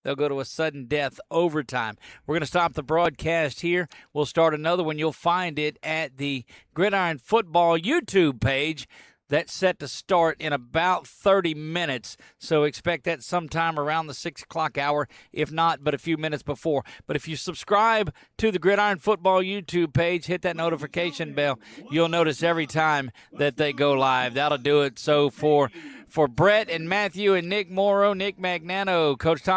they'll go to a sudden death overtime. We're going to stop the broadcast here. We'll start another one. You'll find it at the Gridiron Football YouTube page. That's set to start in about 30 minutes, so expect that sometime around the 6 o'clock hour, if not, but a few minutes before. But if you subscribe to the Gridiron Football YouTube page, hit that notification bell, you'll notice every time that they go live. That'll do it. So for Brett and Matthew and Nick Morrow, Nick Magnano, Coach Tom